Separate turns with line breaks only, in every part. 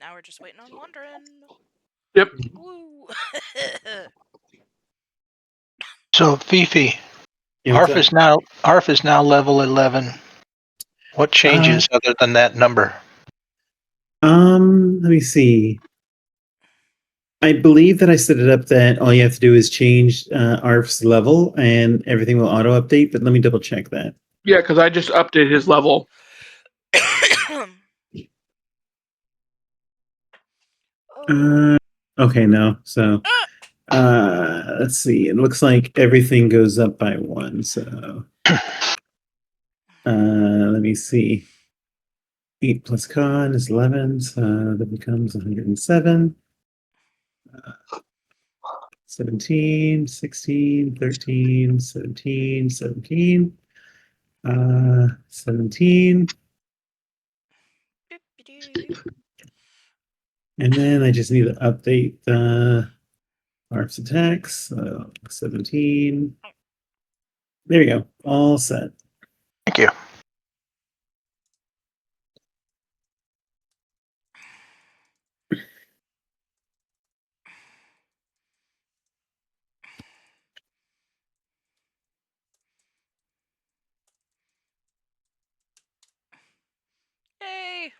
Now we're just waiting on wandering.
Yep.
Woo!
So Fifi,
Yeah, what's
Arf is now level 11. What changes other than that number?
Let me see. I believe that I set it up that all you have to do is change Arf's level and everything will auto update, but let me double check that.
Yeah, because I just updated his level.
Okay, no. So let's see. It looks like everything goes up by 1, so let me see. 8 plus con is 11, so that becomes 107. 17, 16, 13, 17, 17. 17. And then I just need to update the Arf's attacks. So 17. There we go. All set.
Thank you.
Yay!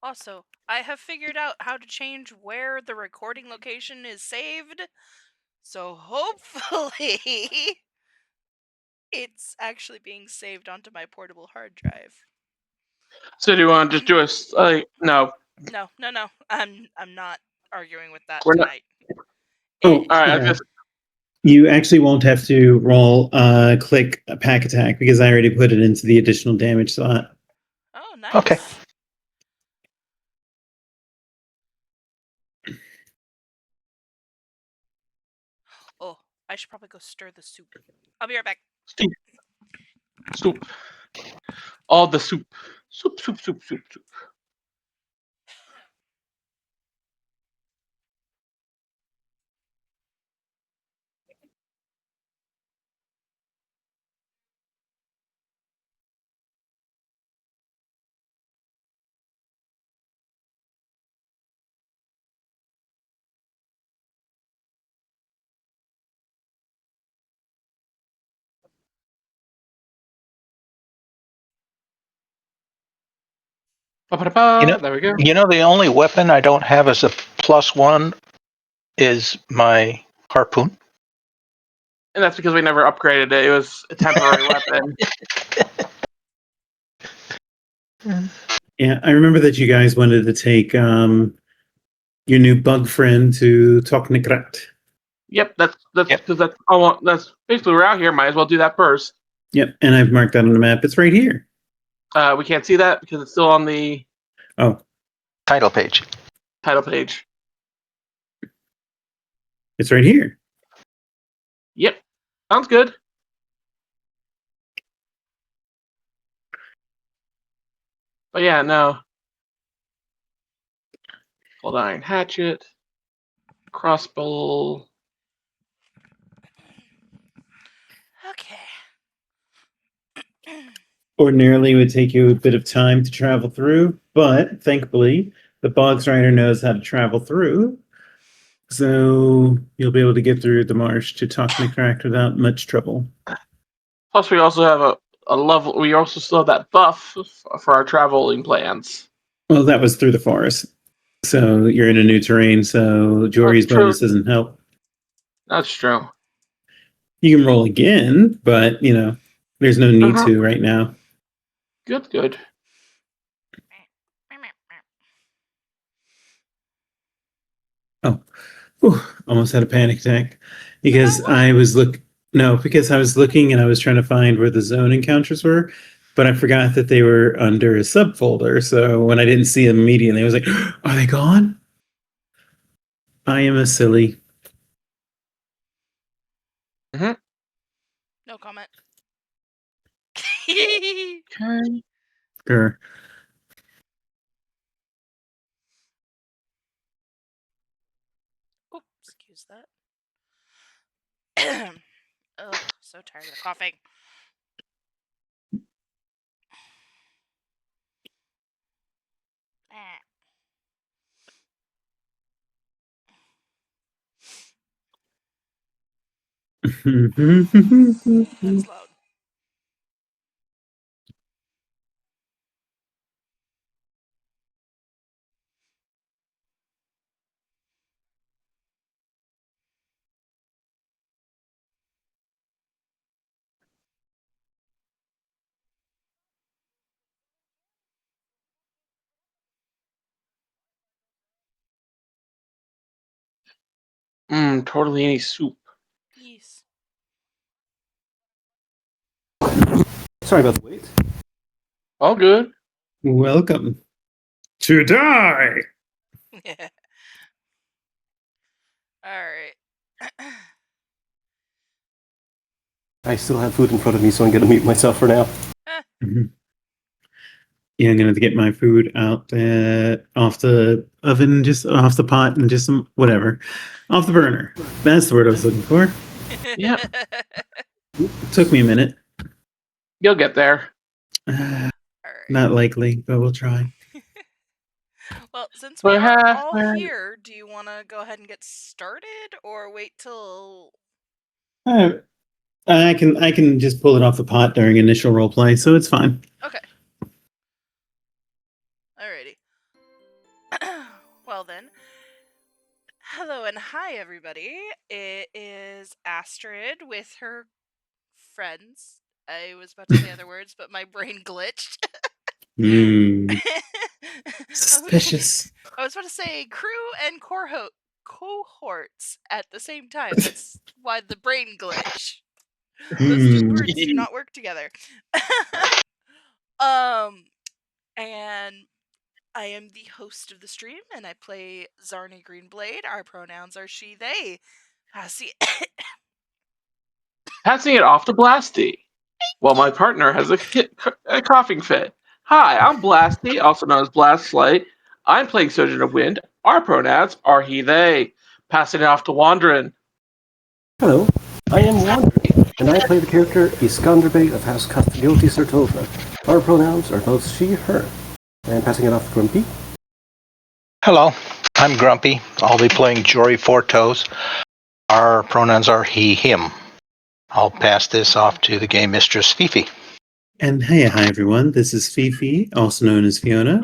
Also, I have figured out how to change where the recording location is saved, so hopefully it's actually being saved onto my portable hard drive.
So do you want to just do a no?
No. I'm not arguing with that
We're not-
tonight.
Oh,
All right.
You actually won't have to roll click a pack attack because I already put it into the additional damage slot.
Oh, nice.
Okay.
Oh, I should probably go stir the soup. I'll be right back.
Soup. All the soup. Soup. There we go.
You know, the only weapon I don't have as a +1 is my harpoon.
And that's because we never upgraded it. It was a temporary weapon.
Yeah, I remember that you guys wanted to take your new bug friend to Tok-Nikrat.
Yep, that's because that's basically we're out here. Might as well do that first.
Yep, and I've marked that on the map. It's right here.
We can't see that because it's still on the
Title page.
Title page.
It's right here.
Yep, sounds good. But yeah, no. Cold iron hatchet, crossbow.
Okay.
Ordinarily, it would take you a bit of time to travel through, but thankfully, the Bogs Rider knows how to travel through. So you'll be able to get through the marsh to Tok-Nikrat without much trouble.
Plus, we also have a level. We also still have that buff for our traveling plans.
Well, that was through the forest. So you're in a new terrain, so Jory's bonus doesn't help.
That's true.
You can roll again, but, there's no need to right now.
Good.
Oh, almost had a panic attack because I was looking and I was trying to find where the zone encounters were, but I forgot that they were under a subfolder. So when I didn't see them immediately, I was like, "Are they gone?" I am a silly.
Mm-hmm.
No comment.
Okay.
Sure.
Oops, excuse that. Ugh, so tired of coughing. That's loud.
Tortellini soup.
Yes.
Sorry about the wait.
All good.
Welcome to die.
Yeah. All right.
I still have food in front of me, so I'm going to mute myself for now.
Mhm. Yeah, I'm gonna have to get my food out off the oven, just off the pot, and just some whatever off the burner. That's the word I was looking for.
Yeah.
Took me a minute.
You'll get there.
All right.
Not likely, but we'll try.
Well, since we are
Perhaps.
all here, do you want to go ahead and get started, or wait till?
Uh, I can just pull it off the pot during initial roleplay, so it's fine.
Okay. Alrighty. Well then, hello and hi everybody. It is Astrid with her friends. I was about to say other words, but my brain glitched.
Hmm.
I
Suspicious.
was about to say crew and cohorts at the same time. That's why the brain glitch. Those two
Hmm.
words do not work together. um, and I am the host of the stream, and I play Zarni Greenblade. Our pronouns are she, they. See,
Passing it off to Blasty. While my partner has a coughing fit. Hi, I'm Blasty, also known as Blast Slay. I'm playing Surgeon of Wind. Our pronouns are he, they. Passing it off to Wandrin.
Hello, I am Wandering, and I play the character Iskanderbeg of House Castiglioti Sertova. Our pronouns are both she, her. And passing it off to Grumpy.
Hello, I'm Grumpy. I'll be playing Jory Four Toes. Our pronouns are he, him. I'll pass this off to the game mistress Fifi.
And hey, hi everyone. This is Fifi, also known as Fiona,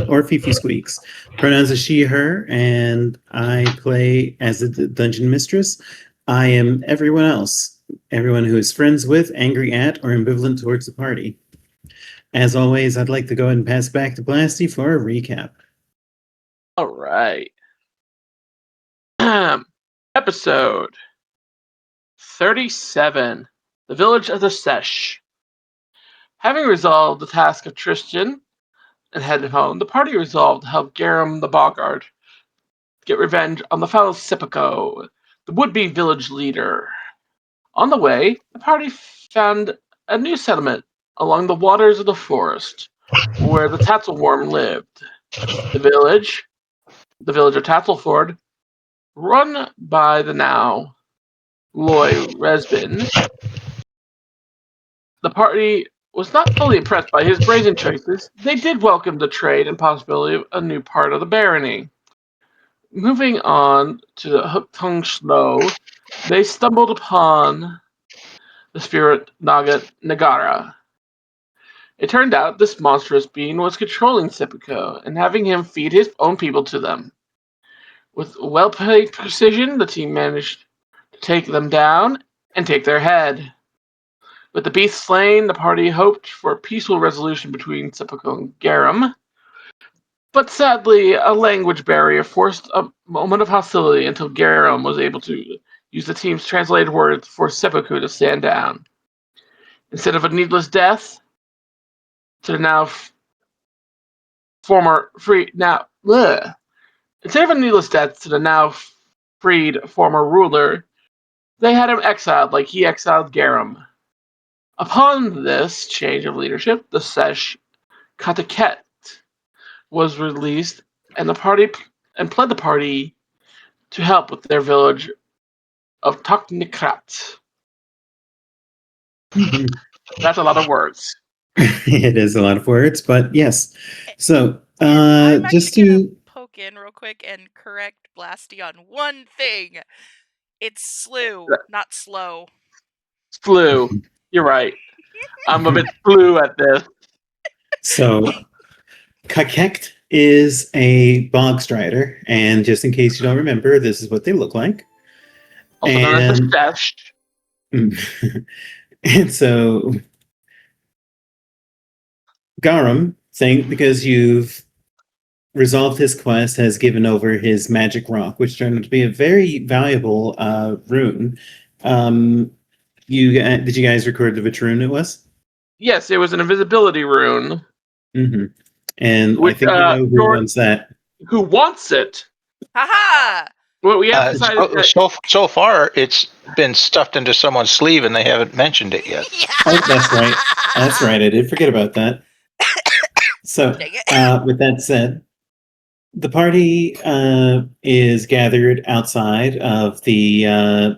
or Fifi Squeaks. Pronouns are she, her, and I play as a dungeon mistress. I am everyone else, everyone who is friends with, angry at, or ambivalent towards the party. As always, I'd like to go ahead and pass back to Blasty for a recap.
All right. Episode 37 The Village of the Sesh. Having resolved the task of Tristan and headed home, the party resolved to help Garuum the boggard get revenge on the fellow Sepoko, the would-be village leader. On the way, the party found a new settlement along the waters of the forest, where the tatzleworm lived. The village of Tatzlford, run by the now Loy Rezbin. The party was not fully impressed by his brazen choices. They did welcome the trade and possibility of a new part of the barony. Moving on to the Hooktongue Slough, they stumbled upon the spirit naga Ngara. It turned out this monstrous being was controlling Sepoko and having him feed his own people to them. With well-played precision, the team managed to take them down and take their head. With the beast slain, the party hoped for a peaceful resolution between Sepoko and Garrum. But sadly, a language barrier forced a moment of hostility until Garuum was able to use the team's translated words for Seppuku to stand down. Instead of a needless death, to the now former free now bleh. Instead of a needless death to the now freed former ruler, they had him exiled like he exiled Garuum. Upon this change of leadership, the Sesh Ka-Kekt was released, and the party pled the party to help with their village of Tok-Nikrat. That's a lot of words.
It is a lot of words, but yes. So,
I'm
just
actually gonna
to
poke in real quick and correct Blasty on one thing. It's slew, not slow.
Flew. You're right. I'm a bit flew at this.
So, Ka-Kekt is a bog strider, and just in case you don't remember, this is what they look like.
Also known as the
And
Sesh.
and so Garuum, because you've resolved his quest, has given over his magic rock, which turned out to be a very valuable rune. Did you guys record which rune it was?
Yes, it was an invisibility rune.
Mm-hmm. And I
Which,
think you know who wants that.
Who wants it?
Haha!
Well, we have decided that...
So far, it's been stuffed into someone's sleeve, and they haven't mentioned it yet.
Oh, that's right. That's right. I did forget about that. So, with that said, the party is gathered outside of the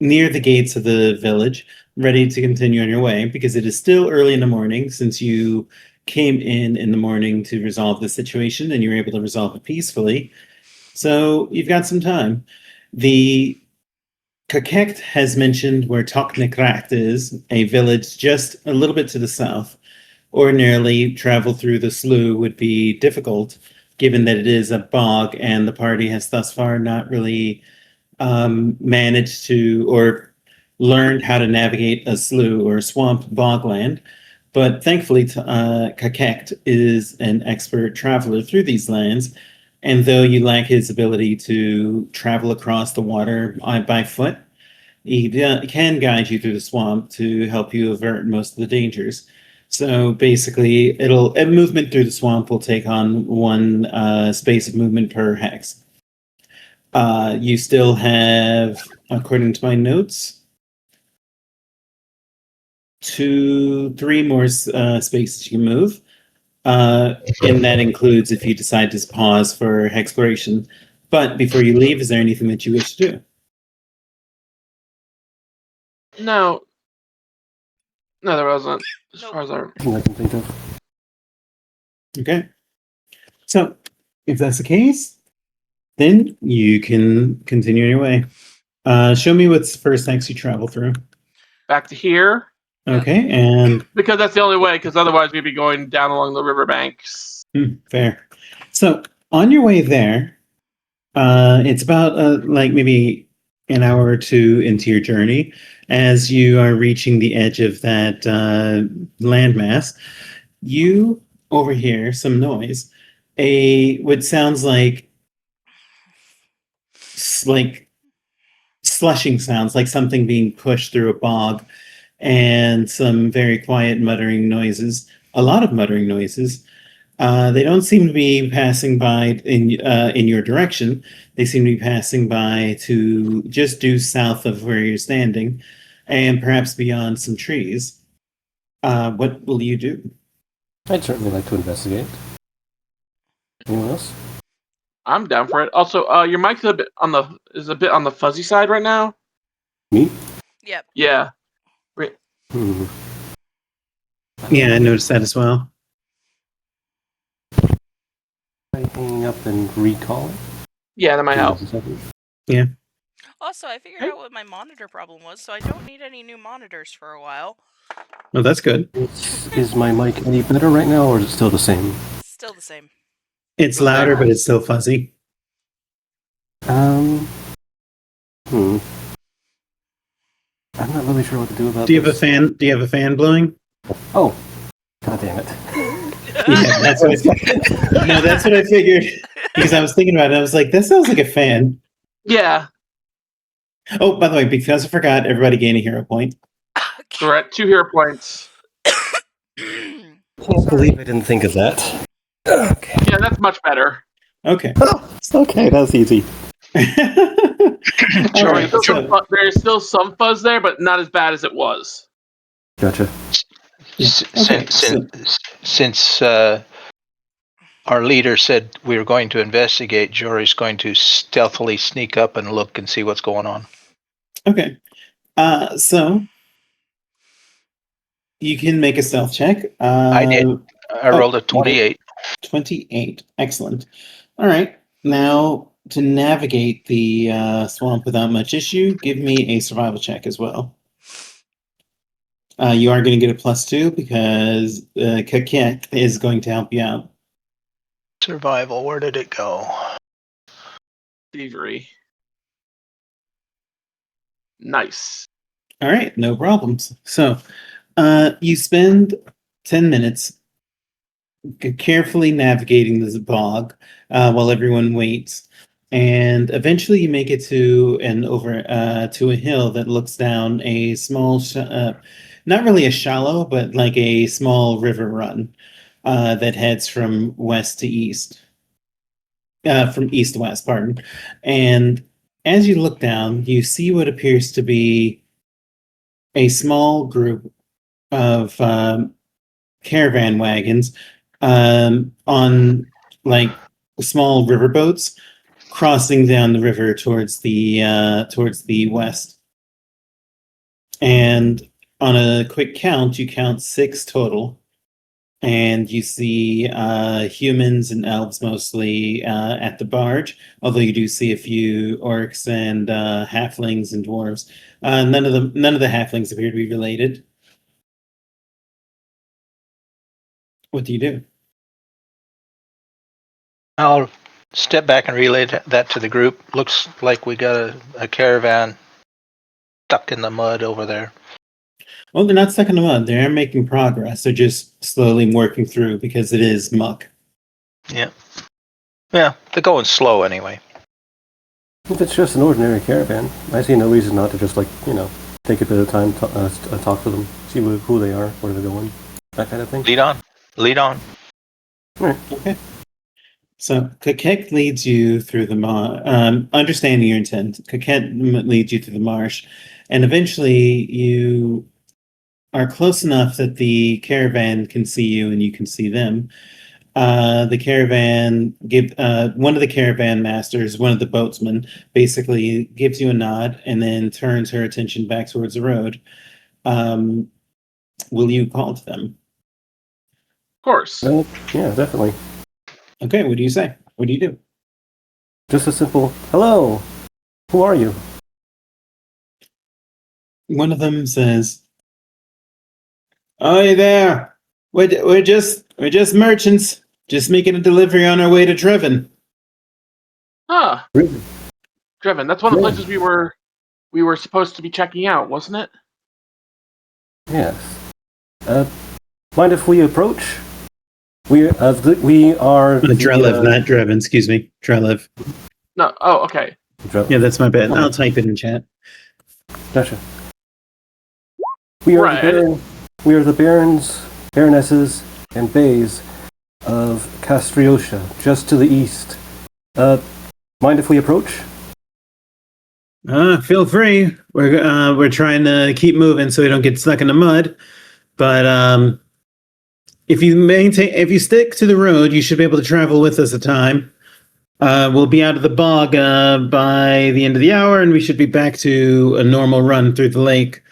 near the gates of the village, ready to continue on your way because it is still early in the morning since you came in the morning to resolve the situation and you were able to resolve it peacefully. So you've got some time. The Ka-Kekt has mentioned where Tok-Nikrat is, a village just a little bit to the south. Ordinarily, travel through the slough would be difficult, given that it is a bog, and the party has thus far not really managed to or learned how to navigate a slough or swamp bogland. But thankfully, Ka-Kekt is an expert traveler through these lands, and though you lack his ability to travel across the water by foot, he can guide you through the swamp to help you avert most of the dangers. So basically, a movement through the swamp will take on one space of movement per hex. You still have, according to my notes, 3 more spaces you can move. And that includes if you decide to pause for hexploration. But before you leave, is there anything that you wish to do?
No, there wasn't. As
Nope.
far as I...
Nothing I can think of.
Okay. So, if that's the case, then you can continue your way. Show me what's the first hex you travel through.
Back to here.
Okay, and...
Because that's the only way, because otherwise we'd be going down along the riverbanks.
Fair. So, on your way there, it's about like maybe an hour or two into your journey. As you are reaching the edge of that landmass, you overhear some noise. What sounds like slushing sounds, like something being pushed through a bog, and some very quiet muttering noises. A lot of muttering noises. They don't seem to be passing by in your direction. They seem to be passing by to just due south of where you're standing, and perhaps beyond some trees. What will you do?
I'd certainly like to investigate. Anyone else?
I'm down for it. Also, your mic's a bit on the fuzzy side right now.
Me?
Yep.
Yeah.
Yeah, I noticed that as well.
Am I hanging up and recall it?
Yeah, that might help.
Yeah.
Also, I figured out what my monitor problem was, so I don't need any new monitors for a while.
Well, that's good.
Is my mic any better right now, or is it still the same?
Still the same.
It's louder, but it's still fuzzy.
I'm not really sure what to do about
Do you have
this.
a fan? Do you have a fan blowing?
Oh, god damn it!
Yeah, that's what no, that's what I figured. Because I was thinking about it, I was like, that sounds like a fan.
Yeah.
Oh, by the way, because I forgot, everybody gain a hero point.
So we're at 2 hero points.
Can't believe I didn't think of that. Okay.
Yeah, that's much better.
Okay.
Oh, it's okay, that's easy.
Right,
there's still some fuzz there, but not as bad as it was.
Gotcha.
Since our leader said we were going to investigate, Jory's going to stealthily sneak up and look and see what's going on.
Okay. So you can make a stealth check.
I did. I rolled a 28.
28. Excellent. All right. Now, to navigate the swamp without much issue, give me a survival check as well. You are going to get a +2 because Ka-Kekt is going to help you out.
Survival, where did it go?
Thievery. Nice.
All right, no problems. So, you spend 10 minutes carefully navigating this bog while everyone waits, and eventually you make it to to a hill that looks down a small, not really a shallow, but like a small river run that heads from west to east, from east to west. Pardon. And as you look down, you see what appears to be a small group of caravan wagons on like small riverboats crossing down the river towards the west. And on a quick count, you count 6 total, and you see humans and elves mostly at the barge, although you do see a few orcs and halflings and dwarves. None of the halflings appear to be related. What do you do?
I'll step back and relay that to the group. Looks like we got a caravan stuck in the mud over there.
Well, they're not stuck in the mud. They're making progress. They're just slowly working through because it is muck.
Yeah. Yeah, they're going slow anyway.
If it's just an ordinary caravan, I see no reason not to just, take a bit of time to talk to them, see who they are, where they're going, that kind of thing.
Lead on.
All right.
Okay. So Ka-Kekt leads you through the marsh. Understanding your intent, Ka-Kekt leads you through the marsh, and eventually you are close enough that the caravan can see you and you can see them. The caravan one of the caravan masters, one of the boatsmen, basically gives you a nod and then turns her attention back towards the road. Will you call to them?
Of course.
Yeah, definitely.
Okay, what do you say? What do you do?
Just a simple, hello, who are you?
One of them says, "Oh, hey there. We're just merchants, just making a delivery on our way to Treven."
Ah,
Really?
Treven. That's one of the
Yeah.
places we were supposed to be checking out, wasn't it?
Yes. Mind if we approach? We are...
Drelev, not Dreven, excuse me. Drelev.
No. Oh, okay.
Yeah, that's my bad. I'll type it in chat.
Gotcha. We are
Right.
We are the barons, baronesses, and bays of Castriosha, just to the east. Mind if we approach?
Feel free. We're trying to keep moving so we don't get stuck in the mud. But if you stick to the road, you should be able to travel with us a time. We'll be out of the bog by the end of the hour, and we should be back to a normal run through the lake.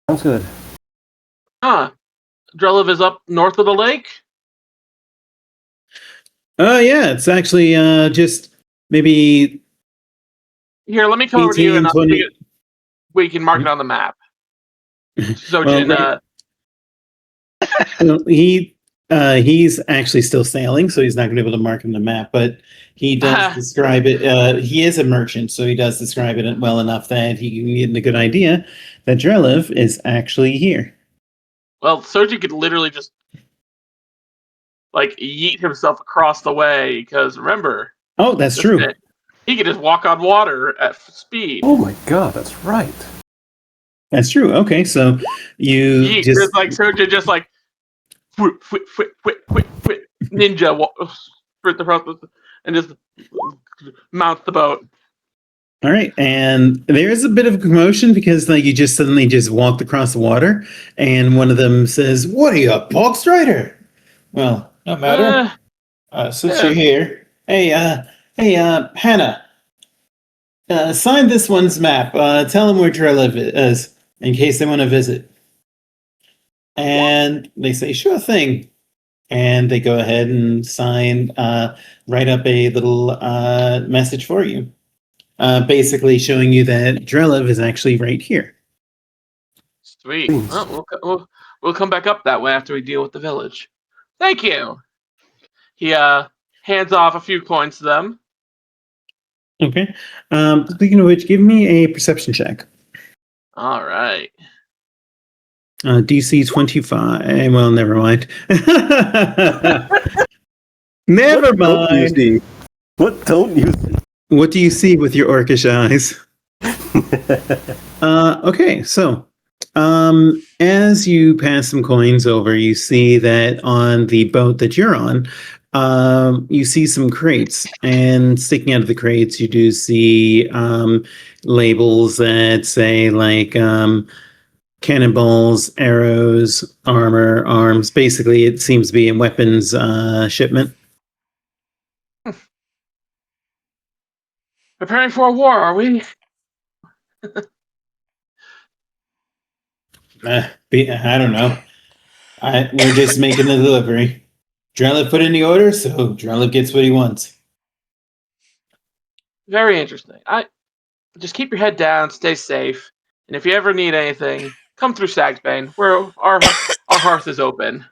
Sounds good.
Ah, Drelev is up north of the lake.
Oh, yeah, it's actually just maybe
Here, let me come over to you
18,
and
20.
we can mark it on the map. So,
Well, Well, he's actually still sailing, so he's not going to be able to mark on the map. But he does describe it. He is a merchant, so he does describe it well enough that he can get a good idea that Drelev is actually here.
well, Soji could literally just yeet himself across the way because remember.
Oh, that's true.
He could just walk on water at speed.
Oh my god, that's right.
That's true. Okay, so you just
Soji just whip, ninja and just mount the boat.
all right, and there is a bit of a commotion because you just suddenly just walked across the water, and one of them says, "What are you, a bog strider?" Well, no matter. Since you're here, hey, Hannah, sign this one's map. Tell them where Drelev is in case they want to visit. And they say, "Sure thing." and they go ahead and write up a little message for you, basically showing you that Drelev is actually right here.
Sweet. Well, we'll come back up that way after we deal with the village. Thank you. He hands off a few coins to them.
Okay. Speaking of which, give me a perception check.
All right.
DC 25. Well, never mind. Never mind.
What don't you see?
What do you see with your orcish eyes? Okay, so as you pass some coins over, you see that on the boat that you're on, you see some crates, and sticking out of the crates, you do see labels that say like cannonballs, arrows, armor, arms. Basically, it seems to be a weapons shipment.
Preparing for a war, are we?
I don't know. We're just making the delivery. Drelev put in the order, so Drelev gets what he wants.
Very interesting. Just keep your head down, stay safe, and if you ever need anything, come through Sagsbane, where our hearth is open.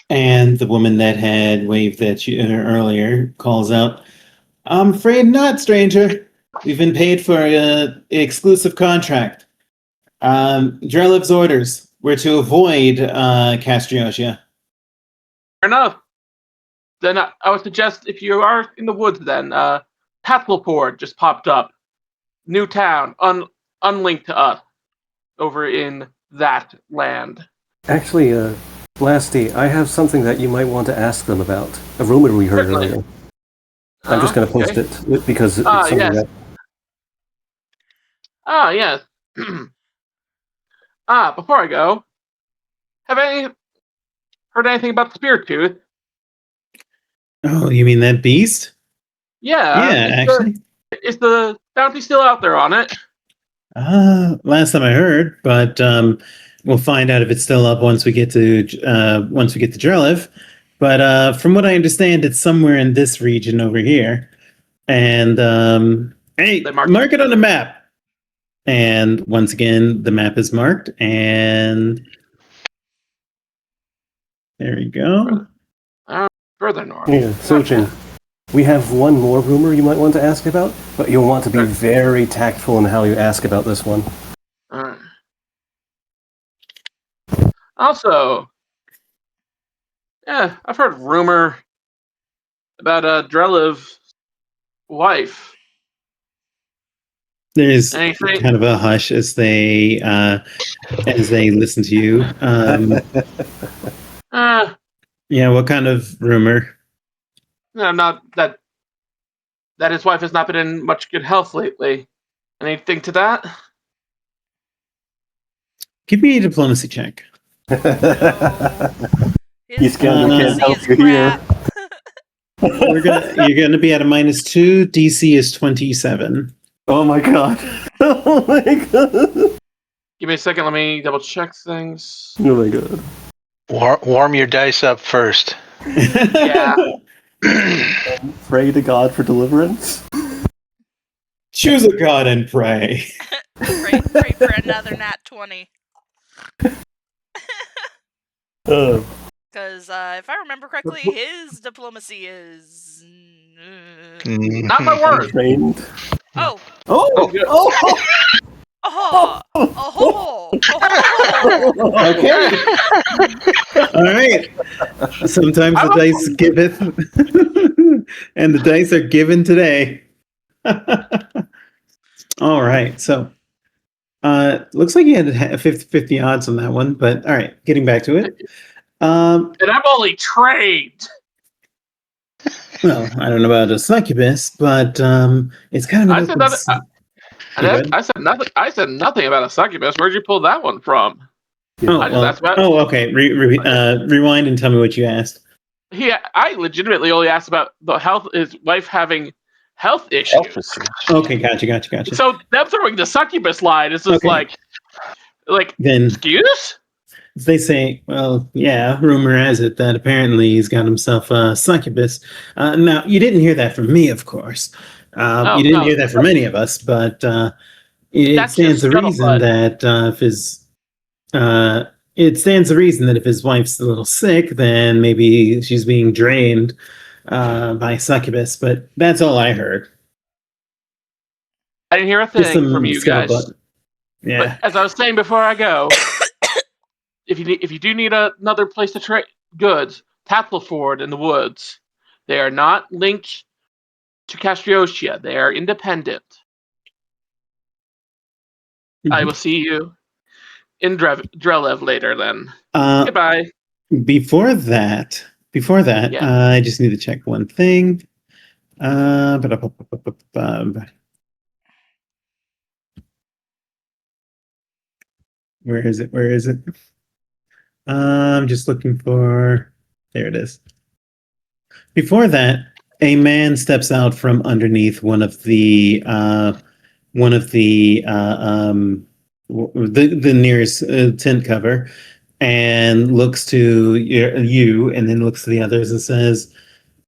And the woman that had waved at you earlier calls out, "I'm afraid not, stranger. We've been paid for an exclusive contract. Drelev's orders were to avoid Castriotia."
Fair enough. Then I would suggest if you are in the woods, then Tatzlford just popped up, new town, unlinked to us, over in that land.
Actually, Blasty, I have something that you might want to ask them about. A rumor we heard
Certainly.
earlier. I'm just going to post it because it's something
yes.
that.
Yes. Before I go, have any heard anything about the Spirit Tooth?
Oh, you mean that beast?
Yeah.
Actually.
Is the bounty still out there on it?
Last time I heard, but we'll find out if it's still up once we get to Drelev. But from what I understand, it's somewhere in this region over here. And hey, mark it on the map. And once again, the map is marked, and there we go.
Further north.
Yeah, searching. We have one more rumor you might want to ask about, but you'll want to be very tactful in how you ask about this one.
Also, I've heard rumor about Drelev's wife.
There's kind of a hush as they listen to you. Yeah, what kind of rumor?
No, not that his wife has not been in much good health lately. Anything to that?
Give me a diplomacy check.
He's can't help you here.
You're gonna be at a -2. DC is 27.
Oh my god! Oh my god!
Give me a second. Let me double check things.
Oh my god!
Warm your dice up first.
Yeah.
Pray to God for deliverance.
Choose a god and pray.
pray for another nat 20. Because if I remember correctly, his diplomacy is
not my word.
Trained.
Oh.
Okay. All right. Sometimes the dice giveth, and the dice are given today. All right. So, looks like you had 50-50 odds on that one, but all right. Getting back to it.
And I'm only trained.
Well, I don't know about a succubus, but it's kind of.
I said nothing. I said nothing about a succubus. Where'd you pull that one from?
Okay. Rewind and tell me what you asked.
I legitimately only asked about his wife having health issues.
Okay, gotcha.
So them throwing the succubus line is just then, excuse?
They say, well, yeah, rumor has it that apparently he's got himself a succubus. Now, you didn't hear that from me, of course.
Oh,
You didn't
no,
hear that from any of us, but it
that's just
stands to reason
scuttlebutt.
that it stands to reason that if his wife's a little sick, then maybe she's being drained by succubus. But that's all I heard.
I didn't hear a
Just
thing from
some
you guys.
scuttlebutt.
But
Yeah.
as I was saying before I go, if you do need another place to trade goods, Tatzlford in the woods. They are not linked to Castriotia. They are independent. I will see you in Drelev later then.
Uh,
Goodbye.
before that,
Yeah.
I just need to check one thing. Where is it? Where is it? I'm just looking for. There it is. Before that, a man steps out from underneath one of the nearest tent cover, and looks to you, and then looks to the others and says,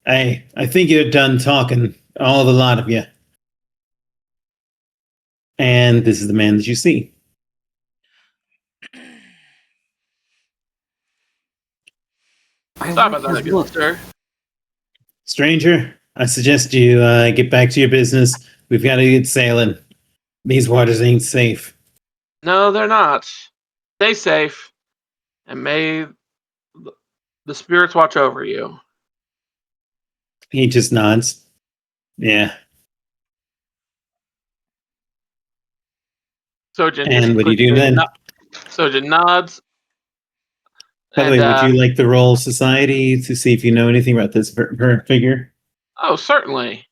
"Hey, I think you're done talking, all the lot of you." And this is the man that you see.
I
Sorry
like
about that,
his
good
look.
sir.
Stranger, I suggest you get back to your business. We've got to get sailing. These waters ain't safe.
No, they're not. Stay safe, and may the spirits watch over you.
He just nods. Yeah.
Sojin just
And what do you do
quickly
then?
Sojin nods,
By the
and
way, would you like to roll society to see if you know anything about this figure?
oh, certainly.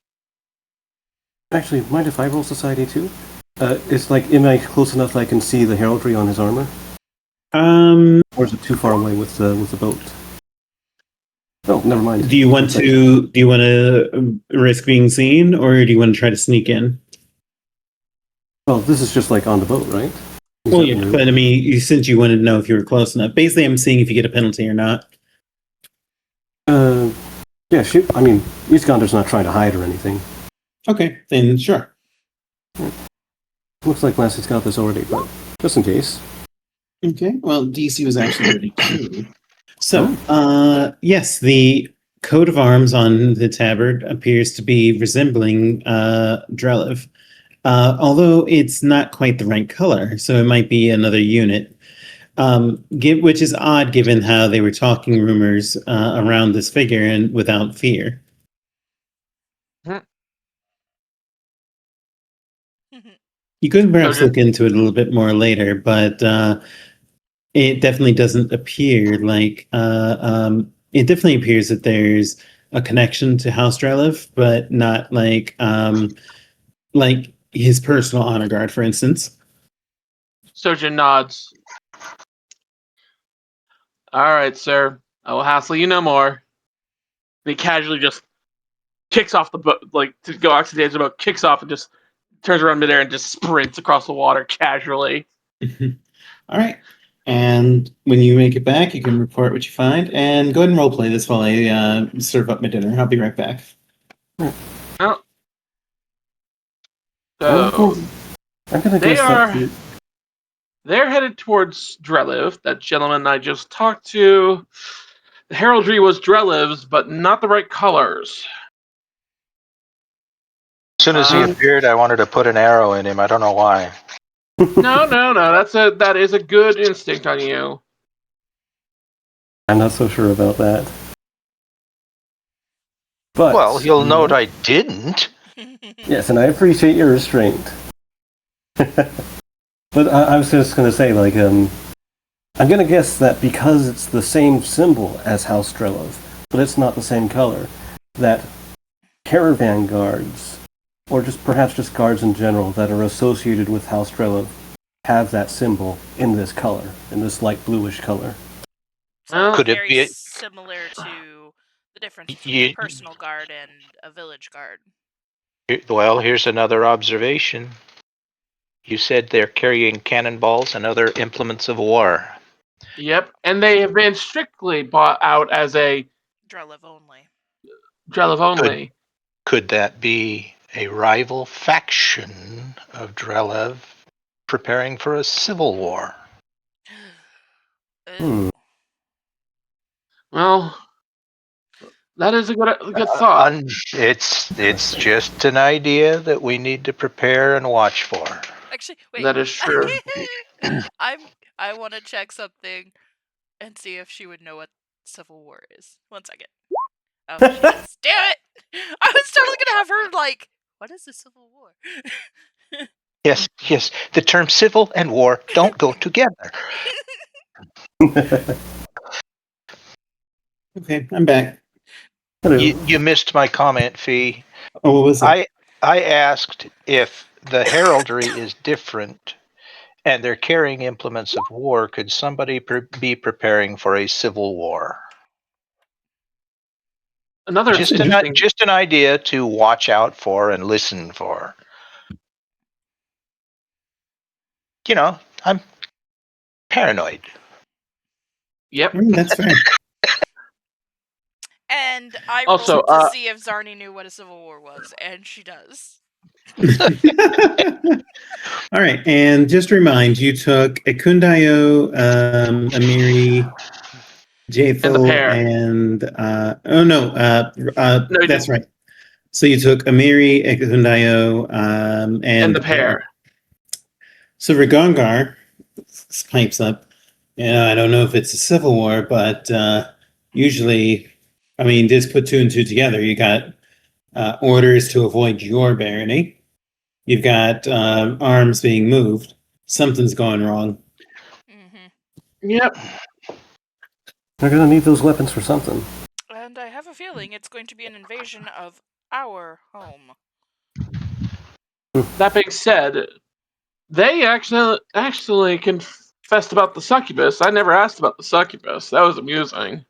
Actually, mind if I roll society too? It's like, am I close enough that I can see the heraldry on his armor? Or is it too far away with the boat? Oh, never mind.
Do you want to risk being seen, or do you want to try to sneak in?
Well, this is just like on the boat, right?
Well, yeah, but I mean, since you wanted to know if you were close enough, basically, I'm seeing if you get a penalty or not.
Yeah, shoot. I mean, Iskander's not trying to hide or anything.
Okay, then sure.
Looks like Lassie's got this already, but just in case.
Okay, well, DC was actually 32. So, yes, the coat of arms on the tabard appears to be resembling Drelev, although it's not quite the right color, so it might be another unit. Which is odd given how they were talking rumors around this figure and without fear. You could perhaps look into it a little bit more later, but it definitely doesn't appear like it definitely appears that there's a connection to House Drelev, but not like his personal honor guard, for instance.
Sojin nods. All right, sir. I will hassle you no more. And he casually just kicks off the boat, like to go off to the edge of the boat, kicks off and just turns around midair and just sprints across the water casually.
All right. And when you make it back, you can report what you find, and go ahead and roleplay this while I serve up my dinner. I'll be right back.
Oh. So
I'm gonna guess that
they're headed towards Drelev, that gentleman I just talked to. The heraldry was Drelev's, but not the right colors.
As soon as he appeared, I wanted to put an arrow in him. I don't know why.
No. That is a good instinct on you.
I'm not so sure about that. But
well, you'll note I didn't.
Yes, and I appreciate your restraint. But I was just going to say, like, I'm going to guess that because it's the same symbol as House Drelev, but it's not the same color, that caravan guards, or perhaps just guards in general that are associated with House Drelev, have that symbol in this color, in this light bluish color.
So
Could it
very
be
similar to the difference between a personal guard and a village guard.
Well, here's another observation. You said they're carrying cannonballs and other implements of war.
Yep, and they have been strictly bought out as a
Drelev only.
Drelev only.
Could that be a rival faction of Drelev preparing for a civil war?
Ooh.
Well, that is a good thought.
It's just an idea that we need to prepare and watch for.
Actually, wait.
That is true.
I want to check something and see if she would know what Civil War is. 1 second. Oh, she does. Damn it! I was totally gonna have her like, what is the Civil War?
Yes. The term civil and war don't go together.
Okay, I'm back.
Hello.
You missed my comment, Fee.
Oh, what was it?
I asked if the heraldry is different and they're carrying implements of war. Could somebody be preparing for a civil war?
Another interesting.
Just an idea to watch out for and listen for. You know, I'm paranoid.
Yep.
That's fair.
And I
Also,
rolled to see if Zarni knew what a Civil War was, and she does.
All right, and just to remind, you took a Kundayo, Amiri,
And the
Jathal,
pair.
and
No, you
that's
didn't.
right. So you took Amiri, a Kundayo, and
the pair.
So Ragongar pipes up. Yeah, I don't know if it's a civil war, but usually, I mean, just put two and two together. You got orders to avoid your barony. You've got arms being moved. Something's going wrong.
Mm-hmm.
Yep.
They're gonna need those weapons for something.
And I have a feeling it's going to be an invasion of our home.
That being said, they actually confessed about the succubus. I never asked about the succubus. That was amusing.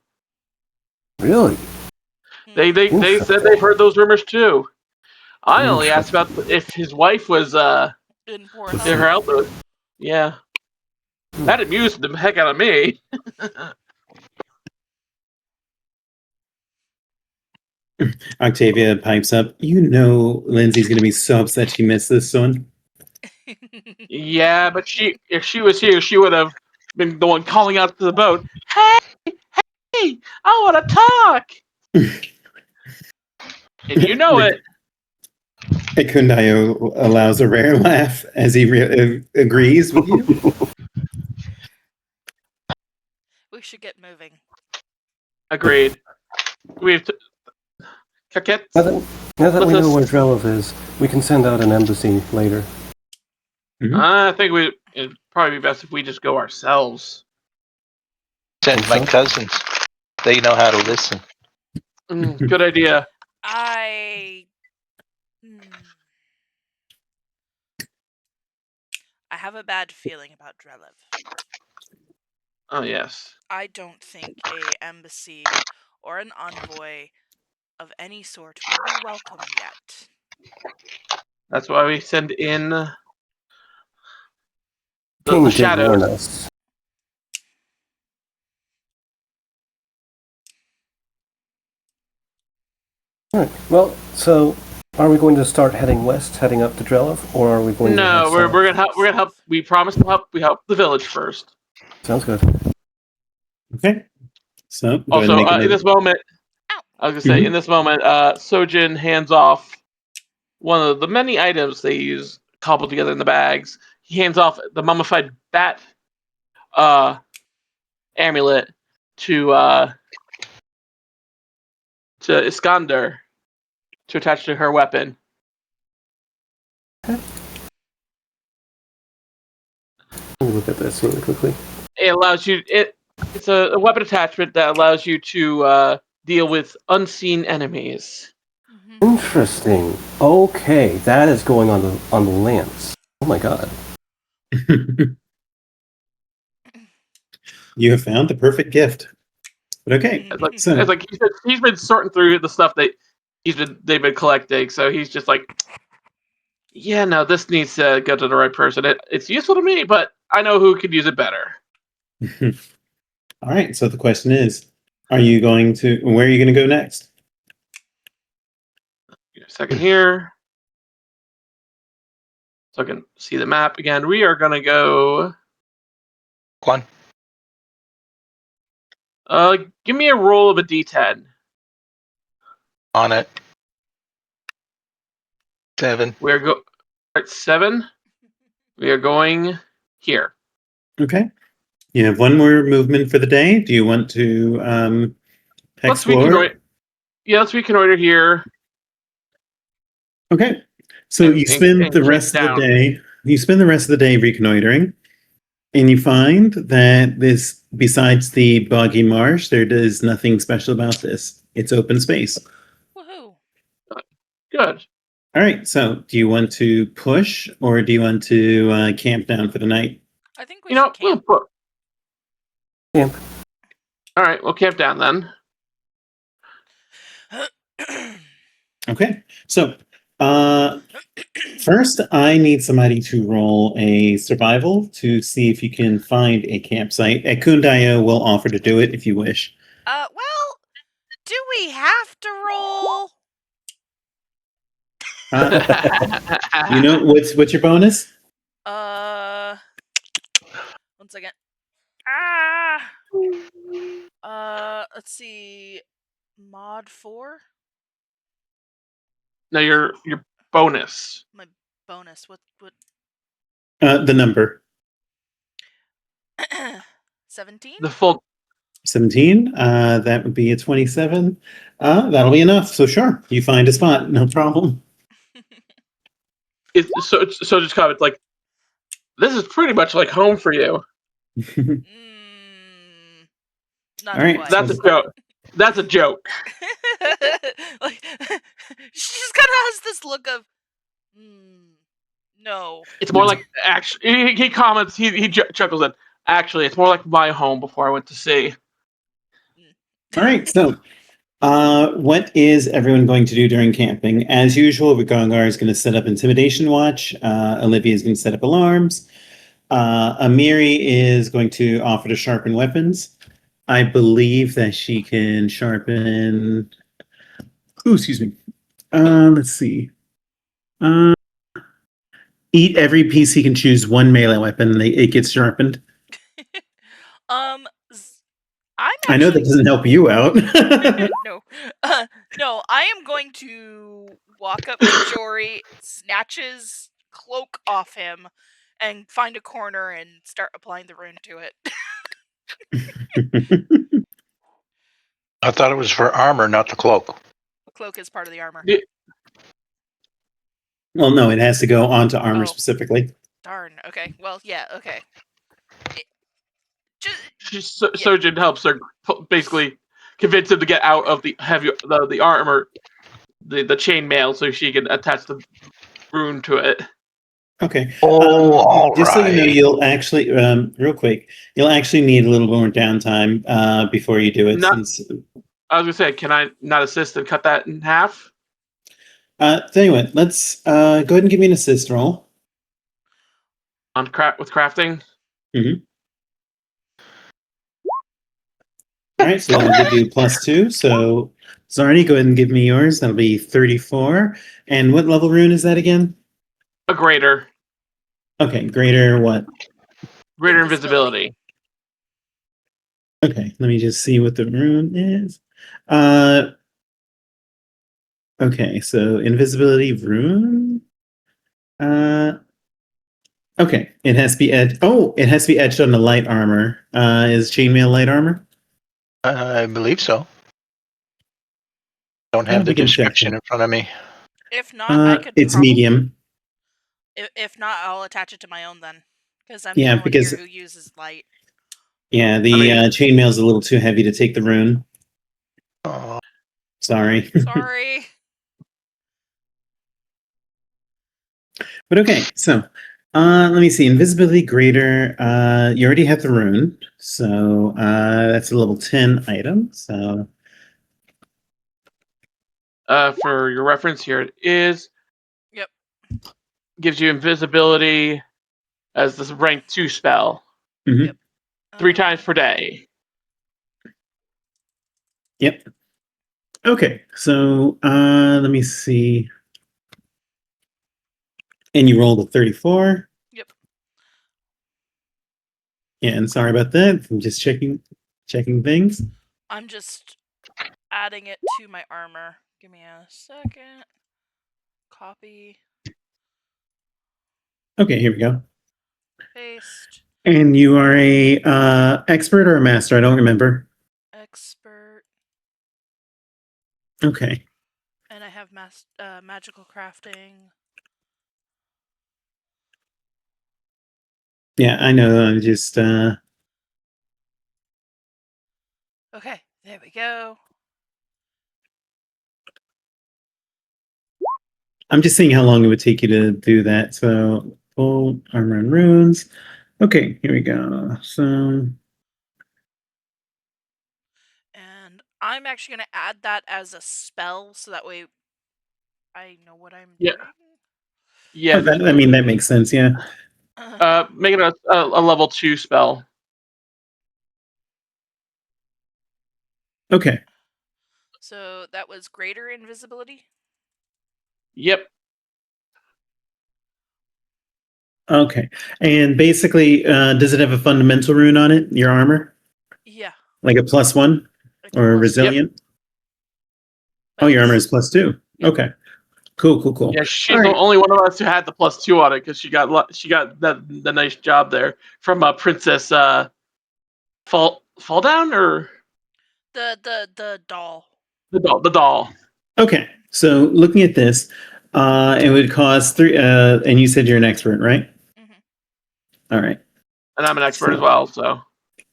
Really?
They said they've heard those rumors too. I only asked about if his wife was
In
her elder. Yeah, that amused the heck out of me.
Octavia pipes up. You know Lindsay's going to be so upset she missed this one.
Yeah, but if she was here, she would have been the one calling out to the boat. Hey, I want to talk. And you know it.
Kundayo allows a rare laugh as he agrees with you.
We should get moving.
Agreed. We have Ka-Kekt.
Now that we know where Drelev is, we can send out an embassy later.
Mm-hmm.
I think it'd probably be best if we just go ourselves.
Send my cousins. They know how to listen.
Good idea.
I have a bad feeling about Drelev.
Oh, yes.
I don't think a embassy or an envoy of any sort will be welcome yet.
That's why we send in
King
the
did warn
shadows.
us. Alright, well, so are we going to start heading west, heading up to Drelev, or are we going to
No,
head
we're gonna help. We promised to help. We help the village first.
Sounds good.
Okay. So go
Also,
ahead and make
in this moment, I was gonna say, in this moment, Sojin hands off one of the many items they use cobbled together in the bags. He hands off the mummified bat amulet to Iskander to attach to her weapon.
Let me look at this really quickly.
It allows you. It's a weapon attachment that allows you to deal with unseen enemies.
Interesting. Okay, that is going on the lance. Oh my god.
You have found the perfect gift. But okay.
It's like he's been sorting through the stuff that they've been collecting, so he's just like, yeah, no, this needs to go to the right person. It's useful to me, but I know who could use it better.
All right. So the question is, where are you going to go next?
Give me a second here. So I can see the map again. We are going to go...
One.
Give me a roll of a d10.
On it. 7.
We're at 7. We are going here.
Okay. You have one more movement for the day. Do you want to
Let's
explore?
reconnoiter. Yeah, let's reconnoiter here.
Okay. So you spend the
and
rest of the
down.
day. You spend the rest of the day reconnoitering, and you find that besides the boggy marsh, there is nothing special about this. It's open space.
Woohoo!
Good.
All right. So, do you want to push, or do you want to camp down for the night?
I think we should camp.
We'll put.
Camp.
All right, we'll camp down then.
Okay. So, first, I need somebody to roll a survival to see if you can find a campsite. Akundayo will offer to do it if you wish.
Well, do we have to roll?
You know what's your bonus?
1 second. Let's see. Mod 4?
Now your bonus.
My bonus. What?
The number
17?
The full.
17. That would be a 27. That'll be enough. So sure, you find a spot, no problem.
So just comment like, this is pretty much like home for you.
Not
All right,
quite.
That's a joke. That's a joke.
Like, she just kind of has this look of, no.
It's more like actually. He comments. He chuckles at. Actually, it's more like my home before I went to sea.
All right, so what is everyone going to do during camping? As usual, Vigangar is going to set up intimidation watch. Olivia is going to set up alarms. Amiri is going to offer to sharpen weapons. I believe that she can sharpen. Oh, excuse me. Let's see. Every piece he can choose one melee weapon. It gets sharpened. I know that doesn't help you out.
No. No, I am going to walk up to Jory, snatch his cloak off him, and find a corner and start applying the rune to it.
I thought it was for armor, not the cloak.
The cloak is part of the armor.
Yeah.
Well, no, it has to go onto armor specifically.
Darn. Okay. Well, yeah. Okay.
Surgeon helps her basically convince him to get out of the armor, the chainmail, so she can attach the rune to it.
Okay.
All
just
right.
so you know, you'll actually, real quick, you'll actually need a little more downtime before you do it.
I was gonna say, can I not assist and cut that in half?
Tell you what, let's go ahead and give me an assist roll.
With crafting?
Mm-hmm. All right, so I'm going to give you +2. So, Zarni, go ahead and give me yours. That'll be 34. And what level rune is that again?
A greater.
Okay, greater what?
Greater invisibility.
Okay, let me just see what the rune is. Okay, so invisibility rune. Okay, it has to be edged. Oh, it has to be edged on the light armor. Is chainmail light armor?
I believe so. Don't have the description in front of me.
If not, I could.
It's medium.
If not, I'll attach it to my own then, because I'm the only one here who uses light.
Yeah, the chainmail is a little too heavy to take the rune.
Oh.
Sorry.
Sorry.
But okay, so let me see. Invisibility greater. You already have the rune, so that's a level 10 item. So
for your reference here, it is.
Yep.
Gives you invisibility as this rank 2 spell.
Mm-hmm.
Yep.
3 times per day.
Yep. Okay, so let me see. And you rolled a 34.
Yep.
Yeah, and sorry about that. I'm just checking things.
I'm just adding it to my armor. Give me a second. Copy.
Okay, here we go.
Paste.
And you are a expert or a master? I don't remember.
Expert.
Okay.
And I have magical crafting.
Yeah, I know. I'm just
Okay, there we go.
I'm just seeing how long it would take you to do that. So full armor and runes. Okay, here we go. So
And I'm actually going to add that as a spell so that way I know what I'm
Yeah.
doing.
Yeah.
I mean that makes sense. Yeah.
Make it a level 2 spell.
Okay.
So that was greater invisibility?
Yep.
Okay. And basically, does it have a fundamental rune on it? Your armor,
Yeah.
like a +1
Like a
or
+1.
resilient? Oh, your armor is +2.
Yep.
Okay. Cool.
Yeah, she's
All
the
right.
only one of us who had the +2 on it because she got the nice job there from Princess Fall Down or
The doll.
the doll.
Okay. So looking at this, it would cost 3. And you said you're an expert, right?
Mm-hmm.
All right.
And I'm an expert as well, so.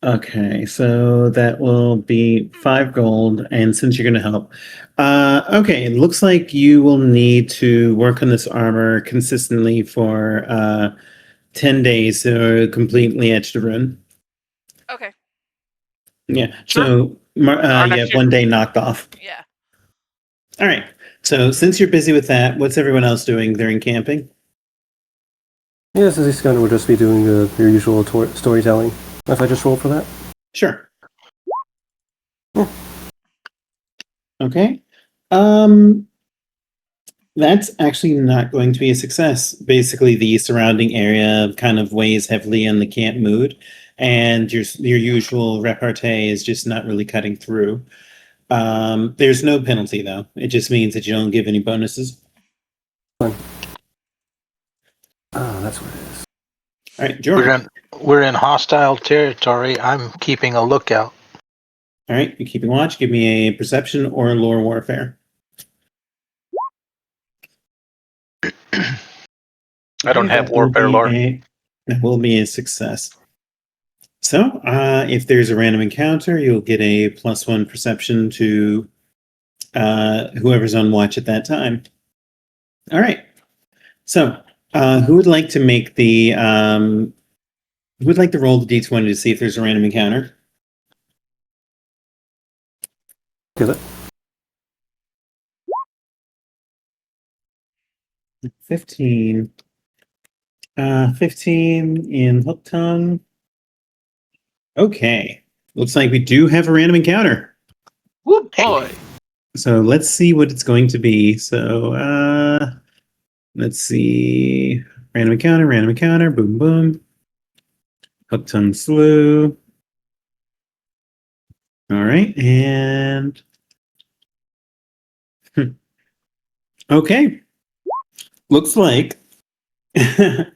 Okay, so that will be 5 gold, and since you're going to help, okay, it looks like you will need to work on this armor consistently for 10 days to completely etch the rune.
Okay.
Yeah,
Sure.
so
Our
you
next
have 1 day knocked off.
Yeah.
All right, so since you're busy with that, what's everyone else doing during camping?
Yes, this gunner would just be doing your usual storytelling. If I just roll for that?
Sure.
Yeah.
Okay. That's actually not going to be a success. Basically, the surrounding area kind of weighs heavily on the camp mood, and your usual repartee is just not really cutting through. There's no penalty though. It just means that you don't give any bonuses.
Fine. Ah, that's what it is.
All right, Jordan.
We're in hostile territory. I'm keeping a lookout.
All right, you're keeping watch. Give me a perception or lore warfare.
I don't have warfare lore.
That will be a success. So, if there's a random encounter, you'll get a +1 perception to whoever's on watch at that time. All right. So, who would like to make the who would like to roll the d20 to see if there's a random encounter?
Kill it.
15. 15 in Hooktongue. Okay. Looks like we do have a random encounter.
Whoop boy.
So let's see what it's going to be. So let's see. Random encounter, boom, boom. Hooktongue Slough. All right, and okay. Looks like
There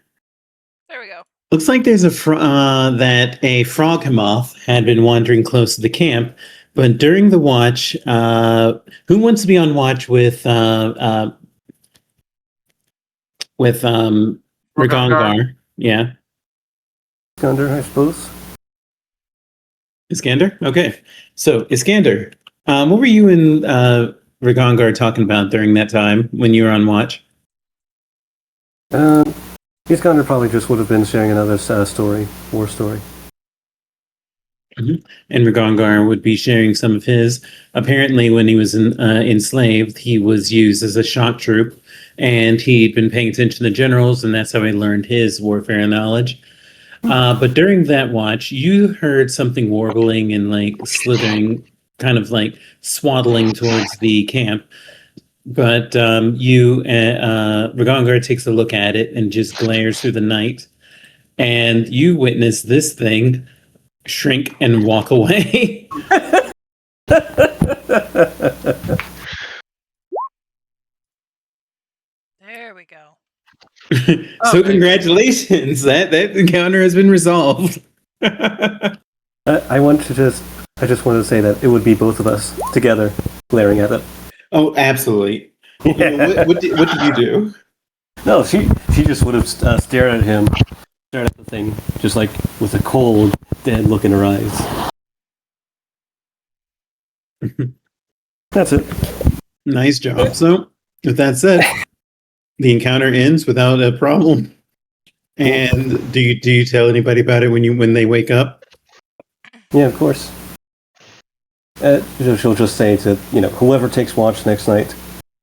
we go.
looks like there's that a frog moth had been wandering close to the camp, but during the watch, who wants to be on watch with Ragongar? Yeah,
Gunner, I suppose.
Iskander. Okay, so Iskander, what were you and Ragongar talking about during that time when you were on watch?
His gunner probably just would have been sharing another war story.
Mm-hmm. And Ragongar would be sharing some of his. Apparently, when he was enslaved, he was used as a shock troop, and he'd been paying attention to the generals, and that's how he learned his warfare knowledge. But during that watch, you heard something warbling and like slithering kind of like swaddling towards the camp. But Ragongar takes a look at it and just glares through the night. And you witness this thing shrink and walk away.
There we go.
So congratulations, that encounter has been resolved.
I just wanted to say that it would be both of us together glaring at it.
Oh, absolutely.
Yeah.
What did you do?
No, she just would have stared at him, stared at the thing, just like with a cold, dead look in her eyes. That's it.
Nice job. So, with that said, the encounter ends without a problem. And do you tell anybody about it when they wake up?
Yeah, of course. She'll just say to whoever takes watch next night,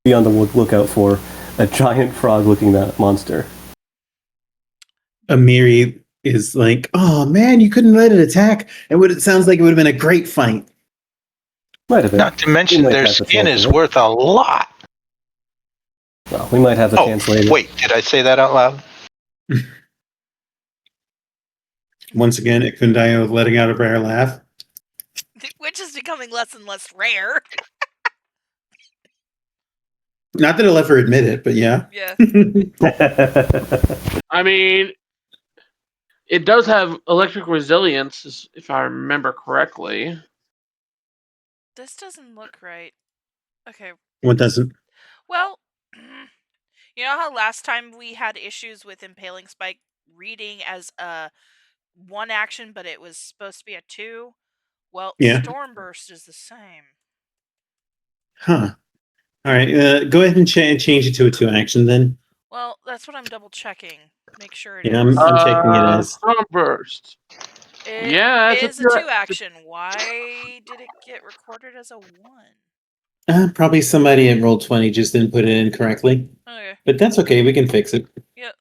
be on the lookout for a giant frog-looking monster.
Amiri is like, "Oh man, you couldn't let it attack. It sounds like it would have been a great fight."
Might have been.
Not to mention their skin is worth a lot.
Well, we might have the chance later.
Wait, did I say that out loud?
Once again, Ikundayo letting out a rare laugh.
Which is becoming less and less rare.
Not that he'll ever admit it, but yeah.
Yeah.
I mean, it does have electric resilience, if I remember correctly.
This doesn't look right. Okay.
What doesn't?
Well, you know how last time we had issues with Impaling Spike reading as a 1 action, but it was supposed to be a 2? Well,
Yeah.
Stormburst is the same.
Huh. All right. Go ahead and change it to a 2 action then.
Well, that's what I'm double checking. Make sure it
Yeah,
is.
I'm taking it as
Sunburst.
It
Yeah,
is a 2 action. Why did it get recorded as a 1?
probably somebody at Roll20 just didn't put it in correctly.
Okay.
But that's okay. We can fix it.
Yep.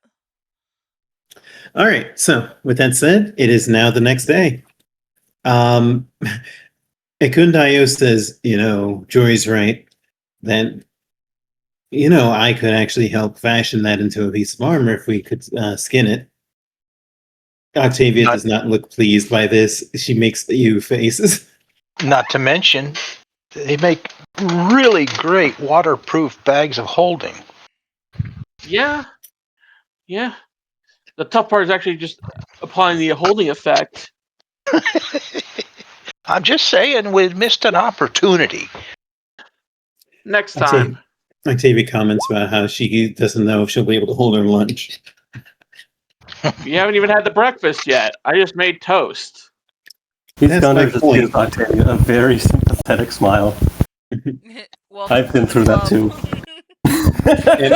All right. So with that said, it is now the next day. Ikundayo says, Jory's right. Then, I could actually help fashion that into a piece of armor if we could skin it. Octavia does not look pleased by this. She makes you faces.
Not to mention, they make really great waterproof bags of holding.
Yeah. Yeah. The tough part is actually just applying the holding effect.
I'm just saying, we missed an opportunity.
Next time.
Octavia comments about how she doesn't know if she'll be able to hold her lunch.
You haven't even had the breakfast yet. I just made toast.
He's gonna just give Octavia a very sympathetic smile.
Well,
I've been through that too.
And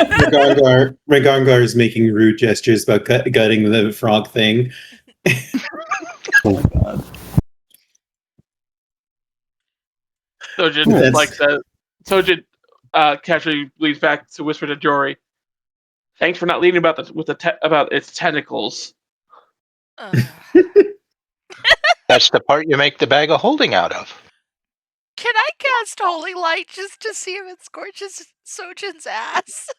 Ragongar is making rude gestures about gutting the frog thing.
Oh my god.
Sojin casually leads back to whisper to Jory, "Thanks for not leading about its tentacles."
That's the part you make the bag of holding out of.
Can I cast Holy Light just to see if it scorches Sojin's ass?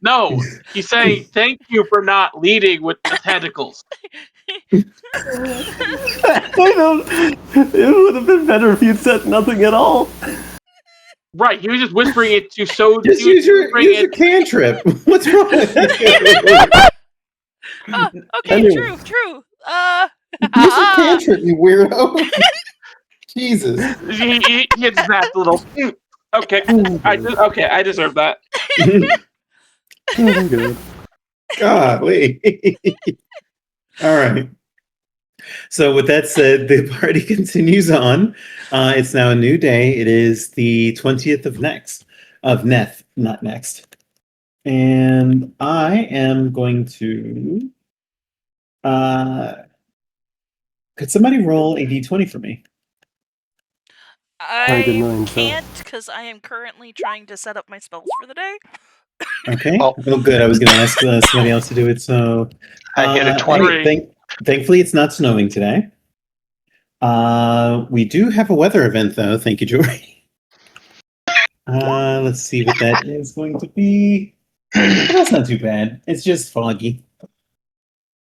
No, he's saying thank you for not leading with the tentacles.
It would have been better if you'd said nothing at all.
Right, he was just whispering it to Sojin.
Just use your cantrip. What's wrong with you?
Okay,
Anyway.
true.
Use your cantrip, you weirdo. Jesus.
He gets that little. Okay, I deserve that.
Oh, good.
Golly. All right. So with that said, the party continues on. It's now a new day. It is the 20th of Neth, not next. And I am going to could somebody roll a d20 for me?
I can't because I am currently trying to set up my spells for the day.
Okay. Oh, good. I was going to ask somebody else to do it. So
I hit a 20.
Thankfully, it's not snowing today. We do have a weather event, though. Thank you, Jory. Let's see what that is going to be. That's not too bad. It's just foggy.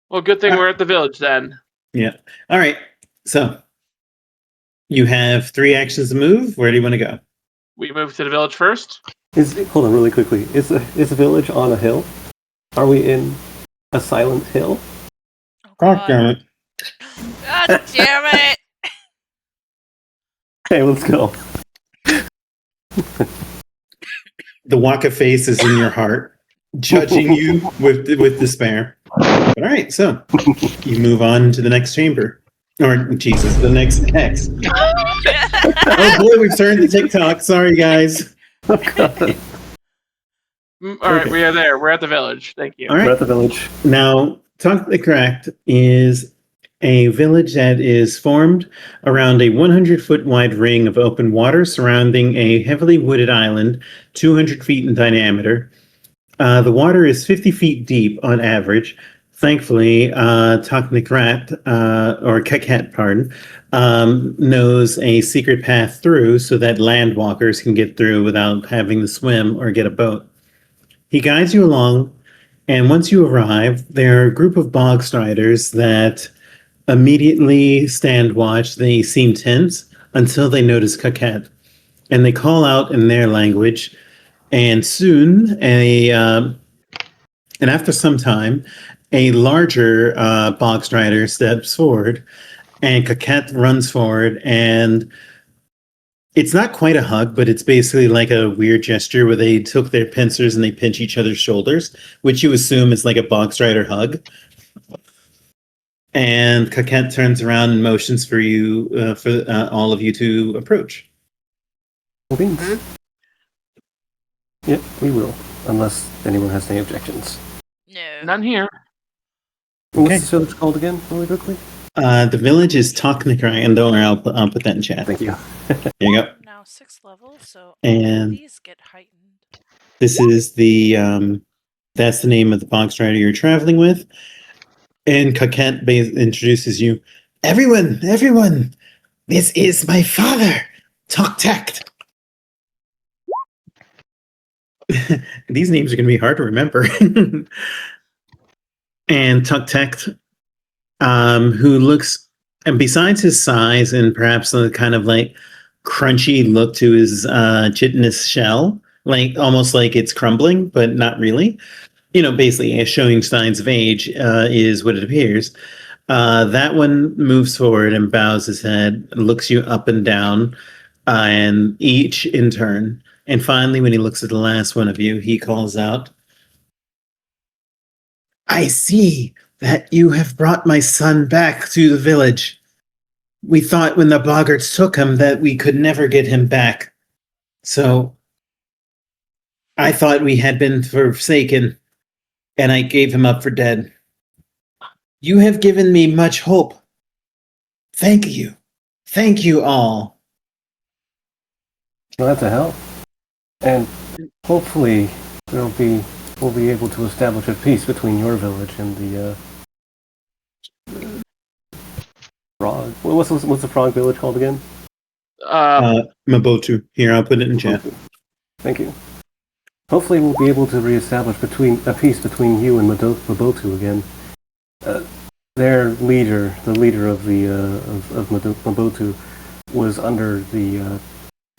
Well, good thing we're at the village then.
Yeah. All right. So you have 3 actions to move. Where do you want to go?
We move to the village first.
Hold on, really quickly. Is the village on a hill? Are we in a silent hill?
Oh,
God damn it.
God damn it!
Okay, let's go.
The Waka face is in your heart, judging you with despair. But all right, so you move on to the next chamber. Or, Jesus, the next hex. Oh boy, we've turned to TikTok. Sorry, guys.
Oh, God.
All right,
Okay.
we are there. We're at the village. Thank you.
All
We're
right.
at the village.
Now, Tok-Nikrat is a village that is formed around a 100-foot wide ring of open water surrounding a heavily wooded island, 200 feet in diameter. The water is 50 feet deep on average. Thankfully, Tok-Nikrat, or Ka-Kekt, pardon, knows a secret path through so that landwalkers can get through without having to swim or get a boat. He guides you along, and once you arrive, there are a group of bog striders that immediately stand watch. They seem tense until they notice Ka-Kekt, and they call out in their language. And soon, and after some time, a larger bog strider steps forward, and Ka-Kekt runs forward, and it's not quite a hug, but it's basically like a weird gesture where they took their pincers and they pinch each other's shoulders, which you assume is like a bog strider hug. And Ka-Kekt turns around and motions for you, for all of you to approach.
Beans. Yep, we will. Unless anyone has any objections.
No.
None here.
Okay.
What's this village called again, really quickly?
The village is Tok-Nikrat, and don't worry, I'll put that in chat.
Thank you.
There you go.
Now 6th level, so
And
these get heightened.
this is the that's the name of the bog strider you're traveling with. And Ka-Kekt introduces you. Everyone, this is my father, Tok-Nikrat. These names are going to be hard to remember. And Tok-Nikrat, who looks, and besides his size and perhaps the kind of like crunchy look to his chitinous shell, like almost like it's crumbling, but not really. You know, basically showing signs of age is what it appears. That one moves forward and bows his head, looks you up and down, and each in turn. And finally, when he looks at the last one of you, he calls out, I see that you have brought my son back to the village. We thought when the boggards took him that we could never get him back. So I thought we had been forsaken, and I gave him up for dead. You have given me much hope. Thank you. Thank you all.
Glad to help. And hopefully we'll be able to establish a peace between your village and the frog. What's the frog village called again?
Mabotu. Here, I'll put it in chat.
Thank you. Hopefully we'll be able to reestablish a peace between you and Mabotu again. Their leader, the leader of the of Mabotu, was under the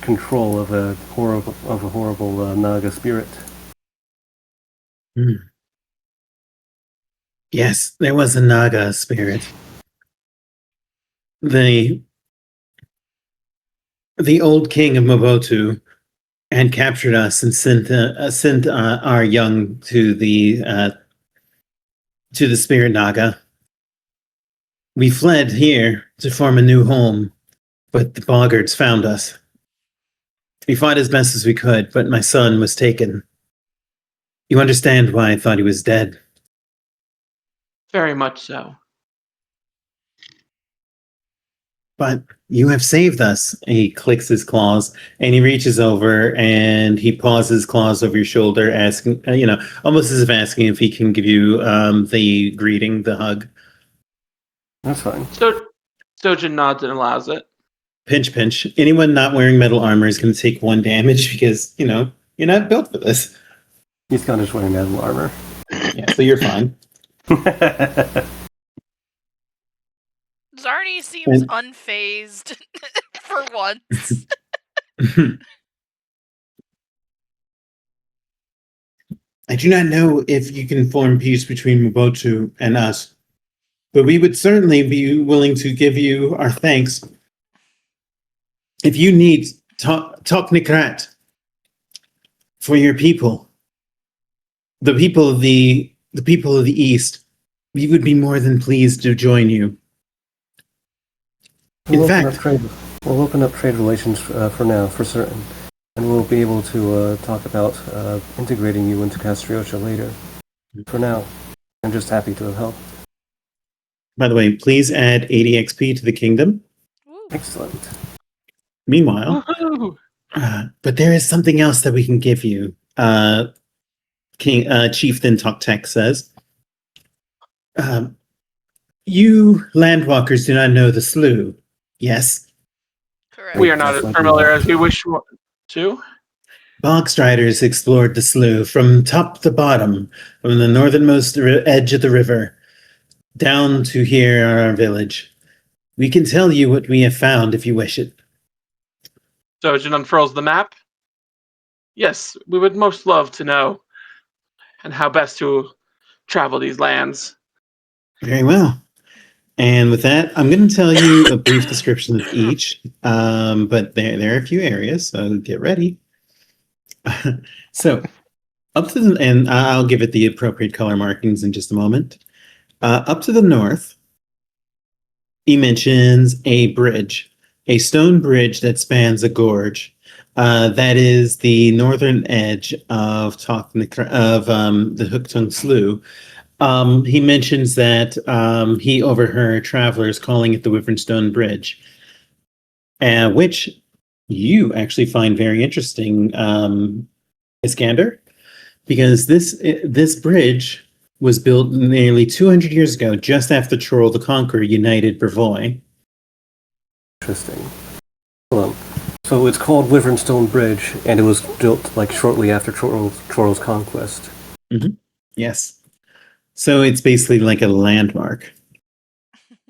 control of a horrible naga spirit.
Yes, there was a naga spirit. The old king of Mabotu had captured us and sent our young to the spirit naga. We fled here to form a new home, but the boggards found us. We fought as best as we could, but my son was taken. You understand why I thought he was dead.
Very much so.
But you have saved us. And he clicks his claws, and he reaches over, and he paws his claws over your shoulder, asking, almost as if asking if he can give you the greeting, the hug.
That's fine.
So Sojin nods and allows it.
Pinch, pinch. Anyone not wearing metal armor is going to take 1 damage because, you're not built for this.
He's kind of just wearing metal armor.
Yeah, so you're fine.
Zarni seems
And-
unfazed for once.
I do not know if you can form peace between Mobotu and us, but we would certainly be willing to give you our thanks. If you need Tok-Nikrat for your people, the people of the East, we would be more than pleased to join you.
We'll
In
open up trade relations for now, for certain. And we'll be able to talk about integrating you into Castriosha later. For now, I'm just happy to have helped.
By the way, please add 80 XP to the kingdom.
Woo.
Excellent.
Meanwhile,
Woohoo!
but there is something else that we can give you. Chieftain Tok-Kekt says, you landwalkers do not know the slough, yes?
Correct.
We are not as familiar as we wish to.
Bogstriders explored the slough from top to bottom, from the northernmost edge of the river, down to here in our village. We can tell you what we have found if you wish it.
Sojin unfurls the map. Yes, we would most love to know and how best to travel these lands.
Very well. And with that, I'm going to tell you a brief description of each, but there are a few areas, so get ready. So, and I'll give it the appropriate color markings in just a moment. Up to the north, he mentions a bridge, a stone bridge that spans a gorge. That is the northern edge of the Hooktongue Slough. He mentions that he overheard travelers calling it the Wyvernstone Bridge, which you actually find very interesting, Iskander, because this bridge was built nearly 200 years ago, just after Troll the Conqueror united Brevoy.
Interesting. So it's called Wyvernstone Bridge, and it was built shortly after Troll's conquest.
Mm-hmm. Yes. So it's basically like a landmark.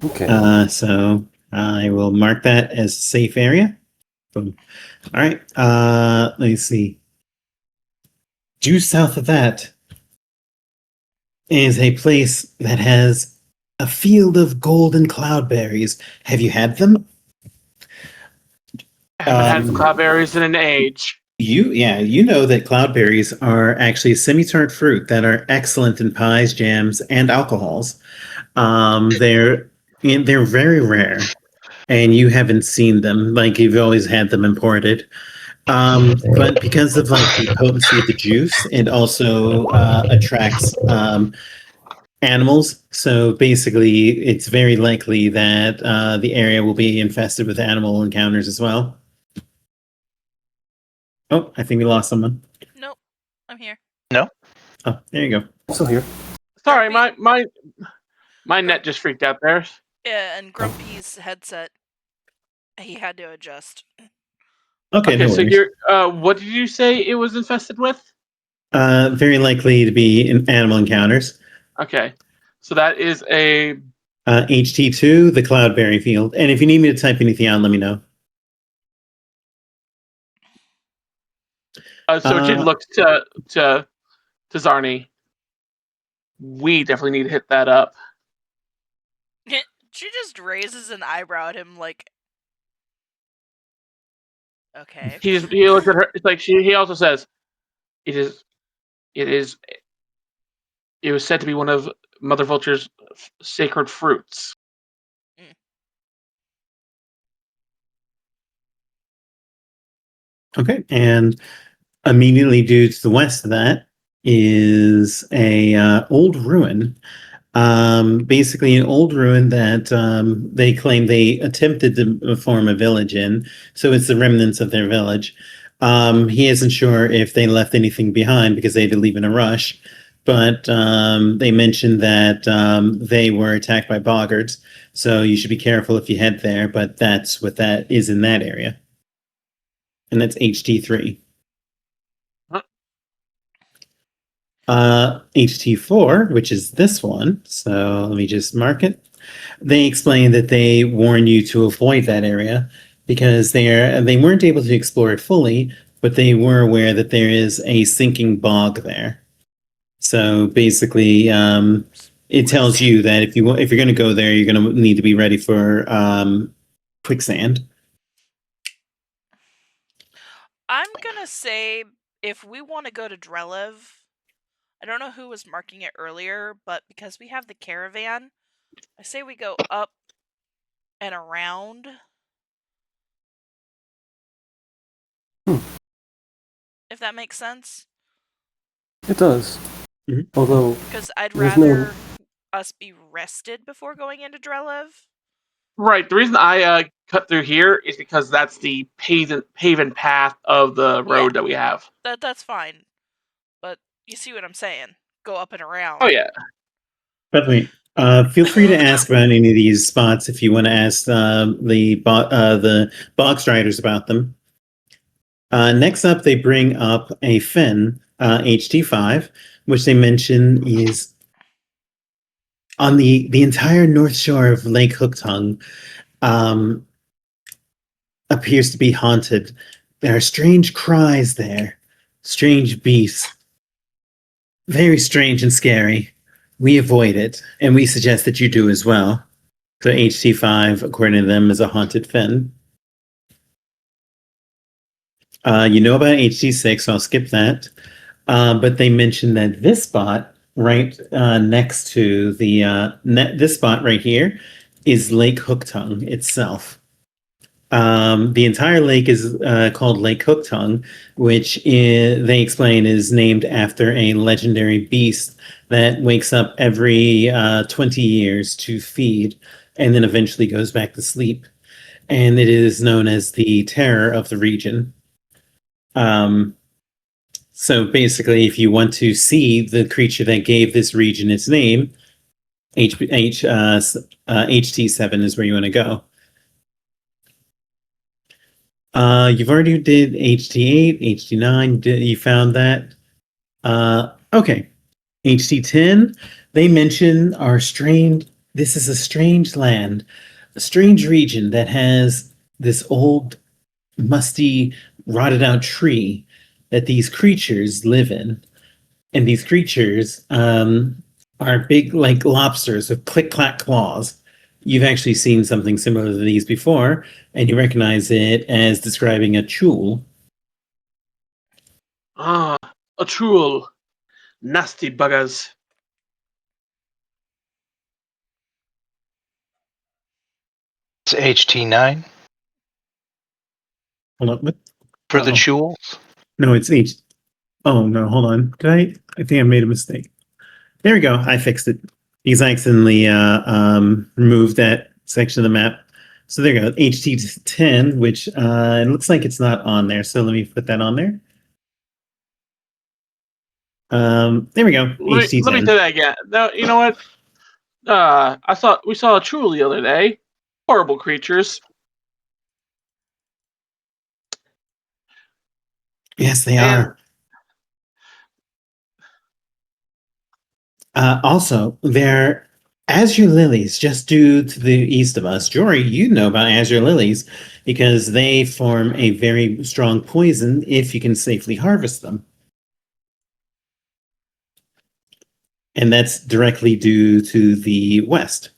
Okay.
So I will mark that as a safe area. Boom. All right. Let me see. Due south of that is a place that has a field of golden cloudberries. Have you had them?
I haven't had cloudberries in an age.
You know that cloudberries are actually a semi-tart fruit that are excellent in pies, jams, and alcohols. They're very rare, and you haven't seen them. You've always had them imported. But because of the potency of the juice, it also attracts animals. So basically, it's very likely that the area will be infested with animal encounters as well. Oh, I think we lost someone.
Nope. I'm here.
No?
Oh, there you go.
Still here.
Sorry, my net just freaked out there.
Yeah, and Grumpy's headset, he had to adjust.
Okay, no
so
worries.
you're what did you say it was infested with?
Very likely to be in animal encounters.
Okay. So that is a
HT2, the cloudberry field. And if you need me to type anything out, let me know.
so Jin looks to Zarni. We definitely need to hit that up.
She just raises an eyebrow at him okay.
He looks at her. It's like he also says, it was said to be one of Mother Vulture's sacred fruits.
Okay, and immediately due to the west of that is a old ruin. Basically an old ruin that they claim they attempted to form a village in. So it's the remnants of their village. He isn't sure if they left anything behind because they had to leave in a rush. but they mentioned that they were attacked by boggards, so you should be careful if you head there. But that's what that is in that area, and that's HT3. HT4, which is this one. So let me just mark it. They explained that they warn you to avoid that area because they weren't able to explore it fully, but they were aware that there is a sinking bog there. So basically, it tells you that if you're going to go there, you're going to need to be ready for quicksand.
I'm gonna say if we want to go to Drelev, I don't know who was marking it earlier, but because we have the caravan, I say we go up and around. If that makes sense.
It does.
Mhm.
Although,
Because I'd
There's no-
rather us be rested before going into Drelev.
Right. The reason I cut through here is because that's the paven path of the road that we have.
That's fine. But you see what I'm saying. Go up and around.
Oh yeah.
By the way, feel free to ask about any of these spots if you want to ask the box riders about them. Next up, they bring up a fen, HT5, which they mention is on the entire north shore of Lake Hooktongue. Appears to be haunted. There are strange cries there, strange beasts. Very strange and scary. We avoid it, and we suggest that you do as well. So HT5, according to them, is a haunted fen. You know about HT6, so I'll skip that. But they mentioned that this spot right next to this spot right here is Lake Hooktongue itself. The entire lake is called Lake Hooktongue, which they explain is named after a legendary beast that wakes up every 20 years to feed and then eventually goes back to sleep. And it is known as the terror of the region. So basically, if you want to see the creature that gave this region its name, HT7 is where you want to go. You've already did HT8, HT9. You found that. Okay. HT10, they mention our strange. This is a strange land, a strange region that has this old, musty, rotted out tree that these creatures live in. And these creatures are big, like lobsters with click clack claws. You've actually seen something similar to these before, and you recognize it as describing a chul.
Ah, a trool. Nasty buggers.
It's HT9
Hold on, what?
for the
Uh-oh.
jewels.
No, it's H. Oh no, hold on. Did I think I made a mistake. There we go. I fixed it. Because I accidentally removed that section of the map. So there you go. HT10, which it looks like it's not on there. So let me put that on there. There we go.
Let me
HT10.
say that again. No, you know what? We saw a trool the other day. Horrible creatures.
Yes, they
And-
are. Also, they're azure lilies just due to the east of us. Jory, you know about azure lilies because they form a very strong poison if you can safely harvest them. And that's directly due to the west.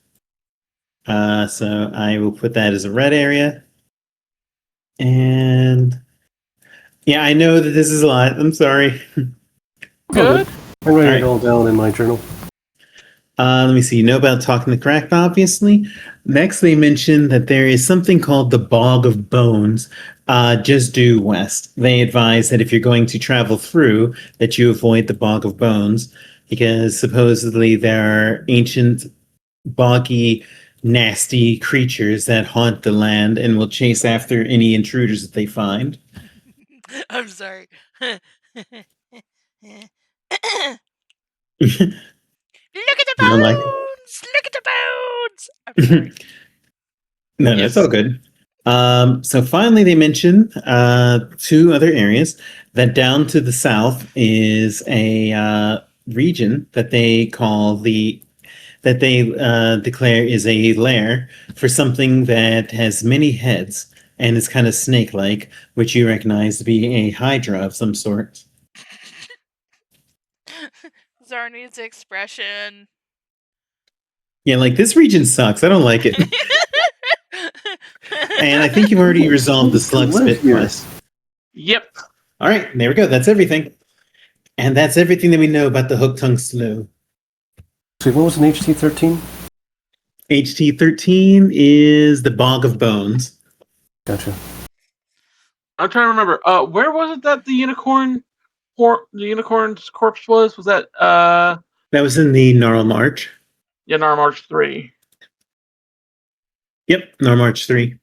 So I will put that as a red area. And yeah, I know that this is a lot. I'm sorry.
Good.
I'm writing
Alright.
it all down in my journal.
Let me see. You know about Tok-Nikrat, obviously. Next, they mentioned that there is something called the Bog of Bones, just due west. They advise that if you're going to travel through, that you avoid the Bog of Bones, because supposedly there are ancient, boggy, nasty creatures that haunt the land and will chase after any intruders that they find.
I'm sorry. Look at the
You don't like it?
bones! Look at the bones! I'm sorry.
No,
Yes.
it's all good. So finally, they mention two other areas. That down to the south is a region that they call that they declare is a lair for something that has many heads and is kind of snake-like, which you recognize to be a hydra of some sort.
Zarni's expression.
Yeah, like this region sucks. I don't like it. And I think you've already resolved the slug spit quest.
Yep.
All right, there we go. That's everything. And that's everything that we know about the Hooktongue Slough.
So what was an HT-13?
HT-13 is the Bog of Bones.
Gotcha.
I'm trying to remember. Where was it that the unicorn's corpse was? Was that
That was in the Gnarl March.
Ngara March 3?
Yep, Gnarl March 3.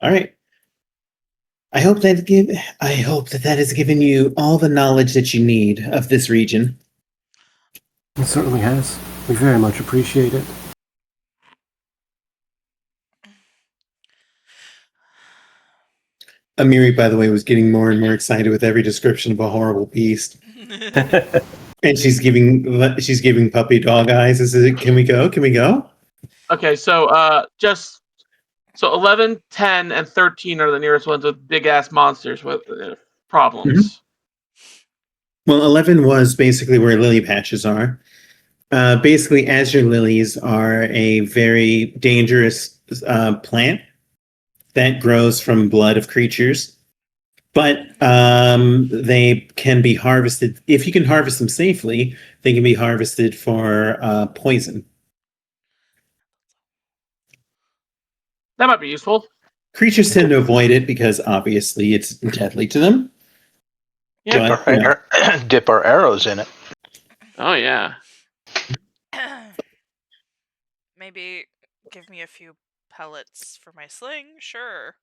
All right. I hope that has given you all the knowledge that you need of this region.
It certainly has. We very much appreciate it.
Amiri, by the way, was getting more and more excited with every description of a horrible beast. And she's giving puppy dog eyes. Can we go? Can we go?
Okay, so 11, 10, and 13 are the nearest ones with big ass monsters with problems.
Well, 11 was basically where lily patches are. Basically, azure lilies are a very dangerous plant that grows from blood of creatures. But they can be harvested. If you can harvest them safely, they can be harvested for poison.
That might be useful.
Creatures tend to avoid it because obviously it's deadly to them.
Yeah.
But,
Dip our arrows in it.
Oh yeah.
Maybe give me a few pellets for my sling. Sure.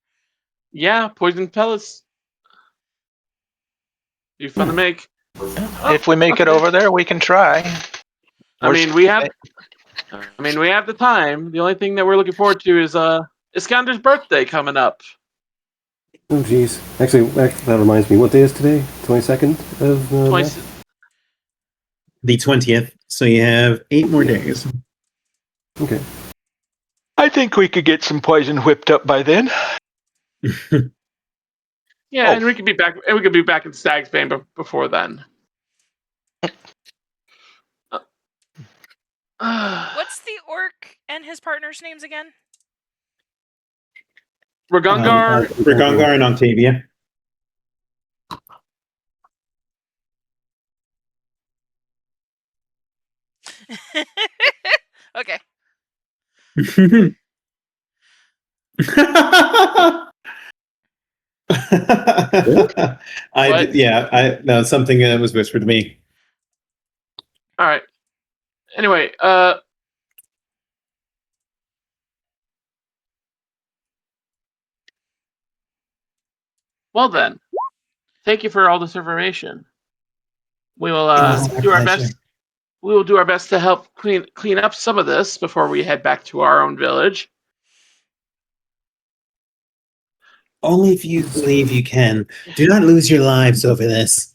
Yeah, poison pellets. Be fun to make.
If we make it over there, we can try.
I mean, we have the time. The only thing that we're looking forward to is Iskander's birthday coming up.
Oh, geez. Actually, that reminds me. What day is today? 22nd of
the 20th. So you have 8 more days.
Okay.
I think we could get some poison whipped up by then.
Yeah, and we could be back. And we could be back in Stag's Bane before then.
What's the orc and his partner's names again?
Ragungar.
And Octavia.
Okay.
No, something that was whispered to me.
All right. Anyway, well then, thank you for all this information. We will do our best. We will do our best to help clean up some of this before we head back to our own village.
Only if you believe you can. Do not lose your lives over this.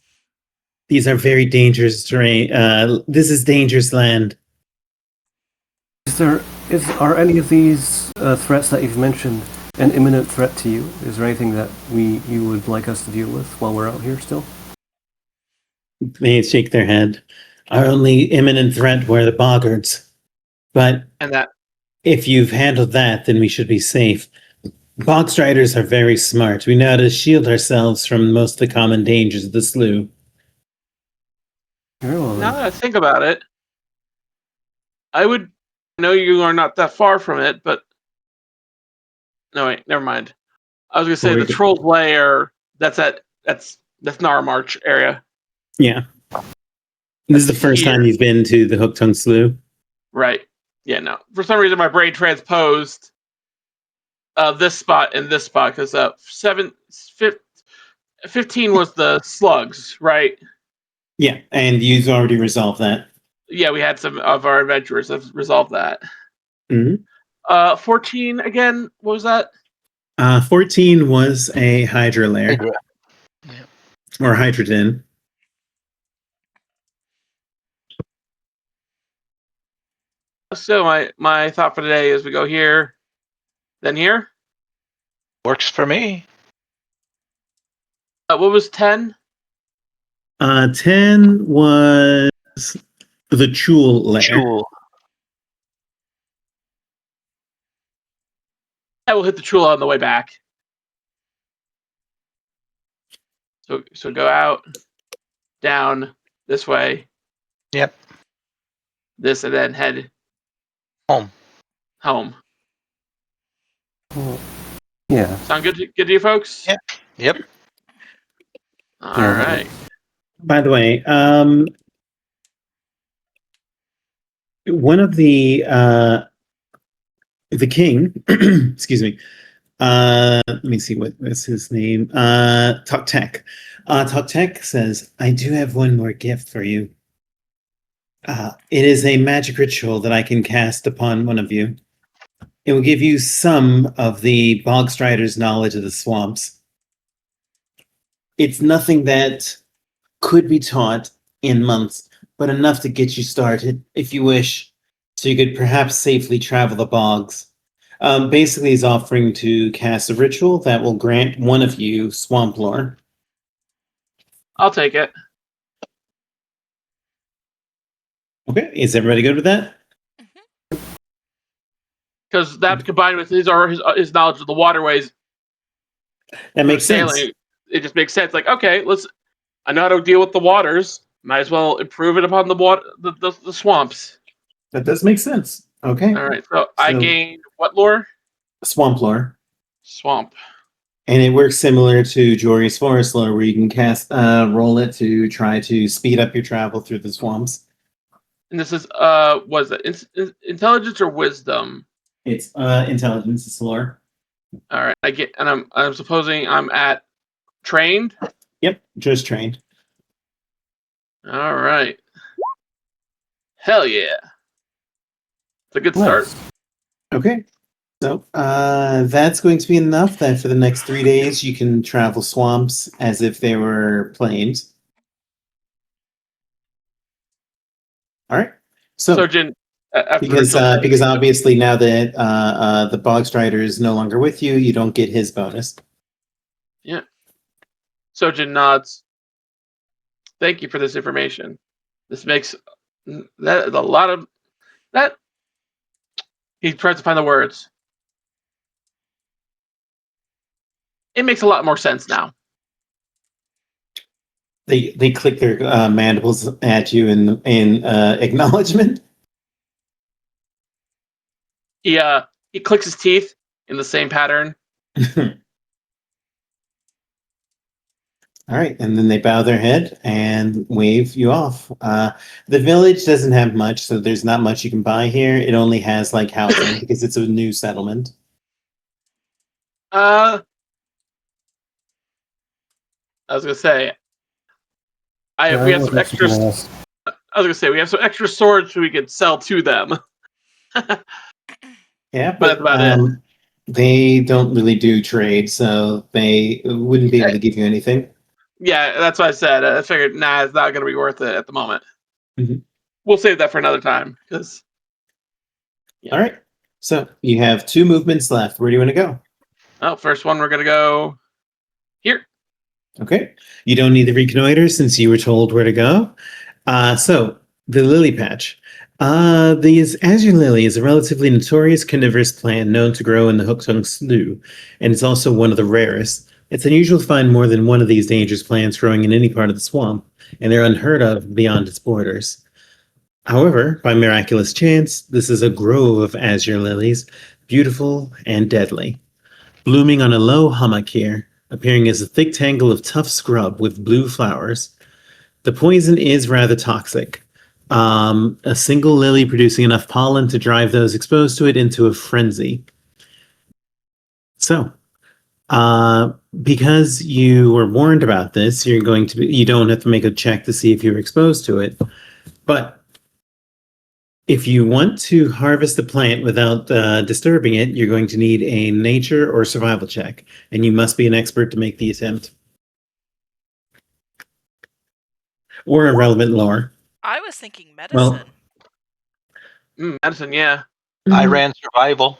These are very dangerous terrain. This is dangerous land.
Are any of these threats that you've mentioned an imminent threat to you? Is there anything that you would like us to deal with while we're out here still?
They shake their head. Our only imminent threat were the boggards. But if you've handled that, then we should be safe. Bog striders are very smart. We know how to shield ourselves from most of the common dangers of the slough.
Very well,
now that I think about it, I know you are not that far from it, but no, wait, never mind. I was going to say the Troll's Lair. That's Ngara March area.
Yeah. This is the first time you've been to the Hooktongue Slough.
Right. Yeah. No. For some reason, my brain transposed this spot and this spot because 15 was the slugs, right?
Yeah, and you've already resolved that.
Yeah, we had some of our adventurers have resolved that.
Mhm.
14 again. What was that?
14 was a Hydra lair.
Hydra.
Or Hydrogen.
So my thought for today is we go here, then here.
Works for me.
What was 10?
10 was the Chul lair.
Chul.
I will hit the Chula on the way back. So go out, down, this way.
Yep.
This, and then head
Home.
home.
Yeah.
Sound good to you folks?
Yeah. Yep.
All
Yeah.
right.
By the way, one of the king, excuse me. Let me see what's his name. Tok-Tek. Tok-Tek says, "I do have one more gift for you. It is a magic ritual that I can cast upon one of you. It will give you some of the bog strider's knowledge of the swamps. It's nothing that could be taught in months, but enough to get you started, if you wish, so you could perhaps safely travel the bogs. Basically, he's offering to cast a ritual that will grant one of you swamp lore."
I'll take it.
Okay, is everybody good with that?
Because that combined with his knowledge of the waterways,
That makes
sailing,
sense.
it just makes sense. Like, okay, I know how to deal with the waters. Might as well improve it upon the water, the swamps.
That does make sense. Okay.
All right. So I gained what lore?
Swamp lore.
Swamp.
And it works similar to Jory's Forest lore, where you can cast roll it to try to speed up your travel through the swamps.
And this is was it intelligence or wisdom?
It's intelligence, it's lore.
All right. I'm supposing I'm at trained.
Yep, just trained.
All right. Hell yeah. It's a good start.
Nice.
Okay. So that's going to be enough that for the next 3 days you can travel swamps as if they were plains. All right. So
Jin, after
because obviously now that the bog strider is no longer with you, you don't get his bonus.
Yeah. Sojin nods. Thank you for this information. This makes that a lot of that. He tries to find the words. It makes a lot more sense now.
They click their mandibles at you in acknowledgement.
He clicks his teeth in the same pattern.
All right, and then they bow their head and wave you off. The village doesn't have much, so there's not much you can buy here. It only has like housing because it's a new settlement.
I was gonna say, we have some extra. I was gonna say we have some extra swords we could sell to them.
Yeah,
but that's about it.
They don't really do trade, so they wouldn't be able to give you anything.
Yeah, that's what I said. I figured, it's not going to be worth it at the moment.
Mm-hmm.
We'll save that for another time. Yeah.
All right. So you have 2 movements left. Where do you want to go?
Oh, first one, we're going to go here.
Okay. You don't need to reconnoiter since you were told where to go. So the lily patch. The azure lily is a relatively notorious carnivorous plant known to grow in the Hooktongue Slough, and it's also one of the rarest. It's unusual to find more than one of these dangerous plants growing in any part of the swamp, and they're unheard of beyond its borders. However, by miraculous chance, this is a grove of azure lilies, beautiful and deadly, blooming on a low hummock here, appearing as a thick tangle of tough scrub with blue flowers. The poison is rather toxic. A single lily producing enough pollen to drive those exposed to it into a frenzy. So, because you were warned about this, you don't have to make a check to see if you're exposed to it. But if you want to harvest the plant without disturbing it, you're going to need a nature or survival check, and you must be an expert to make the attempt. Or a relevant lore.
I was thinking
Well-
medicine.
Medicine, yeah.
I ran survival.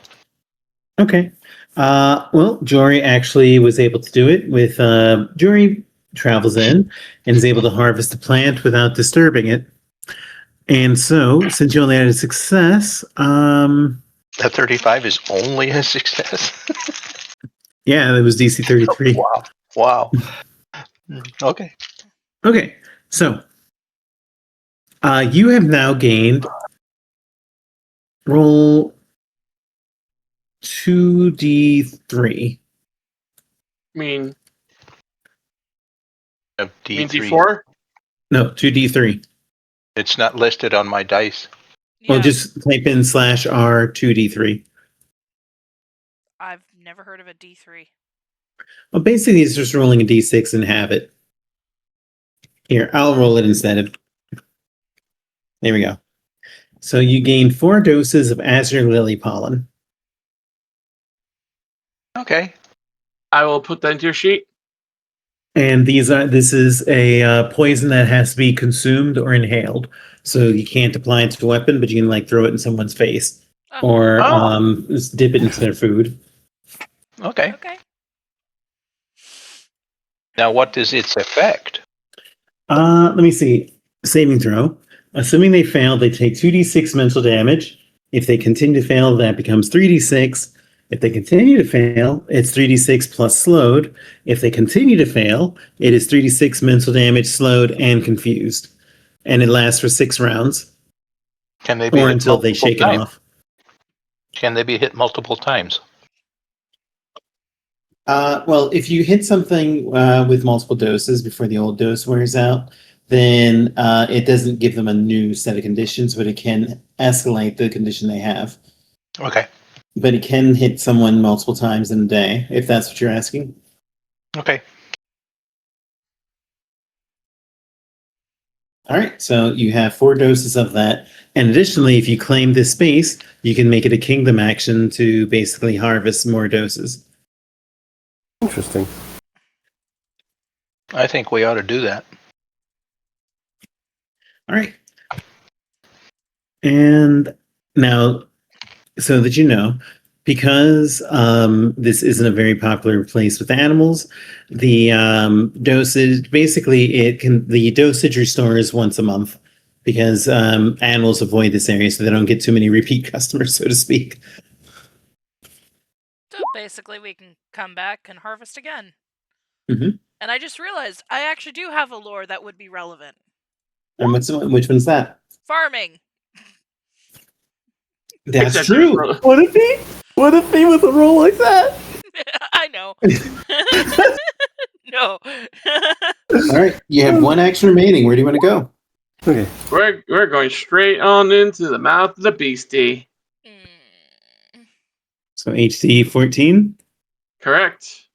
Okay. Well, Jory actually was able to do it with Jory travels in and is able to harvest the plant without disturbing it. And so, since you only had a success,
That 35 is only a success.
yeah, it was DC 33.
Wow. Okay.
Okay, so you have now gained roll 2d3.
Mean
D3.
D4?
No, 2d3.
It's not listed on my dice.
Yeah,
Well, just type in /R 2d3.
I've never heard of a D3.
Well, basically, it's just rolling a d6 and have it. Here, I'll roll it instead of. There we go. So you gain 4 doses of azure lily pollen.
Okay.
I will put that into your sheet.
And this is a poison that has to be consumed or inhaled. So you can't apply it to a weapon, but you can like throw it in someone's face
Oh,
or
Oh.
just dip it into their food.
Okay.
okay.
Now, what is its effect?
Let me see. Saving throw. Assuming they fail, they take 2d6 mental damage. If they continue to fail, that becomes 3d6. If they continue to fail, it's 3d6 plus slowed. If they continue to fail, it is 3d6 mental damage, slowed, and confused. And it lasts for 6 rounds.
Can they be
Or
hit
until they
multiple
shake it
times?
off.
Can they be hit multiple times?
Well, if you hit something with multiple doses before the old dose wears out, then it doesn't give them a new set of conditions, but it can escalate the condition they have.
Okay.
But it can hit someone multiple times in a day, if that's what you're asking.
Okay.
All right, so you have 4 doses of that. And additionally, if you claim this space, you can make it a kingdom action to basically harvest more doses.
Interesting.
I think we ought to do that.
All right. And now, so that you know, because this isn't a very popular place with animals, the dosage basically the dosage restores once a month because animals avoid this area so they don't get too many repeat customers, so to speak.
So basically, we can come back and harvest again.
Mhm.
And I just realized I actually do have a lore that would be relevant.
And which one's that?
Farming.
That's
Except
true.
yours,
Would it be? Would it be with a roll like that?
I know. No.
All right, you have 1 action remaining. Where do you want to go?
Okay.
We're going straight on into the mouth of the beastie.
So HD 14.
Correct.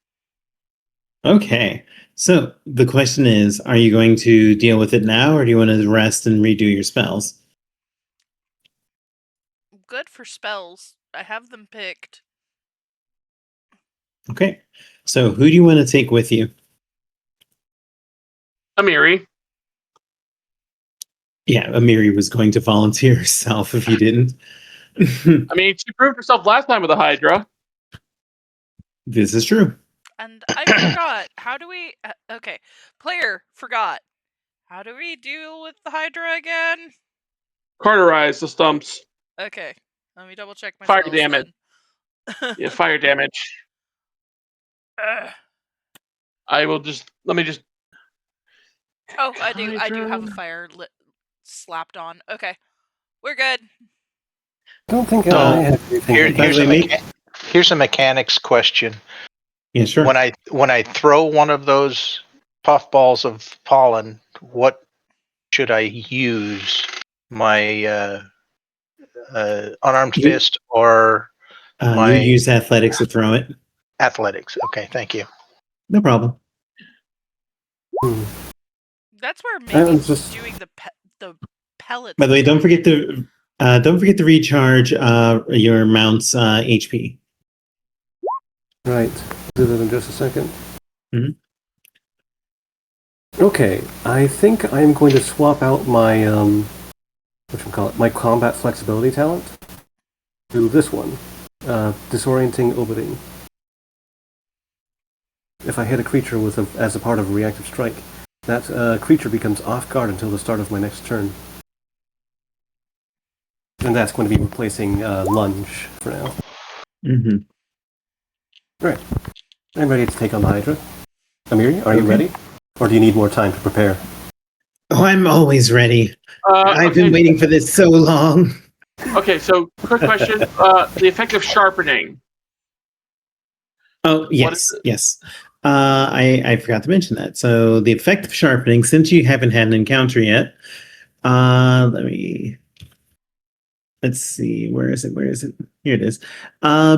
Okay. So the question is, are you going to deal with it now or do you want to rest and redo your spells?
Good for spells. I have them picked.
Okay. So who do you want to take with you?
Amiri.
Yeah, Amiri was going to volunteer herself if you didn't.
I mean, she proved herself last time with the Hydra.
This is true.
And I forgot. How do we... okay. Player forgot. How do we deal with the Hydra again?
Carterize the stumps.
Okay. Let me double check my
Fire
spells
damage.
then.
Yeah, fire damage.
Ugh.
Let me just.
Oh, I do have a
Hydra.
fire slapped on. Okay. We're good.
I don't think
So,
I have anything.
Here's a mechanics question.
Yeah, sure.
When I throw one of those puffballs of pollen, what should I use? My unarmed
You-
fist or
you
my
use athletics to throw it.
athletics? Okay, thank you.
No problem.
That's where
I
maybe
was just-
doing the pellets.
By the way, don't forget to recharge your mount's HP.
Right. Do that in just a second.
Mhm.
Okay, I think I'm going to swap out my my combat flexibility talent to this one, disorienting orbiting. If I hit a creature as a part of a reactive strike, that creature becomes off guard until the start of my next turn. And that's going to be replacing lunge for now.
Mm-hmm.
Right. I'm ready to take on the Hydra. Amiri, are you
Okay.
ready? Or do you need more time to prepare?
Oh, I'm always ready. I've been waiting for this so long.
Okay, so quick question: the effect of sharpening.
Oh, yes, yes. I forgot to mention that. So the effect of sharpening, since you haven't had an encounter yet, let's see, where is it? Here it is.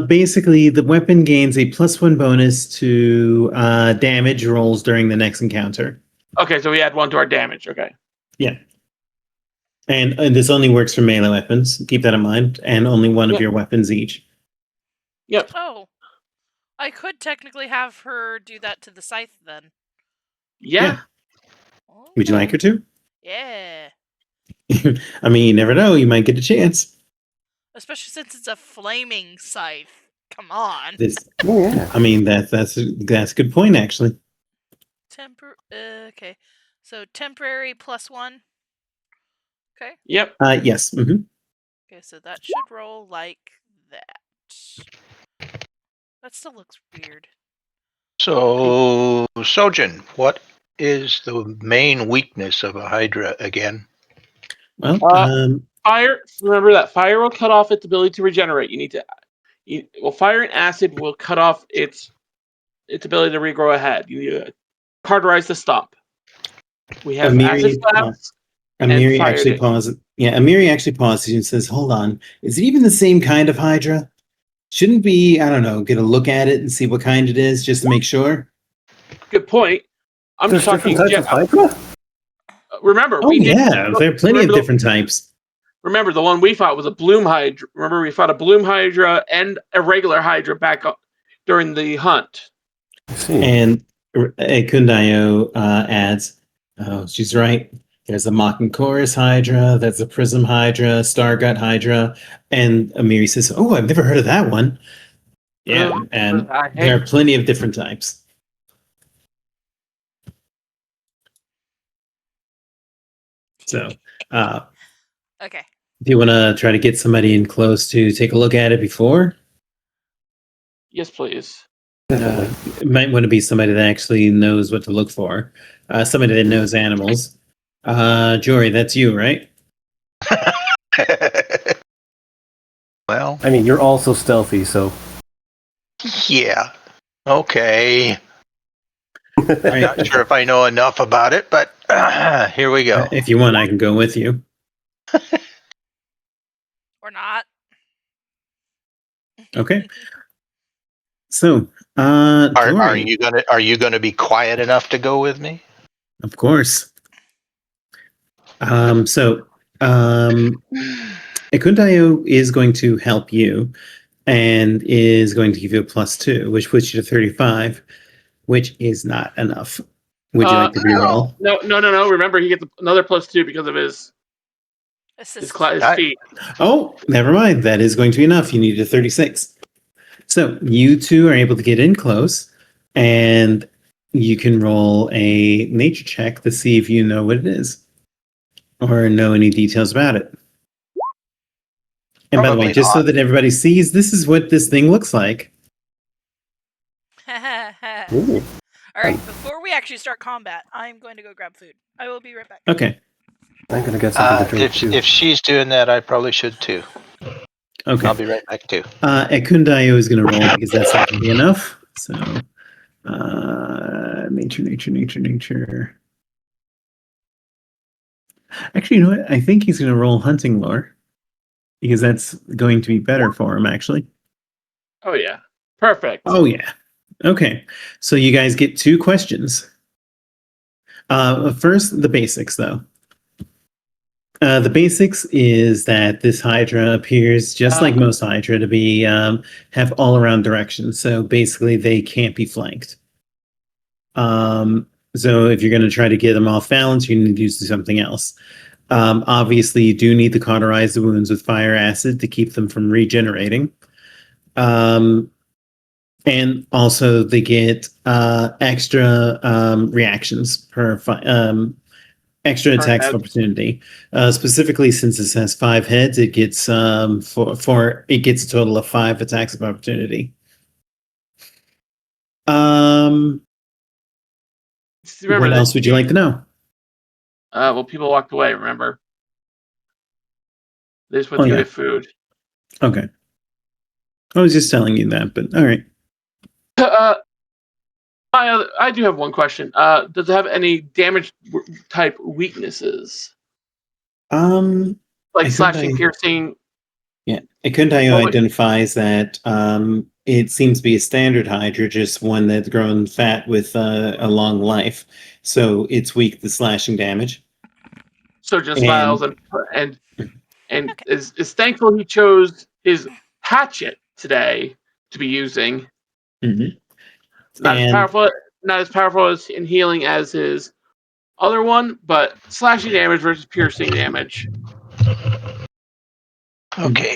Basically, the weapon gains a +1 bonus to damage rolls during the next encounter.
Okay, so we add 1 to our damage. Okay.
Yeah. And this only works for melee weapons. Keep that in mind. And only one of your weapons each.
Yep.
Oh, I could technically have her do that to the scythe then.
Yeah.
Oh.
Would you like her to?
Yeah.
I mean, you never know. You might get a chance.
Especially since it's a flaming scythe. Come on.
Oh, yeah.
I mean, that's a good point, actually.
Okay. So temporary +1. Okay.
Yep.
Yes. Mm-hmm.
Okay, so that should roll like that. That still looks weird.
So, Sojin, what is the main weakness of a Hydra again?
Well,
Fire. Remember that fire will cut off its ability to regenerate. Fire and acid will cut off its ability to regrow a head. You need to cauterize the stump. We have acid slabs.
Amiri actually pauses. Yeah, Amiri actually pauses and says, "Hold on, is it even the same kind of Hydra? Shouldn't we, I don't know, get a look at it and see what kind it is, just to make sure?"
Good point. I'm
There's
just talking.
different types of Hydra?
Remember,
there are plenty of different types.
Remember, the one we fought was a bloom Hydra. Remember, we fought a bloom Hydra and a regular Hydra back up during the hunt.
I see.
And Kundayo adds, "Oh, she's right. There's a Mocking Chorus Hydra, there's a Prism Hydra, Stargut Hydra," and Amiri says, "Oh, I've never heard of that one." Yeah, and there are plenty of different types. So,
Okay.
do you want to try to get somebody in close to take a look at it before?
Yes, please.
It might want to be somebody that actually knows what to look for. Somebody that knows animals. Jory, that's you, right?
Well,
I mean, you're also stealthy, so.
yeah. Okay.
Right.
Not sure if I know enough about it, but here we go.
If you want, I can go with you.
Or not.
Okay. So,
Are you gonna be quiet enough to go with me?
of course. Ekundayo is going to help you and is going to give you a +2, which puts you to 35, which is not enough. Would you like to reroll?
No. Remember, he gets another +2 because of his feet.
Oh, never mind. That is going to be enough. You need a 36. So you two are able to get in close, and you can roll a nature check to see if you know what it is or know any details about it. And by the way, just so that everybody sees, this is what this thing looks like.
Ooh.
All right, before we actually start combat, I'm going to go grab food. I will be right back.
Okay.
I'm going to get something to drink, too.
If she's doing that, I probably should too.
Okay.
I'll be right back too.
Ekundayo is going to roll because that's not going to be enough. So, nature. Actually, you know what? I think he's going to roll hunting lore because that's going to be better for him, actually.
Oh, yeah. Perfect.
Oh, yeah. Okay, so you guys get 2 questions. First, the basics, though. The basics is that this Hydra appears just like most Hydra to be have all around directions. So basically, they can't be flanked. So if you're going to try to get them off balance, you need to do something else. Obviously, you do need to cauterize the wounds with fire acid to keep them from regenerating. And also, they get extra reactions per extra attacks of opportunity. Specifically, since it has 5 heads, it gets it gets a total of 5 attacks of opportunity. What else would you like to know?
Well, people walked away, remember? They just went to get food.
Okay. I was just telling you that, but all right.
I do have one question. Does it have any damage type weaknesses? Like slashing, piercing?
Yeah. Ikundayo identifies that it seems to be a standard Hydra, just one that's grown fat with a long life. So it's weak to slashing damage.
So just vials and is thankful he chose his hatchet today to be using.
Mm-hmm.
Not as powerful as in healing as his other one, but slashing damage versus piercing damage.
Okay,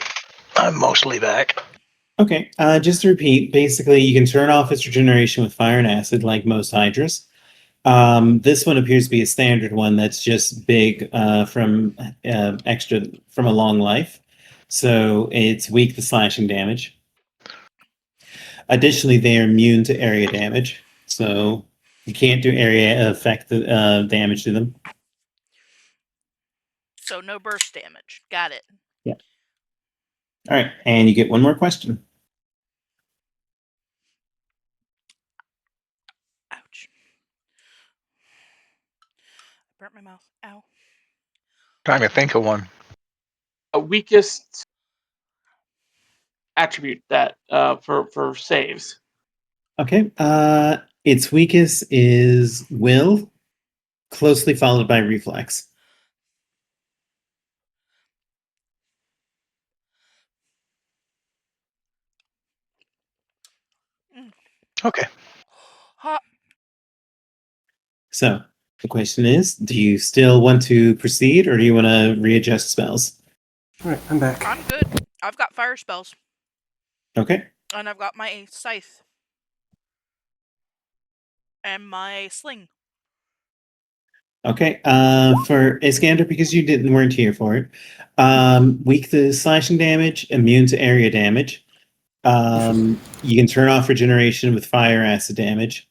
I'm mostly back.
Okay, just to repeat, basically you can turn off its regeneration with fire and acid like most Hydras. This one appears to be a standard one that's just big from a long life. So it's weak to slashing damage. Additionally, they are immune to area damage. So you can't do area effect damage to them.
So no burst damage. Got it.
Yeah. All right, and you get one more question.
Ouch. I burnt my mouth. Ow.
Trying to think of one.
A weakest attribute that for saves.
Okay. Its weakest is will, closely followed by reflex.
Okay.
Hot.
So the question is, do you still want to proceed or do you want to readjust spells?
All right, I'm back.
I'm good. I've got fire spells.
Okay.
And I've got my scythe. And my sling.
Okay. For Iskander, because you weren't here for it, weak to slashing damage, immune to area damage. You can turn off regeneration with fire acid damage.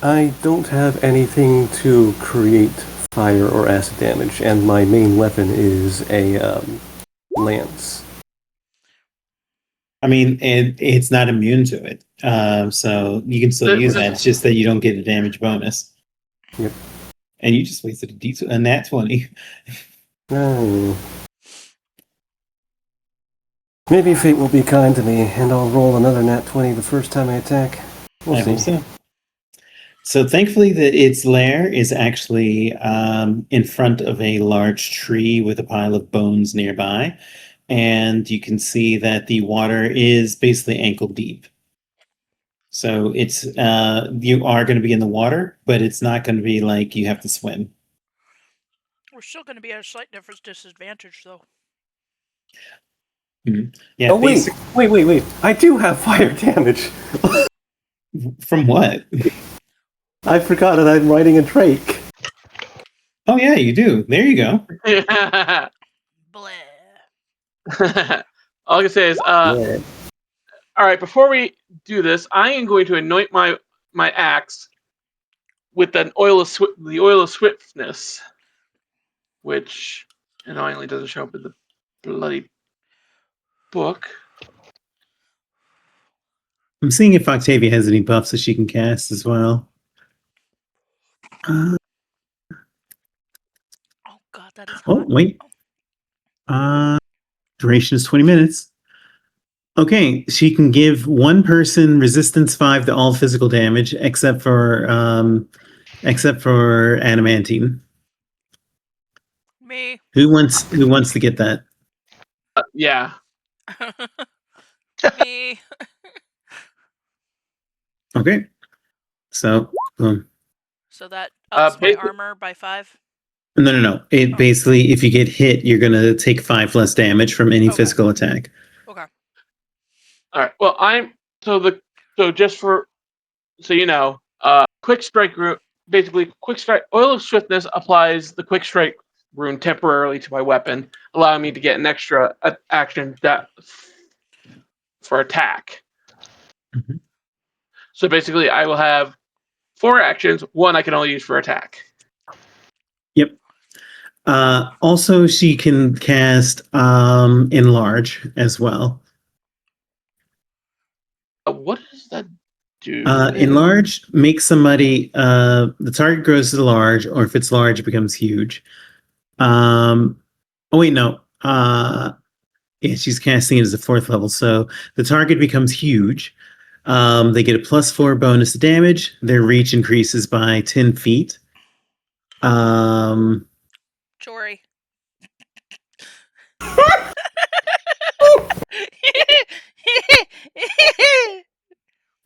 I don't have anything to create fire or acid damage, and my main weapon is a lance.
I mean, it's not immune to it, so you can still use that. It's just that you don't get a damage bonus.
Yep.
And you just wasted a nat 20.
Oh. Maybe fate will be kind to me, and I'll roll another nat 20 the first time I attack. We'll see.
Hope so. So thankfully, its lair is actually in front of a large tree with a pile of bones nearby, and you can see that the water is basically ankle deep. So it's you are going to be in the water, but it's not going to be like you have to swim.
We're still going to be at a slight disadvantage, though.
Mm-hmm. Yeah.
Oh, wait. I do have fire damage.
From what?
I forgot that I'm riding a drake.
Oh, yeah, you do. There you go.
Blah.
All I can say is, all right, before we do this, I am going to anoint my axe with the oil of swiftness, which annoyingly doesn't show up in the bloody book.
I'm seeing if Octavia has any buffs that she can cast as well.
Oh god, that is hot.
Oh, wait. Duration is 20 minutes. Okay, she can give one person resistance 5 to all physical damage, except for adamantine.
Me.
Who wants to get that?
Yeah.
Me.
Okay, so
So that ups my
basically-
armor by 5.
no. It basically, if you get hit, you're gonna take 5 less damage from any
Okay.
physical attack.
Okay.
All right. Well, quick strike rune. Basically, quick strike. Oil of Swiftness applies the quick strike rune temporarily to my weapon, allowing me to get an extra action for attack.
Mhm.
So basically, I will have 4 actions. 1 I can only use for attack.
Yep. Also, she can cast enlarge as well.
What does that do?
Enlarge makes somebody the target grows to large, or if it's large, it becomes huge. Oh wait, no. Yeah, she's casting it as a 4th level, so the target becomes huge. They get a +4 bonus to damage. Their reach increases by 10 feet.
Jory.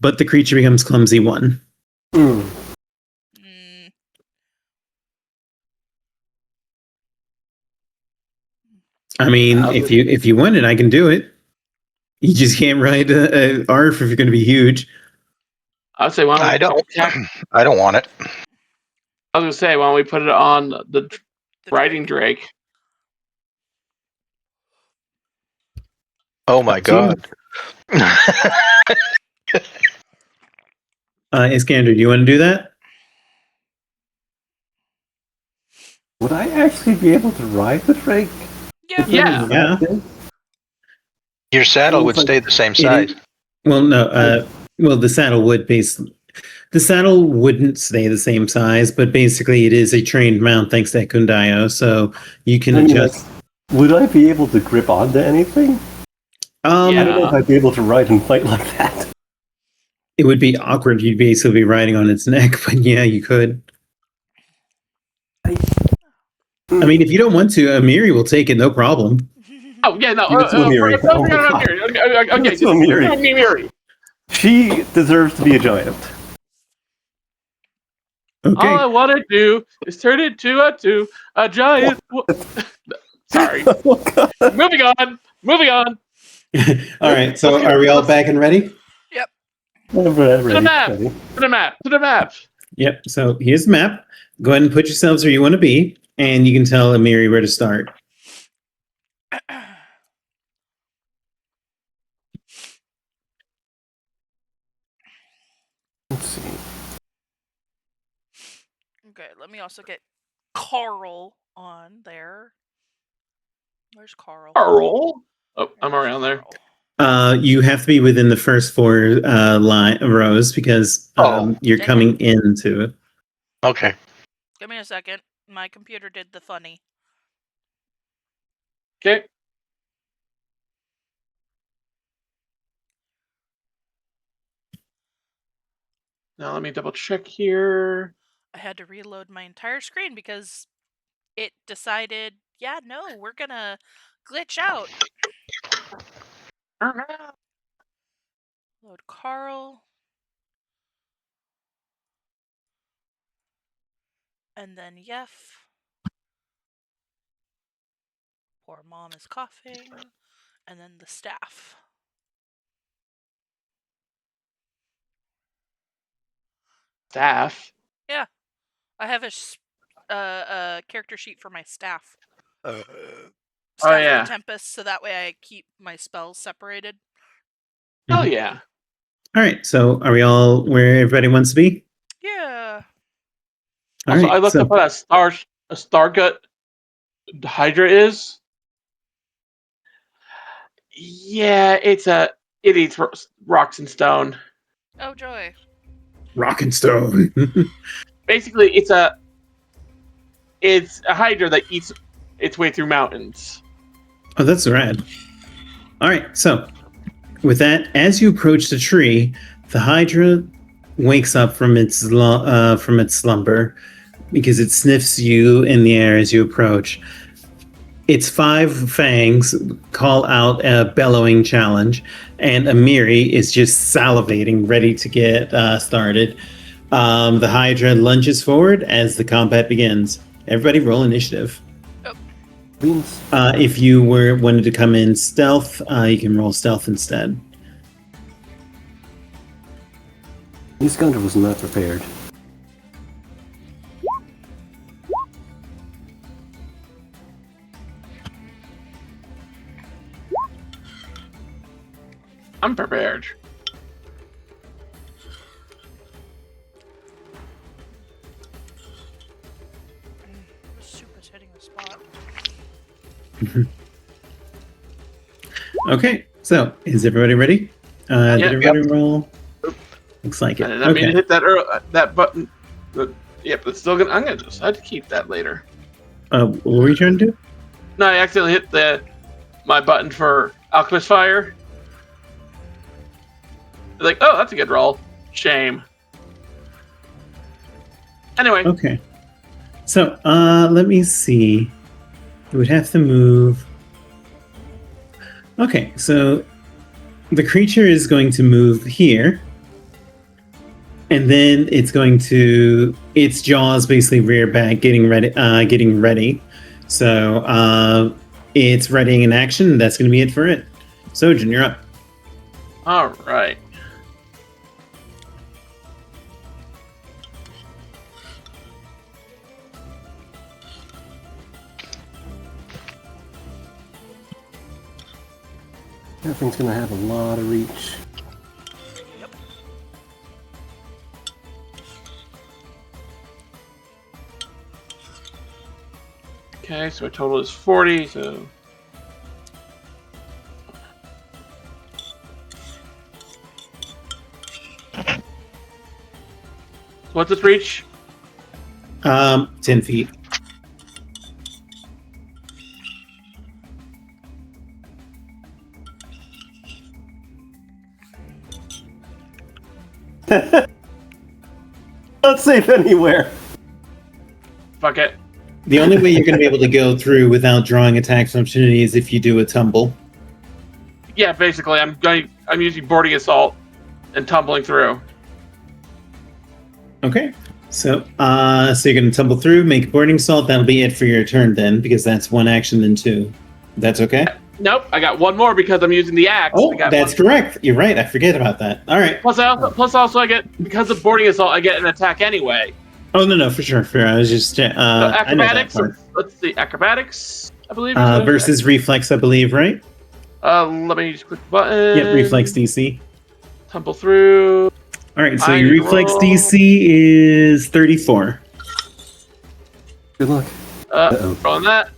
But the creature becomes clumsy 1.
Mm.
I mean, if you want it, I can do it. You just can't ride a ARF if you're going to be huge.
I'd say, why don't we
I don't.
attack?
I don't want it.
I was gonna say, why don't we put it on the
The
riding
Drake.
drake?
Oh my god.
Iskander, do you want to do that?
Would I actually be able to ride the Drake?
Yeah.
Yeah.
Yeah.
Your saddle would stay the same size.
Well, no. Well, the saddle wouldn't stay the same size, but basically, it is a trained mount thanks to Kundayo, so you can adjust.
Would I be able to grip onto anything? I don't know if I'd be able to ride and fight like that.
It would be awkward. You'd basically be riding on its neck, but yeah, you could. I mean, if you don't want to, Amiri will take it, no problem.
Oh yeah, no.
Give it to Amiri. Oh my God.
Okay,
Give it to Amiri.
Amiri.
She deserves to be a giant.
Okay.
All I want to do is turn it into a giant. Sorry.
Oh God.
Moving on.
All right. So, are we all back and ready?
Yep.
To the map.
Yep. So here's the map. Go ahead and put yourselves where you want to be, and you can tell Amiri where to start.
Let's see.
Okay, let me also get Carl on there. Where's Carl?
Carl. Oh, I'm around there.
You have to be within the first 4 rows because you're
Dang
coming into it.
Okay.
Give me a second. My computer did the funny.
Okay. Now let me double check here.
I had to reload my entire screen because it decided, yeah, no, we're gonna glitch out. Load Carl. And then Yef. Poor mom is coughing. And then the staff.
Staff.
Yeah. I have a character sheet for my staff. Staff
yeah.
of the Tempest, so that way I keep my spells separated.
Hell yeah.
All right. So, are we all where everybody wants to be?
Yeah.
All
Also,
right.
I looked up what a Stargut Hydra is. Yeah, it eats rocks and stone.
Oh, joy.
Rock and stone.
Basically, it's a Hydra that eats its way through mountains.
Oh, that's rad. All right. So, with that, as you approach the tree, the Hydra wakes up from its slumber because it sniffs you in the air as you approach. Its 5 fangs call out a bellowing challenge, and Amiri is just salivating, ready to get started. The Hydra lunges forward as the combat begins. Everybody roll initiative. If you wanted to come in stealth, you can roll stealth instead.
This gunner was not prepared.
I'm prepared.
The soup is hitting the spot.
Okay, so is everybody ready? Did everybody roll? Looks like it.
I didn't mean to hit that button. But, yep, it's still gonna. I'm gonna decide to keep that later.
What were you trying to do?
No, I accidentally hit my button for Alchemist Fire. Like, oh, that's a good roll. Shame. Anyway.
Okay. So, let me see. You would have to move. Okay, so the creature is going to move here. And then it's going to its jaws basically rear back, getting ready. So it's readying in action, and that's gonna be it for it. Sojourn, you're up.
Alright.
That thing's gonna have a lot of reach.
Yep.
Okay, so my total is 40, so... What's its reach?
10 feet.
Not safe anywhere.
Fuck it.
The only way you're going to be able to go through without drawing attack of opportunity is if you do a tumble.
Yeah, basically, I'm using boarding assault and tumbling through.
Okay. So you're going to tumble through, make boarding assault. That'll be it for your turn then, because that's one action then 2. That's okay?
Nope, I got one more because I'm using the axe.
Oh, that's correct. You're right. I forget about that. All right.
Plus, also I get, because of boarding assault, I get an attack anyway.
Oh, no, for sure. I was just...
So acrobatics, let's see, acrobatics, I believe.
Versus reflex, I believe, right?
Let me just click the button.
Yep, reflex DC.
Tumble through.
All right, so your reflex DC is 34.
Good luck.
Rolling that.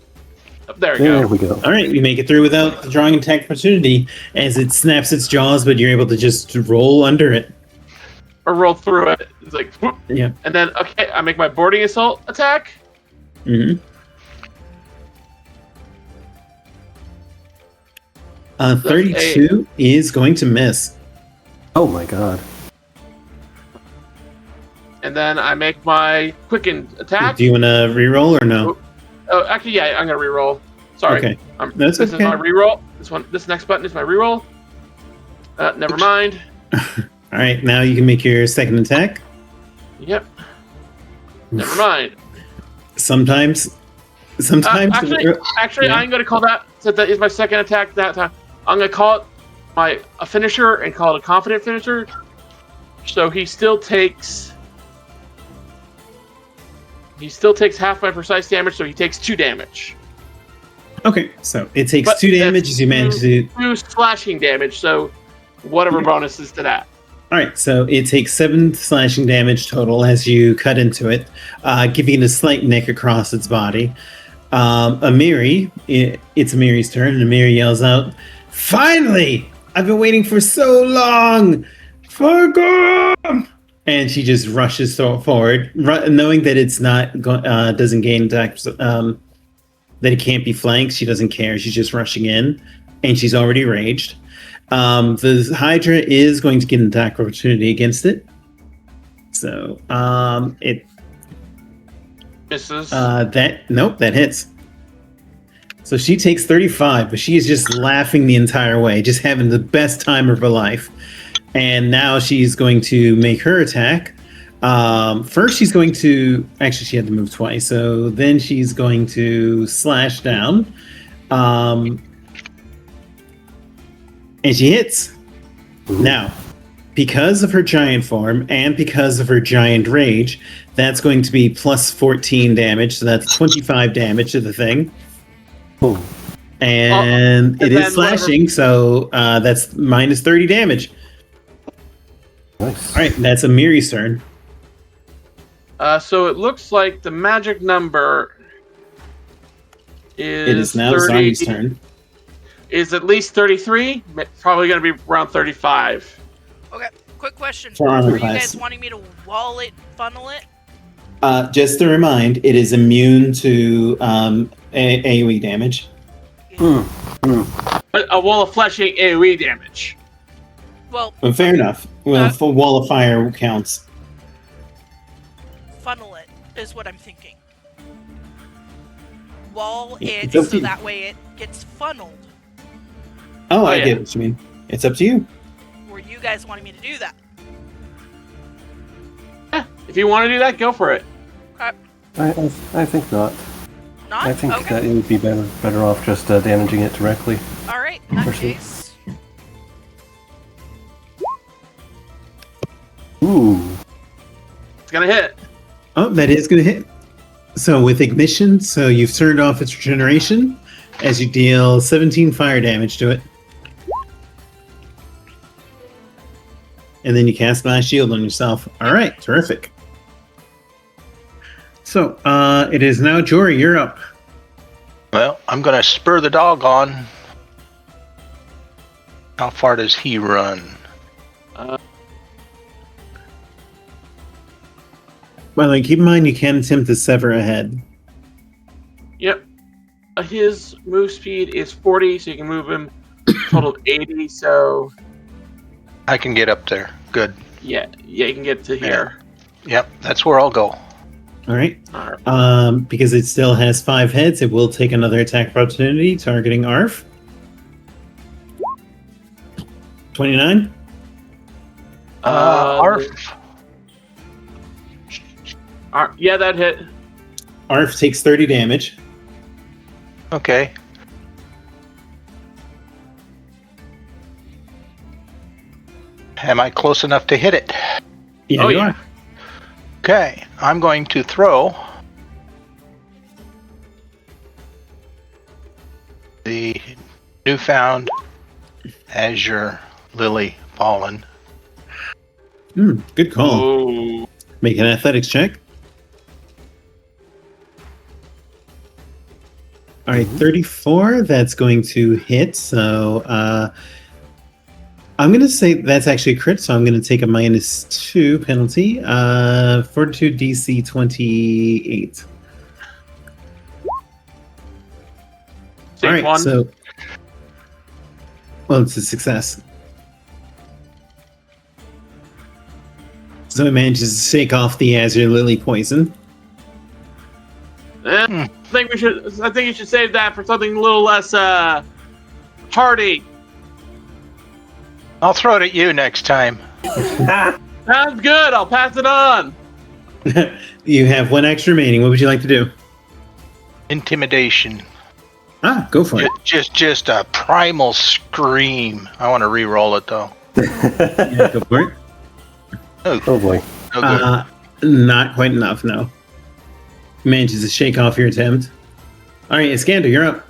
There
we go.
All right, you make it through without drawing attack opportunity as it snaps its jaws, but you're able to just roll under it.
Or roll through it. It's like, whoop.
Yeah.
And then, okay, I make my boarding assault attack.
Mm-hmm. 32 is going to miss.
Oh my god.
And then I make my quickened attack.
Do you want to reroll or no?
Oh, actually, yeah, I'm gonna reroll. Sorry.
Okay.
This is my reroll. This next button is my reroll. Never mind.
All right, now you can make your second attack.
Yep. Never mind.
Sometimes.
Actually, I'm gonna call that. So that is my second attack that time. I'm gonna call it a finisher and call it a confident finisher. So he still takes half my precise damage. So he takes 2 damage.
Okay, so it takes 2 damage as you manage to
2 slashing damage. So whatever bonuses to that.
All right, so it takes 7 slashing damage total as you cut into it, giving it a slight nick across its body. It's Amiri's turn, and Amiri yells out, "Finally! I've been waiting for so long! For Garuum!" And she just rushes forward, knowing that it's not doesn't gain attack, that it can't be flanked. She doesn't care. She's just rushing in, and she's already raged. The Hydra is going to get an attack opportunity against it. So it
Misses.
that hits. So she takes 35, but she is just laughing the entire way, just having the best time of her life. And now she's going to make her attack. First, she's going to actually she had to move twice, so then she's going to slash down. And she hits.
Ooh.
Now, because of her giant form and because of her giant rage, that's going to be plus 14 damage. So that's 25 damage to the thing.
Ooh.
And it is slashing, so that's minus 30 damage.
Nice.
All right, that's Amiri's turn.
So it looks like the magic number is
It is now
30,
Zombie's turn.
Is at least 33. Probably going to be around 35.
Okay, quick question.
For armor
Are you
class.
guys wanting me to wall it, funnel it?
Just to remind, it is immune to AoE damage.
But a wall of fleshing AoE damage.
Well,
Fair enough. Well, for Wall of Fire counts.
funnel it is what I'm thinking. Wall it
It's up to
so
you.
that way it gets funneled.
Oh, I
yeah.
get what you mean. It's up to you.
Were you guys wanting me to do that?
Yeah, if you want to do that, go for it.
Okay.
I think not.
Not?
I think
okay.
that it would be better off just damaging it directly.
Alright, in that
Personally.
case.
Ooh.
It's going to hit.
Oh, that is going to hit. So with Ignition, so you've turned off its regeneration as you deal 17 fire damage to it. And then you cast Mass Shield on yourself. All right, terrific. So it is now Jory, you're up.
Well, I'm going to spur the dog on. How far does he run?
By the way, keep in mind you can attempt to sever a head.
Yep. His move speed is 40, so you can move him a total of 80. So,
I can get up there. Good.
yeah, you can get to here.
Yep, that's where I'll go.
All right.
All right.
Because it still has 5 heads, it will take another attack opportunity targeting Arf. 29.
Arf.
Yeah, that hit.
Arf takes 30 damage.
Okay. Am I close enough to hit it?
Yeah,
Oh,
you
yeah.
are.
Okay, I'm going to throw the newfound Azure Lily Fallen.
Good call.
Oh.
Make an athletics check. All right, 34. That's going to hit. So I'm going to say that's actually a crit. So I'm going to take a -2 penalty. Fortitude DC 28.
Save
All right,
one.
so well, it's a success. So it manages to shake off the Azure Lily poison.
I think you should save that for something a little less hardy.
I'll throw it at you next time.
Sounds good. I'll pass it on.
You have 1 extra remaining. What would you like to do?
Intimidation.
Go for it.
Just a primal scream. I want to re-roll it though.
Yeah, go for it.
Oh boy.
No good.
Not quite enough, no. Manages to shake off your attempt. All right, Iskander, you're up.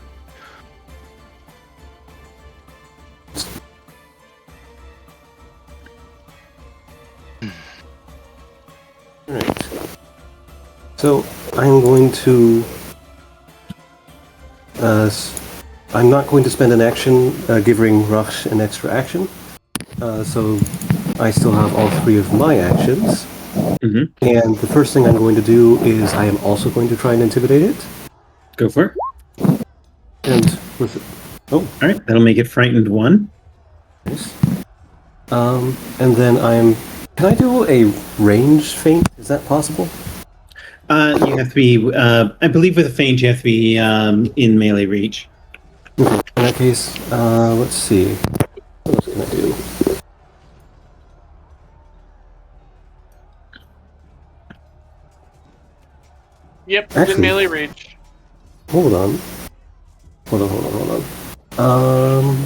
Alright. So I'm going to. I'm not going to spend an action giving Rush an extra action. So I still have all 3 of my actions.
Mhm.
And the first thing I'm going to do is I am also going to try and intimidate it.
Go for it.
And with
All right, that'll make it frightened 1.
Nice. And then Can I do a range feint? Is that possible?
You have to be. I believe with a feint, you have to be in melee reach.
Okay. In that case, let's see. What was I gonna do?
Yep, it's in
Actually-
melee reach.
Hold on. Hold on.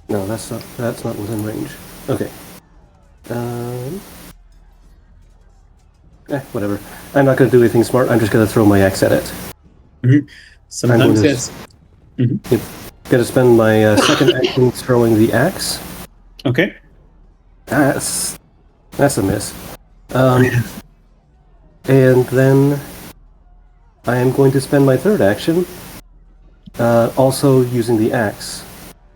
No, that's not within range. Okay. Whatever. I'm not gonna do anything smart. I'm just gonna throw my axe at it.
Sometimes
gonna-
yes.
Gonna spend my second action throwing the axe.
Okay.
That's a miss. And then I am going to spend my third action, also using the axe.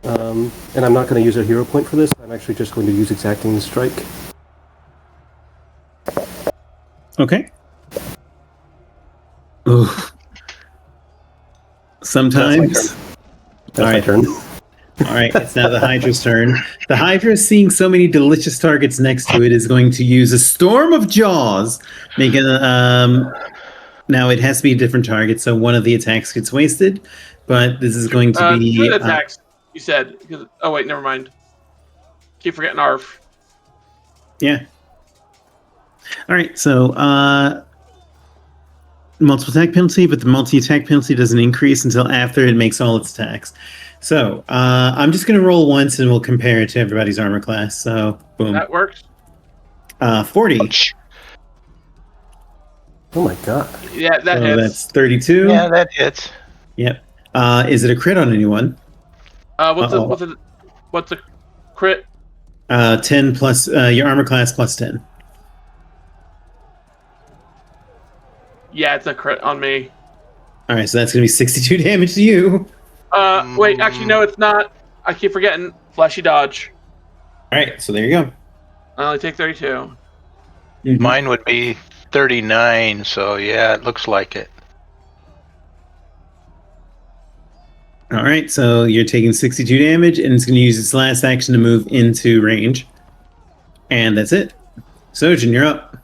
And I'm not going to use a hero point for this. I'm actually just going to use exacting strike.
Okay. Ooh. Sometimes.
That's my turn.
All right, it's now the Hydra's turn. The Hydra, seeing so many delicious targets next to it, is going to use a storm of jaws. Making now it has to be a different target, so one of the attacks gets wasted. But this is going to be
Two attacks, you said. Oh, wait, never mind. Keep forgetting ARF.
Yeah. All right, so multiple attack penalty, but the multi-attack penalty doesn't increase until after it makes all its attacks. So I'm just going to roll once, and we'll compare it to everybody's armor class. So boom.
That works.
40.
Ouch.
Oh my god.
Yeah, that
So
hits.
that's 32.
Yeah, that hits.
Yep. Is it a crit on anyone?
What's the crit?
10 plus your armor class plus 10.
Yeah, it's a crit on me.
All right, so that's going to be 62 damage to you.
Wait, actually, no, it's not. I keep forgetting. Flashy dodge.
All right, so there you go.
I only take 32.
Mhm.
Mine would be 39, so yeah, it looks like it.
All right, so you're taking 62 damage, and it's going to use its last action to move into range. And that's it. Sojin, you're up.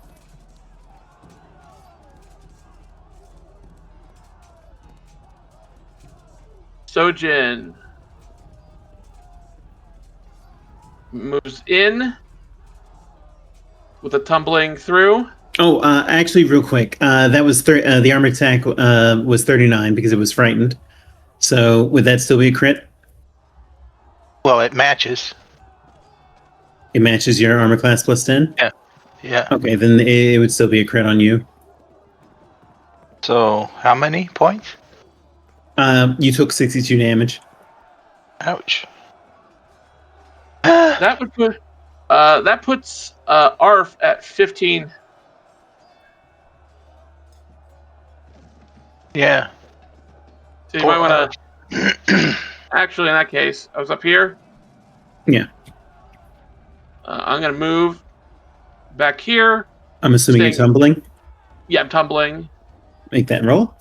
Sojin moves in with a tumbling through.
Oh, actually, real quick, that was the armor attack was 39 because it was frightened. So would that still be a crit?
Well, it matches.
It matches your armor class plus 10?
Yeah.
Okay, then it would still be a crit on you.
So, how many points?
You took 62 damage.
Ouch.
That would put. That puts ARF at 15.
Yeah.
So you might want to. Actually, in that case, I was up here.
Yeah.
I'm gonna move back here.
I'm assuming you're
Staying-
tumbling.
Yeah, I'm tumbling.
Make that roll.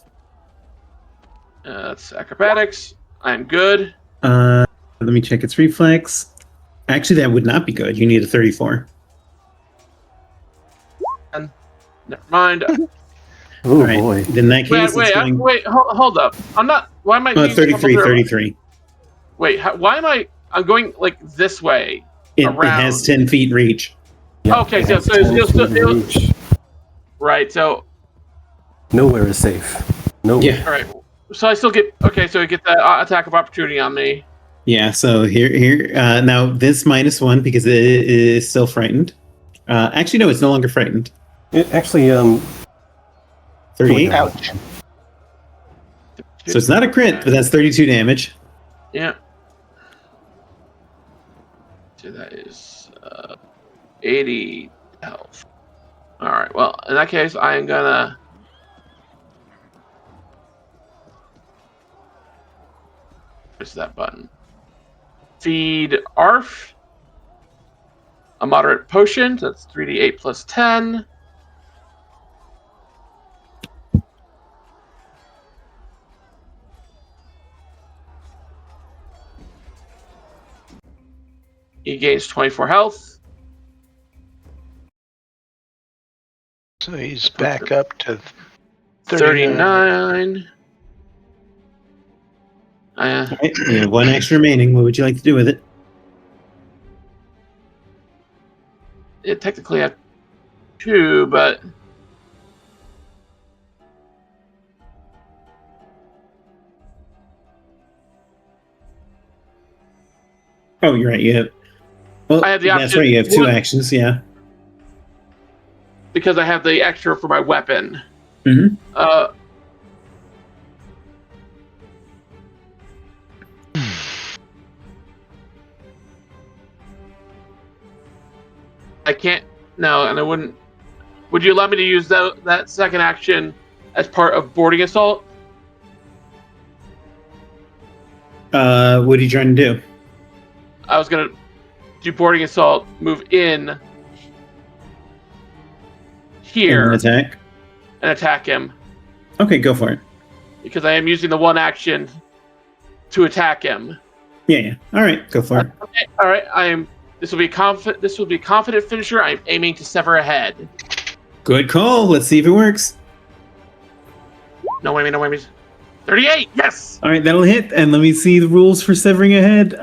That's acrobatics. I'm good.
Let me check its reflex. Actually, that would not be good. You need a 34.
Never mind.
Oh
All right.
boy.
In that case,
Hold up. I'm not. Why am I? being
33,
tumbled through?
33.
Wait, why am I? I'm going like this way.
It
Around.
has 10 feet reach.
Yeah,
Okay,
it
so
has
it's
10
still-
feet in reach.
Right. So
Nowhere is safe. Nowhere.
Yeah.
all right. So I still get. Okay, so I get that attack of opportunity on me.
Yeah, so here. Now this -1 because it is still frightened. Actually, no, it's no longer frightened.
It actually
38.
Oh,
Ouch.
So it's not a crit, but that's 32 damage.
Yeah. So that is 80 health. All right. Well, in that case, I am gonna. Where's that button? Feed ARF. A moderate potion. That's 3d8 plus 10. He gains 24 health.
So he's back up to 39.
39.
All right, you have one extra remaining. What would you like to do with it?
It technically have 2, but
Oh, you're right. You have. Well,
I have the
that's
option-
right. You have 2
one-
actions. Yeah.
because I have the extra for my weapon.
Mm-hmm.
I can't. No, and I wouldn't. Would you allow me to use that second action as part of boarding assault?
What are you trying to do?
I was gonna do boarding assault, move in here,
And attack.
and attack him
Okay, go for it.
because I am using the one action to attack him.
Yeah. All right, go for it.
Okay, all right, This will be a confident finisher. I'm aiming to sever a head.
Good call. Let's see if it works.
No whammies. 38. Yes.
All right, that'll hit. And let me see the rules for severing a head.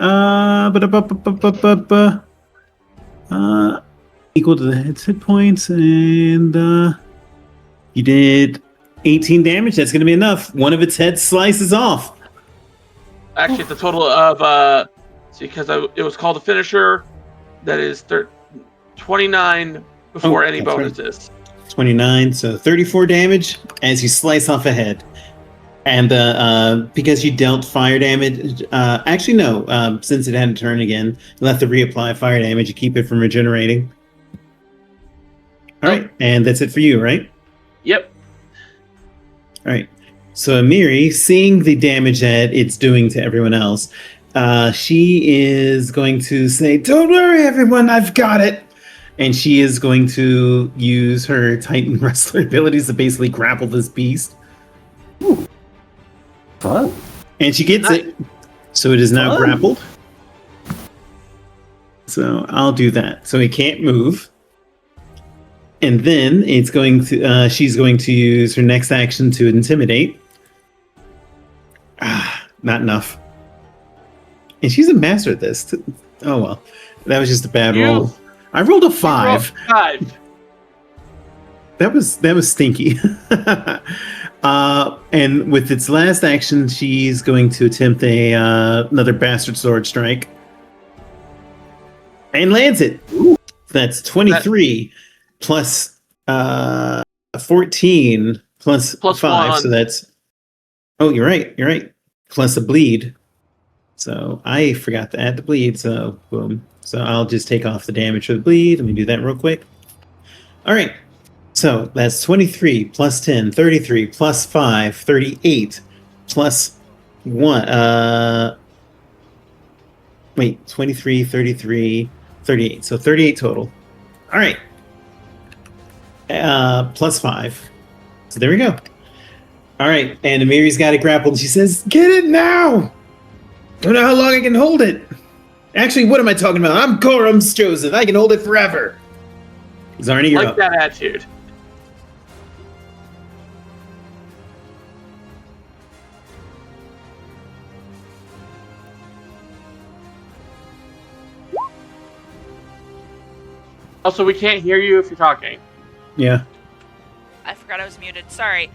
Equal to the head's hit points, and you did 18 damage. That's going to be enough. One of its heads slices off.
Actually, it's a total of because it was called a finisher. That is 29 before any
that's right.
bonuses.
29, so 34 damage as you slice off a head. And because you dealt fire damage, actually no, since it hadn't turned again, you'll have to reapply fire damage to keep it from regenerating. All right, and that's it for you, right?
Yep.
All right. So Amiri, seeing the damage that it's doing to everyone else, she is going to say, "Don't worry, everyone, I've got it." And she is going to use her Titan Wrestler abilities to basically grapple this beast.
Ooh. Fun.
And she gets it. So it is now
Fun.
grappled. So I'll do that. So it can't move. And then it's going to she's going to use her next action to intimidate. Not enough. And she's a master at this. Oh well. That was just a bad roll. I rolled a 5.
5.
That was stinky. And with its last action, she's going to attempt another bastard sword strike. And lands it. That's 23 plus 14 plus 5.
1.
So that's... Oh, you're right. Plus a bleed. So I forgot to add the bleed, so boom. So I'll just take off the damage for the bleed. Let me do that real quick. All right. So that's 23 plus 10, 33 plus 5, 38 plus 1. Wait, 23, 33, 38. So 38 total. All right. Plus 5. So there we go. All right. And Amiri's got it grappled. She says, "Get it now! Don't know how long I can hold it. Actually, what am I talking about? I'm Garuum's chosen. I can hold it forever." Zarni, you're
Like
up.
that attitude. Also, we can't hear you if you're talking.
Yeah.
I forgot I was muted. Sorry.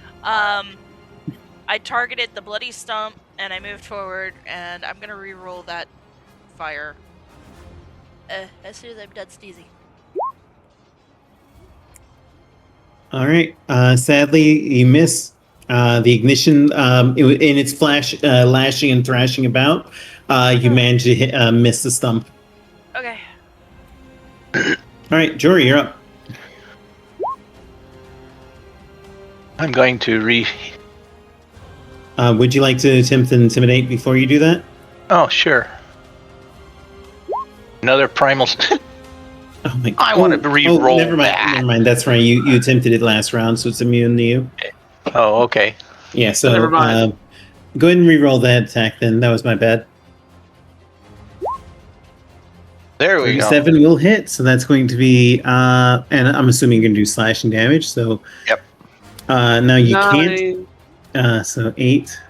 I targeted the bloody stump and I moved forward, and I'm gonna re-roll that fire as soon as I'm done sneezing.
All right. Sadly, you miss the ignition. In its flash, lashing and thrashing about, you managed to miss the stump.
Okay.
All right, Jory, you're up.
I'm going to
Would you like to attempt to intimidate before you do that?
Oh, sure. Another primal.
Oh my!
I want to re-roll
never mind.
that.
Never mind. That's right. You attempted it last round, so it's immune to you.
Oh, okay.
Yeah. So
Never mind.
Go ahead and re-roll that attack. Then that was my bad.
There we go.
37 will hit, so that's going to be, and I'm assuming you're going to do slashing damage, so.
Yep.
Now you
9,
can't, so 8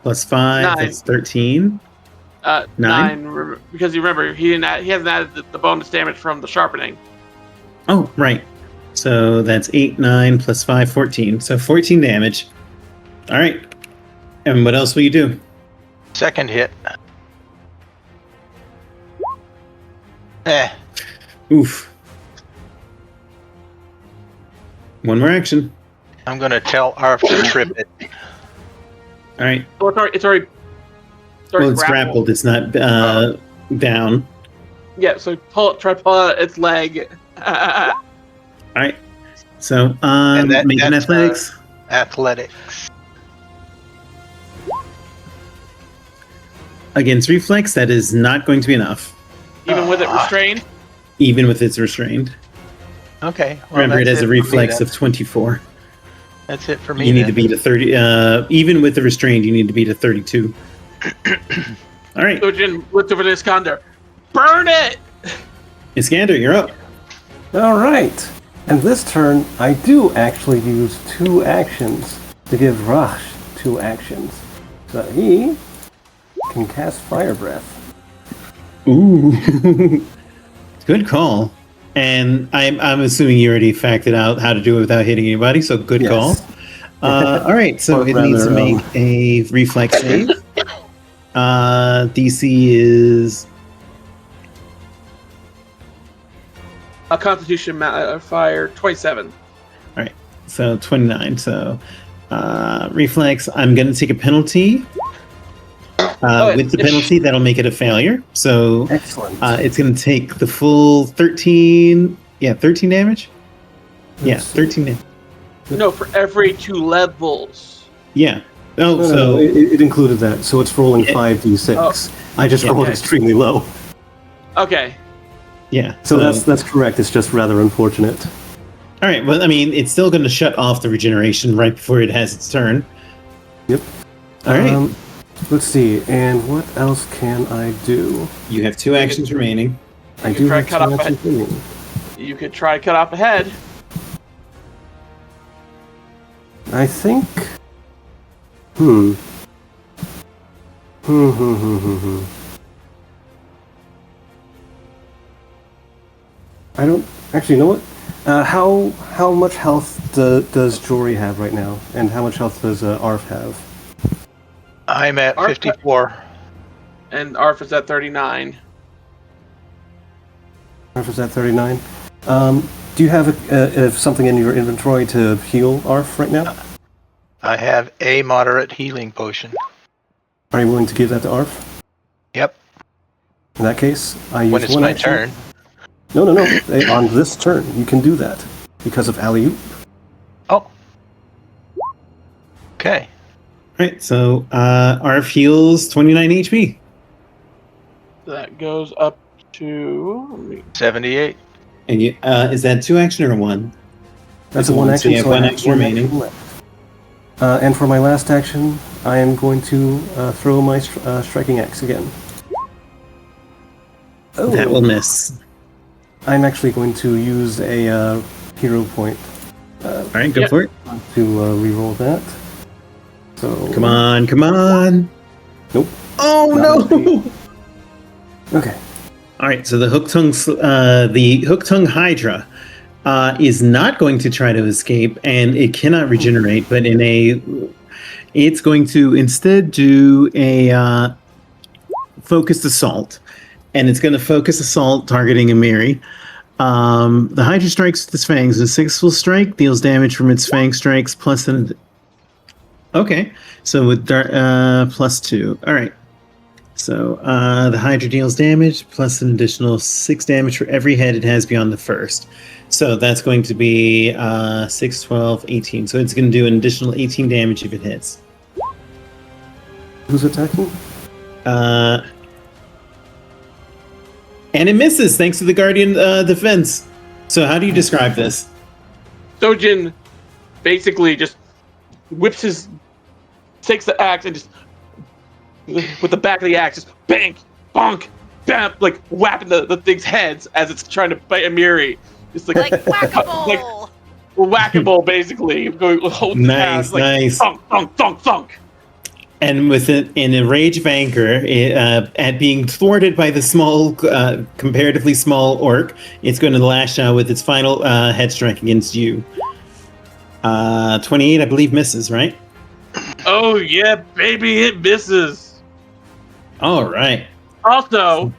plus 5,
9.
that's 13.
9, because you remember, he hasn't added the bonus damage from the sharpening.
Oh, right. So that's 8, 9 plus 5, 14. So 14 damage. All right. And what else will you do?
Second hit.
Oof. One more action.
I'm going to tell Arf to trip it.
All right.
Oh, it's already
Well, it's grappled. It's not down.
Yeah, so try to pull out its leg.
All right. So make an
that's,
athletics.
Athletics.
Against reflex, that is not going to be enough.
Even with it restrained?
Even with its restrained.
Okay. Well,
Remember, it has a reflex
of
of 24.
That's it for me.
You need to beat a 30. Even with the restrained, you need to beat a 32. All right.
Sojin looked over to Iskander. Burn it!
Iskander, you're up.
All right. And this turn, I do actually use 2 actions to give Rush 2 actions. So he can cast Fire Breath.
Ooh. Good call. And I'm assuming you already factored out how to do it without hitting anybody, so good
Yes.
call. All right, so
Or
it needs to
rather,
make a reflex save. DC is...
A Constitution modifier 27.
All right, so 29. So reflex, I'm going to take a penalty. With the penalty, that'll make it a failure. So
Excellent.
it's going to take the full 13... Yeah, 13 damage? Yeah, 13 damage.
No, for every 2 levels.
Yeah. Oh,
No,
so...
it included that, so it's rolling 5d6.
Oh.
I just rolled
Okay.
extremely low.
Okay.
Yeah.
So that's correct. It's just rather unfortunate.
All right. Well, I mean, it's still going to shut off the regeneration right before it has its turn.
Yep.
All right.
Let's see. And what else can I do?
You have 2 actions remaining.
I
You
do
try
have
to cut
2
off
actions remaining.
You could try to cut off a head.
I think. I don't actually, you know what? How much health does Jory have right now, and how much health does Arf have?
I'm at
Arf-
54.
And Arf is at 39.
Arf is at 39. Do you have something in your inventory to heal Arf right now?
I have a moderate healing potion.
Are you willing to give that to Arf?
Yep.
In that case, I use
When it's
one
my
action.
turn.
No. On this turn, you can do that because of alley-oop.
Oh. Okay.
All right. So Arf heals 29 HP.
That goes up to...
78.
And you, is that 2 action or 1?
That's a one
So
action.
you have
So I
1
have
action
one
remaining.
action left. And for my last action, I am going to throw my striking axe again. Oh,
That will miss.
I'm actually going to use a hero point
All right. Go for it.
to re-roll that. So
Come on. Come on.
Nope.
Oh,
Not
no.
Okay.
All right. So the Hooktongue Hydra is not going to try to escape, and it cannot regenerate. But it's going to instead do a focused assault, and it's going to focus assault targeting Amiri. The Hydra strikes with its fangs. A 6 will strike, deals damage from its fang strikes plus an. Okay, so with plus 2. All right. So the Hydra deals damage plus an additional 6 damage for every head it has beyond the first. So that's going to be 6, 12, 18. So it's going to do an additional 18 damage if it hits.
Who's attacking?
And it misses thanks to the Guardian defense. So how do you describe this?
Sojin basically just takes the axe and just, with the back of the axe, just bang, bonk, bam, like whapping the thing's heads as it's trying to bite Amiri. It's like
whack-a-mole.
whack-a-mole, basically. Going holding his hands, like
Nice.
thunk, thunk, thunk, thunk.
And with it, in a rage of anger, at being thwarted by the small, comparatively small orc, it's going to lash out with its final head strike against you. 28, I believe, misses, right?
Oh yeah, baby, it misses.
All right.
Also,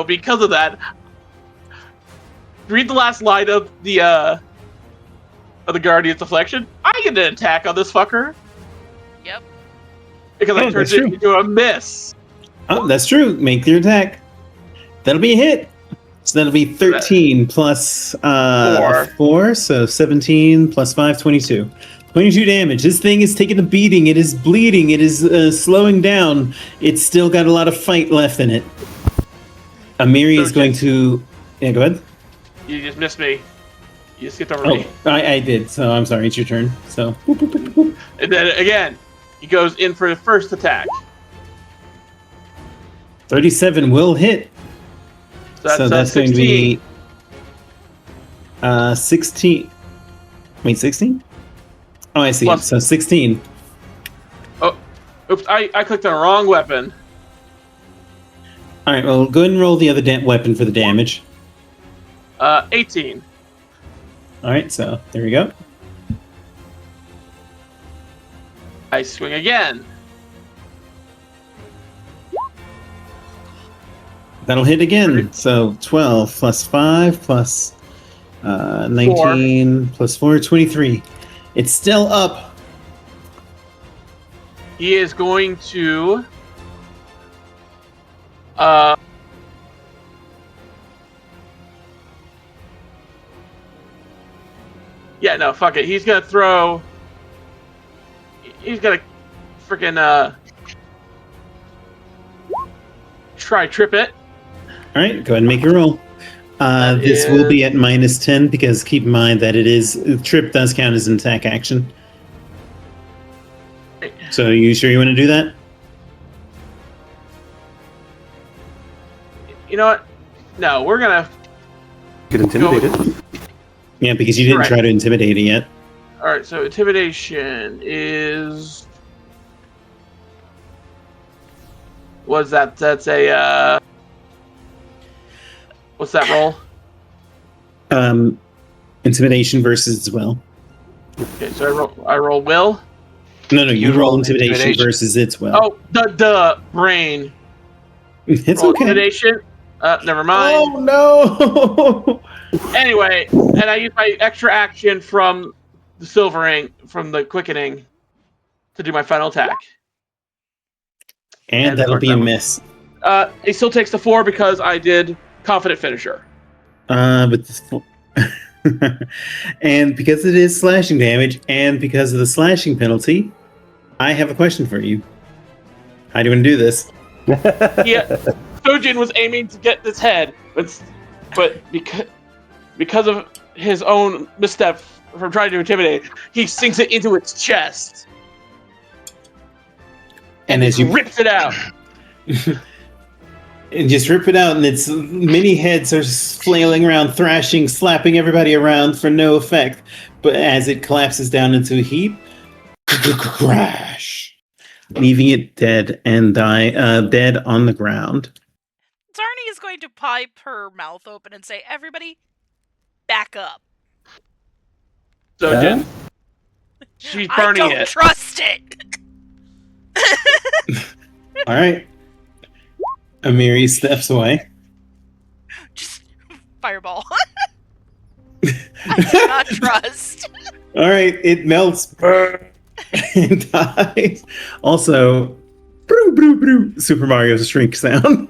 because of that, read the last line of the Guardian's Deflection. I get an attack on this fucker.
Yep.
Because I turned it into a miss.
Oh, that's true. Make your attack. That'll be a hit. So that'll be 13 plus 4, so 17 plus 5, 22. 22 damage. This thing is taking a beating. It is bleeding. It is slowing down. It's still got a lot of fight left in it. Amiri is going to... Yeah, go ahead.
You just missed me. You skipped over me.
I did, so I'm sorry. It's your turn. So, boop, boop, boop, boop.
And then again, he goes in for the first attack.
37 will hit.
So
that's going to be 16. Wait, 16? Oh, I see.
Plus,
so 16.
Oh, oops! I clicked on the wrong weapon.
All right. Well, go ahead and roll the other weapon for the damage.
18.
All right. So there we go.
I swing again.
That'll hit again. So 12 plus 5 plus 19 plus 4, 23. It's still up.
He is going to... Yeah, no, fuck it. He's gonna throw... He's gonna freaking try trip it.
All right, go ahead and make your roll. This will be at minus 10 because keep in mind that trip does count as an attack action. So, you sure you want to do that?
You know what? No, we're gonna
Get intimidated.
Yeah, because you didn't try to intimidate it yet.
All right. So intimidation is. What's that? That's a. What's that roll?
Intimidation versus its will.
Okay, so I roll will.
No, you roll intimidation versus its will.
Oh, the brain.
It's
roll
okay.
Intimidation. Never mind.
Oh no!
Anyway, and I use my extra action from the silvering, from the quickening, to do my final attack.
And that'll be a miss.
It still takes the 4 because I did confident finisher.
But this and because it is slashing damage, and because of the slashing penalty, I have a question for you. How do you want to do this?
Yeah, Sojin was aiming to get this head, but because of his own misstep from trying to intimidate, he sinks it into its chest.
And as you
rips it out.
And just rip it out, and its many heads are flailing around, thrashing, slapping everybody around for no effect. But as it collapses down into a heap, crash, leaving it dead and dead on the ground.
Zarni is going to pipe her mouth open and say, "Everybody, back up."
So she's burning it.
I don't trust it.
All right. Amiri steps away.
Just fireball. I do not trust.
All right, it melts and dies. Also, broo, broo, broo, Super Mario's shrink sound.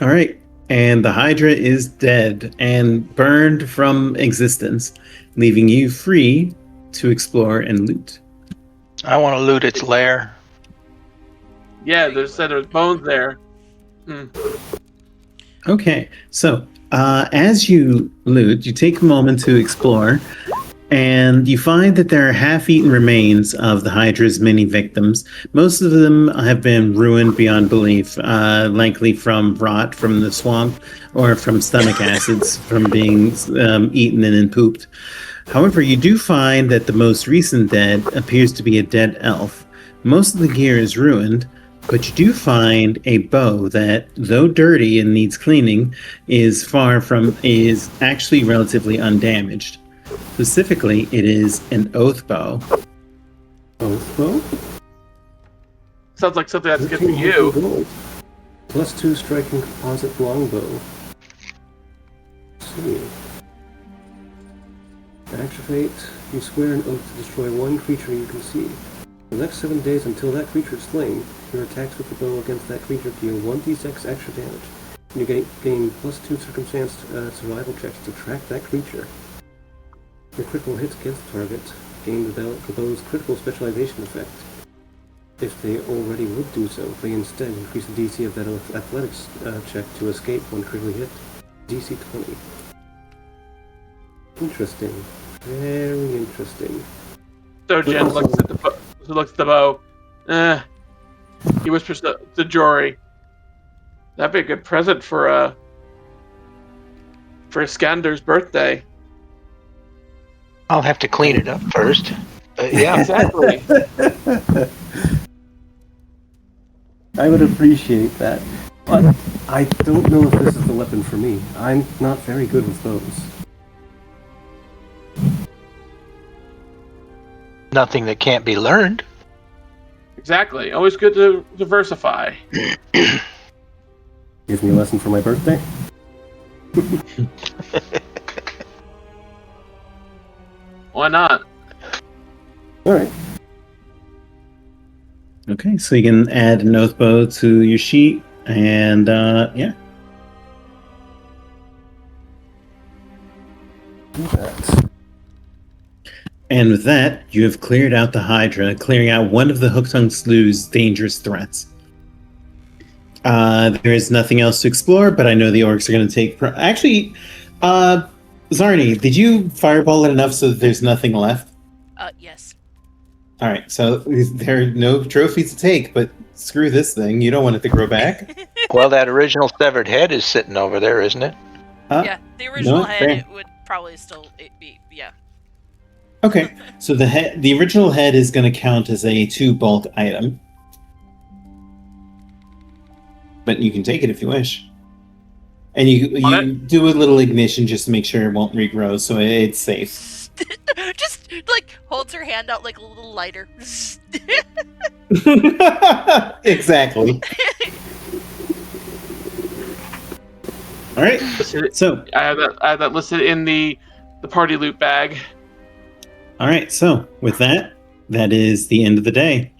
All right, and the Hydra is dead and burned from existence, leaving you free to explore and loot.
I want to loot its lair.
Yeah, there's bones there.
Okay, so as you loot, you take a moment to explore, And you find that there are half-eaten remains of the Hydra's many victims. Most of them have been ruined beyond belief, likely from rot from the swamp or from stomach acids from being eaten and then pooped. However, you do find that the most recent dead appears to be a dead elf. Most of the gear is ruined, but you do find a bow that, though dirty and needs cleaning, is actually relatively undamaged. Specifically, it is an oath bow.
Oath bow?
Sounds like something that's good for you.
Gold. +2 striking composite longbow. Let's see. Activate. You swear an oath to destroy one creature you can see. For the next 7 days until that creature is slain, your attacks with the bow against that creature deal 1d6 extra damage. And you gain +2 circumstance survival checks to track that creature. Your critical hits against the target gain the bow's critical specialization effect. If they already would do so, they instead increase the DC of that athletics check to escape when critically hit. DC 20. Interesting. Very interesting.
So Jen looks at the bow. He whispers to Jory. That'd be a good present for Iskander's birthday.
I'll have to clean it up first. Yeah.
Exactly.
I would appreciate that. But I don't know if this is the weapon for me. I'm not very good with bows.
Nothing that can't be learned.
Exactly. Always good to diversify.
Give me a lesson for my birthday?
Why not?
Alright.
Okay, so you can add an oath bow to your sheet, and yeah.
Do that.
And with that, you have cleared out the Hydra, clearing out one of the Hooktongue Slough's dangerous threats. There is nothing else to explore, but I know the orcs are going to take... Actually, Zarni, did you fireball it enough so that there's nothing left?
Yes.
All right, so there are no trophies to take, but screw this thing. You don't want it to grow back.
Well, that original severed head is sitting over there, isn't it?
Yeah, the original head,
fair.
it would probably still be, yeah.
Okay, so the original head is going to count as a 2 bulk item. But you can take it if you wish. And you do a little ignition just to make sure it won't regrow, so it's safe.
Just, like, holds her hand out like a little lighter.
Exactly. All right, so...
I have that listed in the party loot bag.
All right, so with that is the end of the day.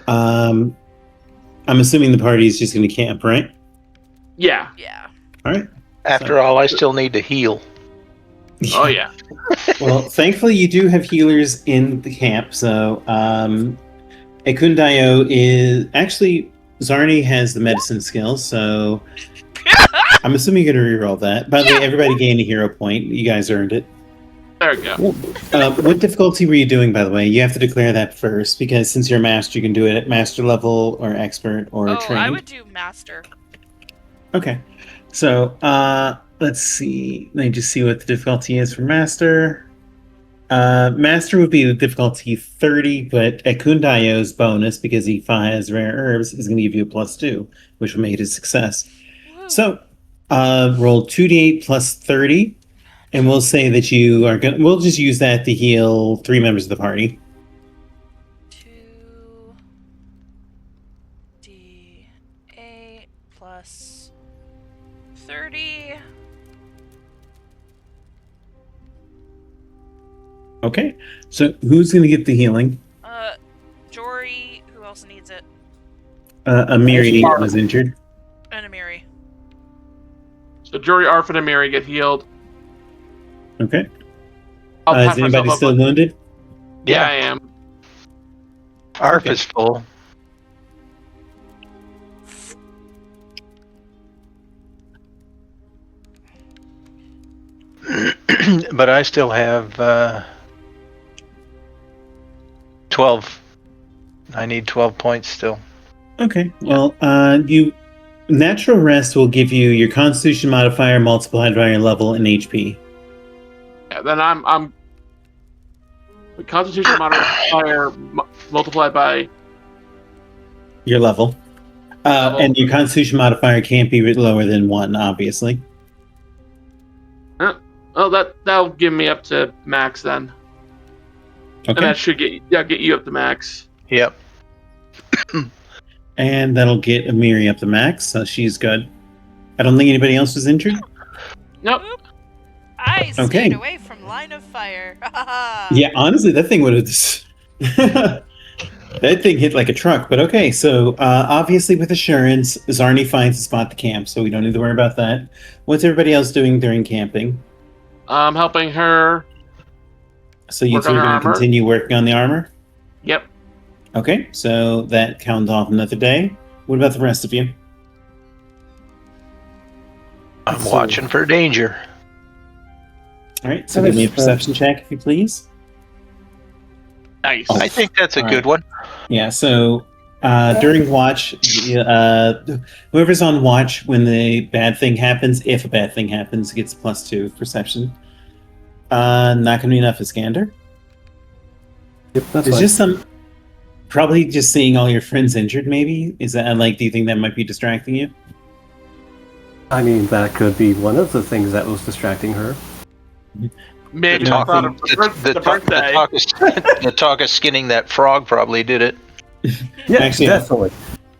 I'm assuming the party is just going to camp, right?
Yeah.
Yeah.
All right.
After all, I still need to heal.
Oh, yeah.
Well, thankfully, you do have healers in the camp. So, Ekundayo is actually Zarni has the medicine skill. So, I'm assuming you're going to reroll that. By the way, everybody gained a hero point. You guys earned it.
There we go.
What difficulty were you doing, by the way? You have to declare that first, because since you're a master, you can do it at master level or expert or trained.
I would do master.
Okay. So, let's see. Let me just see what the difficulty is for master. Master would be the difficulty 30, but Ekundayo's bonus, because he has rare herbs, is going to give you a +2, which will make it a success.
Woo.
So, roll 2d8 plus 30. And we'll say that you are going. We'll just use that to heal 3 members of the party.
2d8 plus 30.
Okay. So who's going to get the healing?
Jory. Who else needs it?
Amiri was injured.
And Amiri.
So Jory, Arf, and Amiri get healed.
Okay.
I'll
Is
pass myself
anybody
up
still
with-
wounded?
Yeah, I am.
Arf
Okay.
is full. But I still have 12. I need 12 points still.
Okay. Well, you natural rest will give you your Constitution modifier multiplied by your level and HP.
Yeah, then I'm Constitution modifier multiplied by
Your level.
Level.
And your Constitution modifier can't be lower than 1, obviously.
Oh, that'll give me up to max then.
Okay.
And that should get you up to max.
Yep.
And that'll get Amiri up to max, so she's good. I don't think anybody else was injured.
Nope.
I stayed
Okay.
away from line of fire.
Yeah, honestly, that thing would have. That thing hit like a truck, but okay. So obviously, with assurance, Zarni finds a spot to camp, so we don't need to worry about that. What's everybody else doing during camping?
I'm helping her.
So you
Work
two
on
are
her
going to
armor.
continue working on the armor?
Yep.
Okay, so that counts off another day. What about the rest of you?
I'm
So-
watching for danger.
All right, so give me a
Nice.
perception check, if you please.
Nice.
I think that's a
All
good
right.
one.
Yeah, so during watch, whoever's on watch when the bad thing happens, if a bad thing happens, gets +2 perception. Not going to be enough, Iskander.
Yep, that's
There's
fine.
just some. Probably just seeing all your friends injured, maybe? Is that like, do you think that might be distracting you?
I mean, that could be one of the things that was distracting her.
Maybe
The
I thought of
The
birthday.
talk of skinning that frog probably did it.
Yeah,
Actually,
definitely.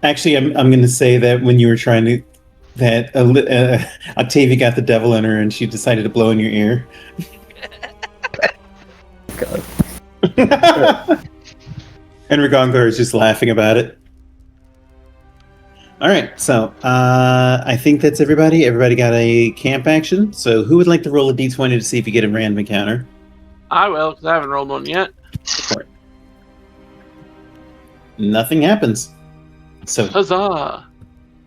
Actually, I'm going to say that when you were trying to, that Octavia got the devil in her and she decided to blow in your ear.
God.
And Ragongar is just laughing about it. All right, so I think that's everybody. Everybody got a camp action. So who would like to roll a d20 to see if you get a random encounter?
I will, because I haven't rolled one yet.
For it. Nothing happens. So
Huzzah!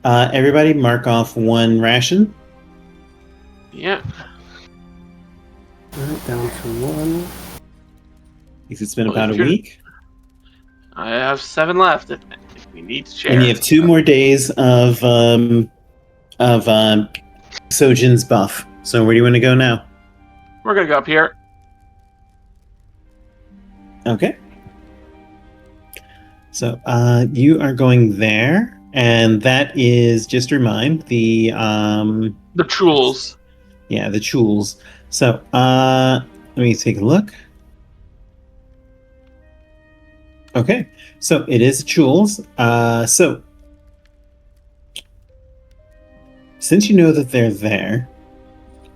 everybody mark off 1 ration.
Yeah.
Alright, down to 1.
Because it's been
Well,
about a
if you're-
week.
I have 7 left if we need to share.
And you have 2 more days of Sojin's buff. So where do you want to go now?
We're gonna go up here.
Okay. So you are going there, and that is, just to remind, the
The tools.
yeah, the Chules. So let me take a look. Okay, so it is Chules. So since you know that they're there,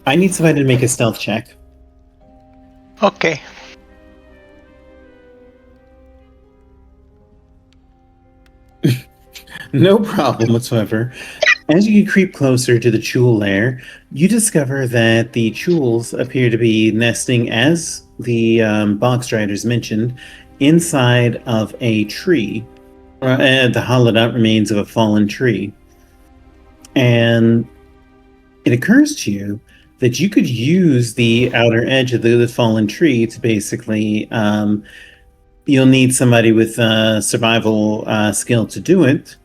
I need somebody to make a stealth check.
Okay.
No problem whatsoever. As you creep closer to the Chul lair, you discover that the Chuls appear to be nesting, as the box striders mentioned, inside of a tree, the hollowed out remains of a fallen tree. And it occurs to you that you could use the outer edge of the fallen tree to basically, you'll need somebody with survival skill to do it,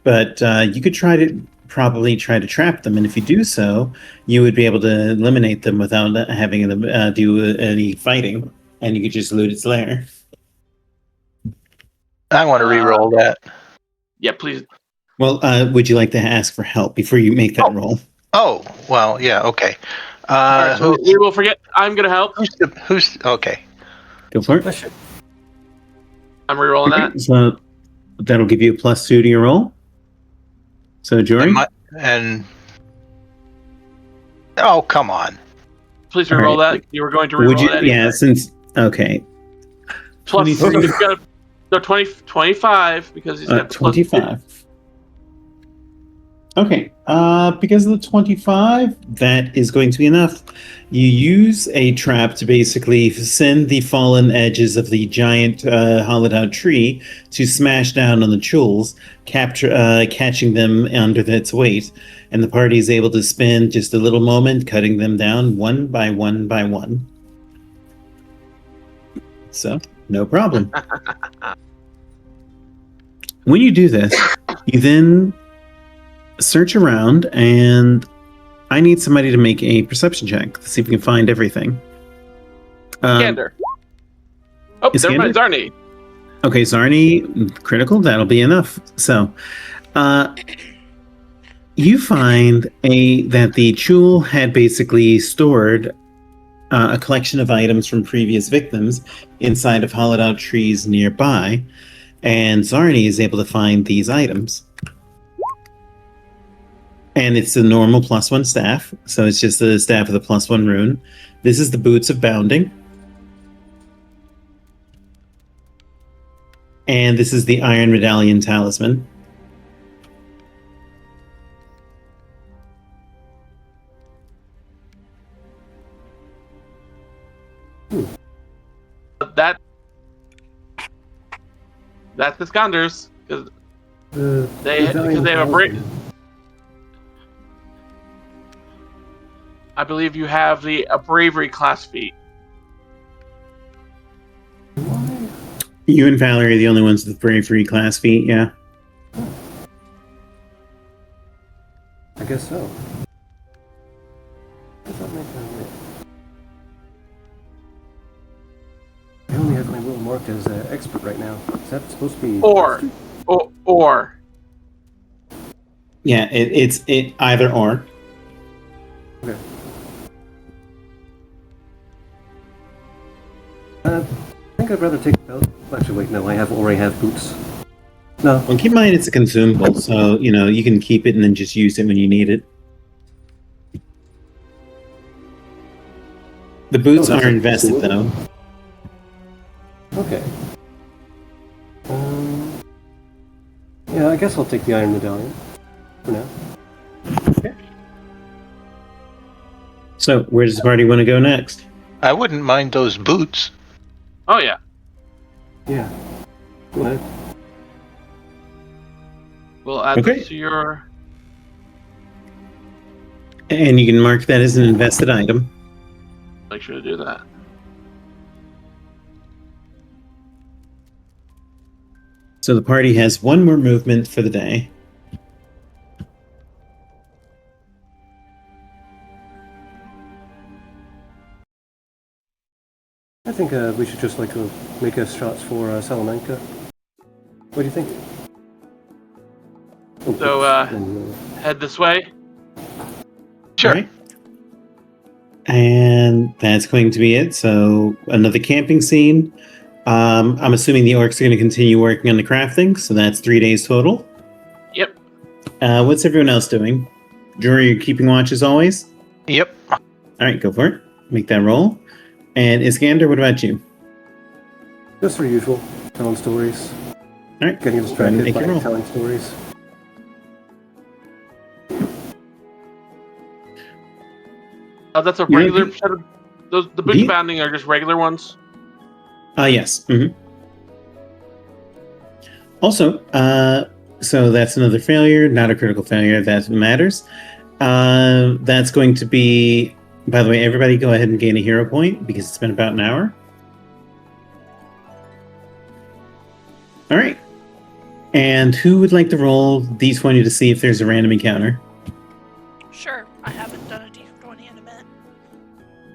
but you could probably try to trap them, and if you do so, you would be able to eliminate them without having them do any fighting, and you could just loot its lair.
I want to re-roll that.
Yeah, please.
Well, would you like to ask for help before you make that roll?
Oh, well, yeah, okay.
Alright, so we will forget. I'm gonna help.
Who's okay?
Go for it.
Bless you.
I'm rerolling that.
Okay, so that'll give you a +2 to your roll. So, Jory?
Oh, come on.
Please
All
reroll
right.
that. You were going to reroll
Would you?
that.
Yeah, since okay,
Plus,
23.
he's got no 25 because he's got the plus
25. Okay, because of the 25, that is going to be enough. You use a trap to basically send the fallen edges of the giant hollowed out tree to smash down on the Chules, catching them under its weight. And the party is able to spend just a little moment cutting them down one by one by one. So, No problem. When you do this, you then search around, and I need somebody to make a perception check to see if we can find everything.
Gander. Oh,
is
never mind,
Gander?
Zarni.
Okay, Zarni, critical, that'll be enough. So, you find that the Chul had basically stored a collection of items from previous victims inside of hollowed out trees nearby, and Zarni is able to find these items. And it's the normal +1 staff, so it's just the staff with a +1 rune. This is the Boots of Bounding. And this is the Iron Medallion Talisman.
That's the Skanders, because they have a I believe you have a bravery class feat.
You and Valerie are the only ones with bravery class feat, yeah.
I guess so. Does that make that I only have my will marked as expert right now. Is that supposed to be
Or.
Yeah, it's either or.
Okay. I think I'd rather take belt. Actually, wait, no, I already have boots. No.
Well, keep in mind it's a consumable, so you can keep it and then just use it when you need it. The boots are invested, though.
Okay. Yeah, I guess I'll take the Iron Medallion for now.
Okay. So, where does the party want to go next?
I wouldn't mind those boots.
Oh, yeah.
Yeah. Go ahead.
We'll add
Okay.
this to your...
And you can mark that as an invested item.
Make sure to do that.
So the party has one more movement for the day.
I think we should just make us shots for Salamanca. What do you think?
So, head this way.
Sure.
All right. And that's going to be it. So another camping scene. I'm assuming the orcs are going to continue working on the crafting, so that's 3 days total.
Yep.
What's everyone else doing? Jury, you're keeping watch as always?
Yep.
All right, go for it. Make that roll. And Iskander, what about you?
Just our usual, telling stories.
All right,
Getting
go ahead and
distracted
make
by
your roll.
telling stories.
That's a
You're
regular
okay.
set of... The boots
Yeah.
bounding are just regular ones?
Yes. Also, so that's another failure, not a critical failure. That matters. That's going to be... By the way, everybody go ahead and gain a hero point, because it's been about an hour. All right. And who would like to roll D20 to see if there's a random encounter?
Sure, I haven't done a D20 in a minute.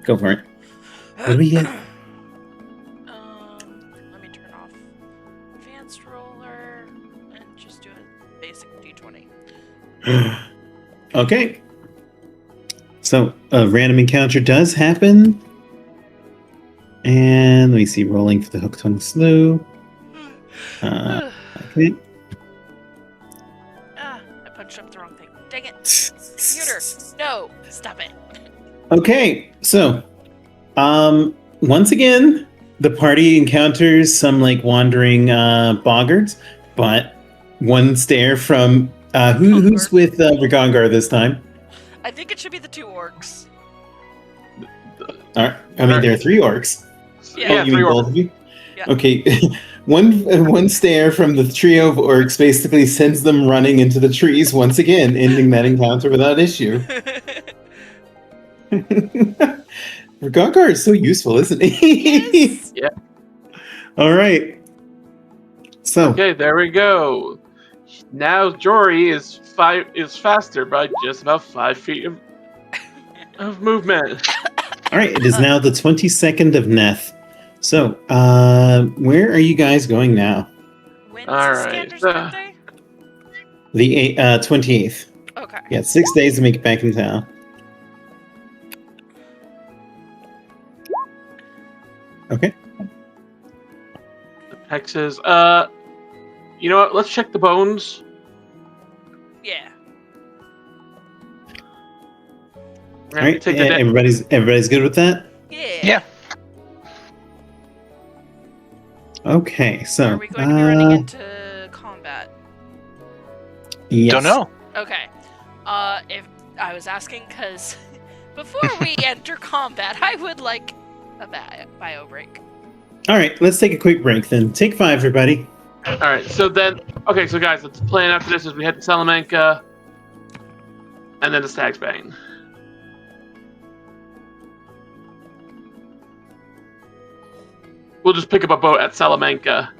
Go for it. What do we get?
Let me turn off advanced roller and just do a basic D20.
Okay. So a random encounter does happen. And let me see, rolling for the Hooktongue Slough. Okay.
I punched up the wrong thing. Dang it. Computer, no, stop it.
Okay, so once again, the party encounters some wandering boggards, but one stare from who's with Rigongar this time?
I think it should be the two orcs.
I mean, there are 3 orcs.
Yeah,
You mean
3
both
orcs.
of you?
Yeah.
Okay, one stare from the trio of orcs basically sends them running into the trees once again, ending that encounter without issue. Rigongar is so useful, isn't he?
Yes.
All right. So,
Okay, there we go. Now Jory is faster by just about 5 feet of movement.
all right. It is now the 22nd of Neth. So, where are you guys going now?
When's
All right.
Scander's birthday?
The 28th.
Okay.
Yeah, 6 days to make it back in town. Okay.
Hexes. You know what? Let's check the bones.
Yeah.
We're
All
gonna
right.
take the
Everybody's good with that?
Yeah.
Yeah.
Okay. So,
Are we going to be running into combat?
yes.
Don't know.
Okay. If I was asking because before we enter combat, I would like a bio break.
All right. Let's take a quick break then. Take 5, everybody.
All right. So guys, let's plan after this as we head to Salamanca, and then to Stag's Bane. We'll just pick up a boat at Salamanca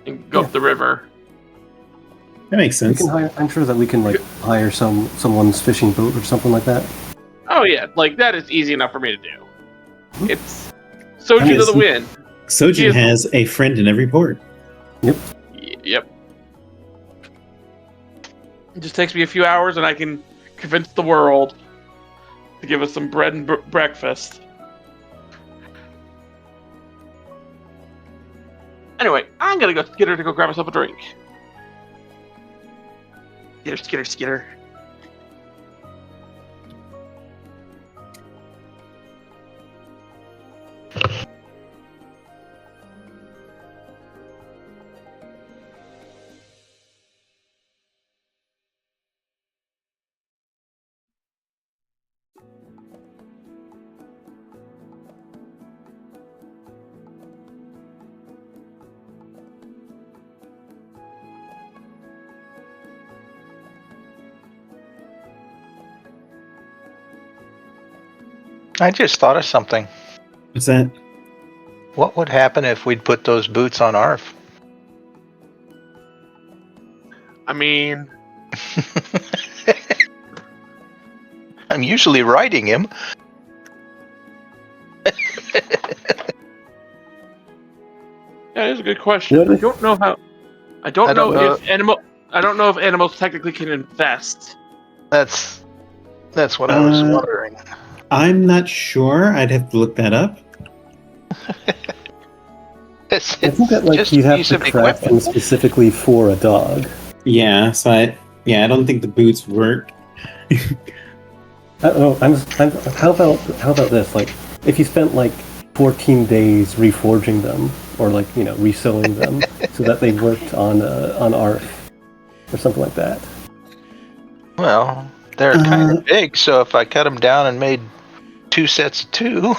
and go up the river.
That makes
We
sense.
can hire, I'm sure that we can hire someone's fishing boat or something like that.
Oh yeah, like that is easy enough for me to do. It's Soju to the wind.
Sojin has a friend in every port.
Yep. It just takes me a few hours, and I can convince the world to give us some bread and breakfast. Anyway, I'm gonna get her to go grab myself a drink. Skitter.
I just thought of something.
What's that?
What would happen if we'd put those boots on Arf?
I mean,
I'm usually riding him.
that is a good question.
Really?
I don't know how. I don't know if animals technically can invest.
That's what I was wondering.
I'm not sure. I'd have to look that up.
I think that you'd have to craft them specifically for a dog.
Yeah, so I don't think the boots work.
I don't know. How about this? Like, if you spent 14 days reforging them, or resewing them, so that they worked on ARF or something like that.
Well, they're kind of big, so if I cut them down and made 2 sets of 2.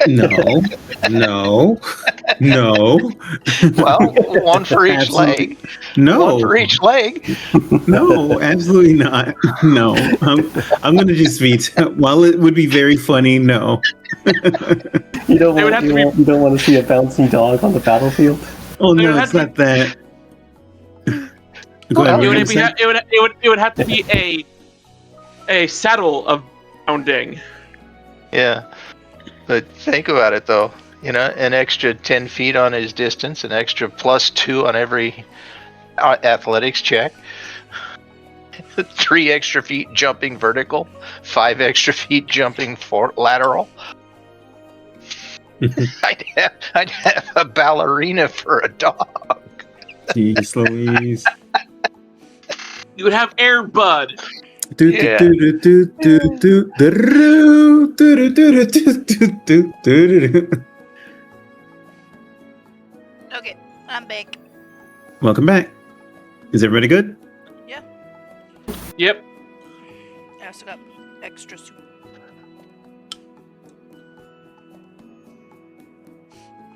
No.
Well, one for each leg.
No.
One for each leg.
No, absolutely not. No. I'm going to just veto. While it would be very funny, no.
You don't want to see a bouncing dog on the battlefield?
Oh, no, it's not that. Go ahead,
it would have to be a saddle of bounding.
Yeah. But think about it, though. An extra 10 feet on his distance, an extra +2 on every athletics check, 3 extra feet jumping vertical, 5 extra feet jumping lateral. I'd have a ballerina for a dog.
Jeez Louise.
You would have Air Bud.
Okay, I'm back.
Welcome back. Is everybody good?
Yeah.
Yep.
I also got extra soup.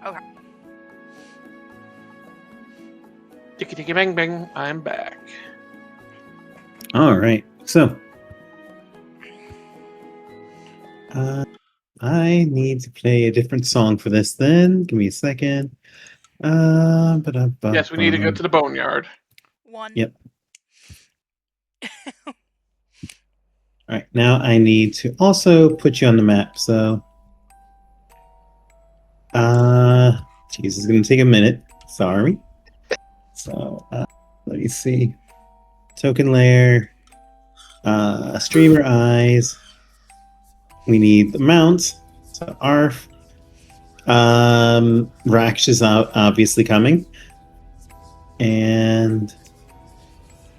Okay.
Ticky ticky bang bang. I'm back.
All right. So, I need to play a different song for this then. Give me a second.
Yes, we need to go to the boneyard.
One.
Yep. All right, now I need to also put you on the map. So, geez, it's gonna take a minute. Sorry. So, let me see. Token layer, streamer eyes. We need the mount. So, Arf. Raksh is obviously coming, and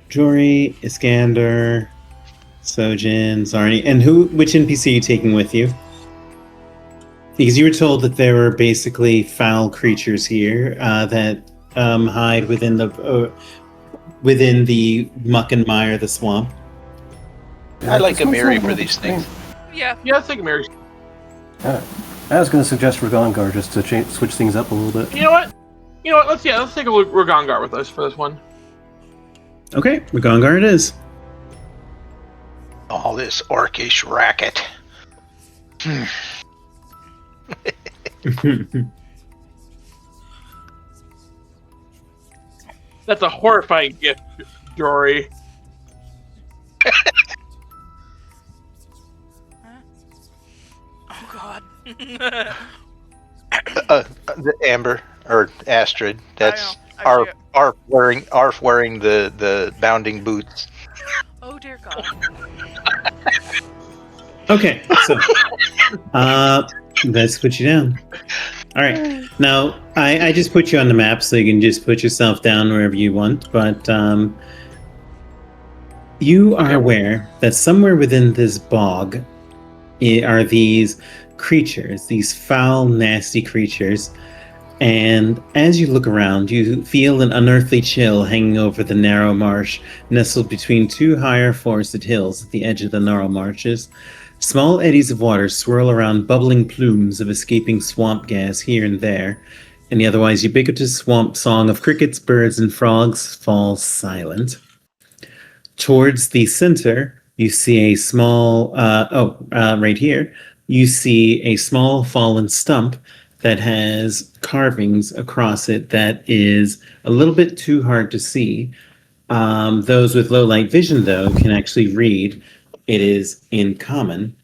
Jory, Iskander, Sojin, Zarni, and which NPC are you taking with you? Because you were told that there were basically foul creatures here that hide within the muck and mire of the swamp.
I like
This
a
one's
Mary
not
for
really
these things.
Yeah.
Yeah, I think Mary.
I was going to suggest Ragongar just to switch things up a little bit.
You know what? Let's take a look. Ragongar with us for this one.
Okay, Ragongar it is.
All this orcish racket.
That's a horrifying gift, Jory.
Oh God.
The Amber or Astrid. That's
I know.
Arf wearing the bounding boots.
Oh dear God.
Okay, so let's put you down. All right, now I just put you on the map, so you can just put yourself down wherever you want. But you are aware that somewhere within this bog are these creatures, these foul, nasty creatures. And as you look around, you feel an unearthly chill hanging over the narrow marsh, nestled between two higher forested hills at the edge of the narrow marshes. Small eddies of water swirl around bubbling plumes of escaping swamp gas here and there, and the otherwise ubiquitous swamp song of crickets, birds, and frogs falls silent. Towards the center, you see a small, right here, you see a small fallen stump that has carvings across it that is a little bit too hard to see. Those with low light vision, though, can actually read. It is in common.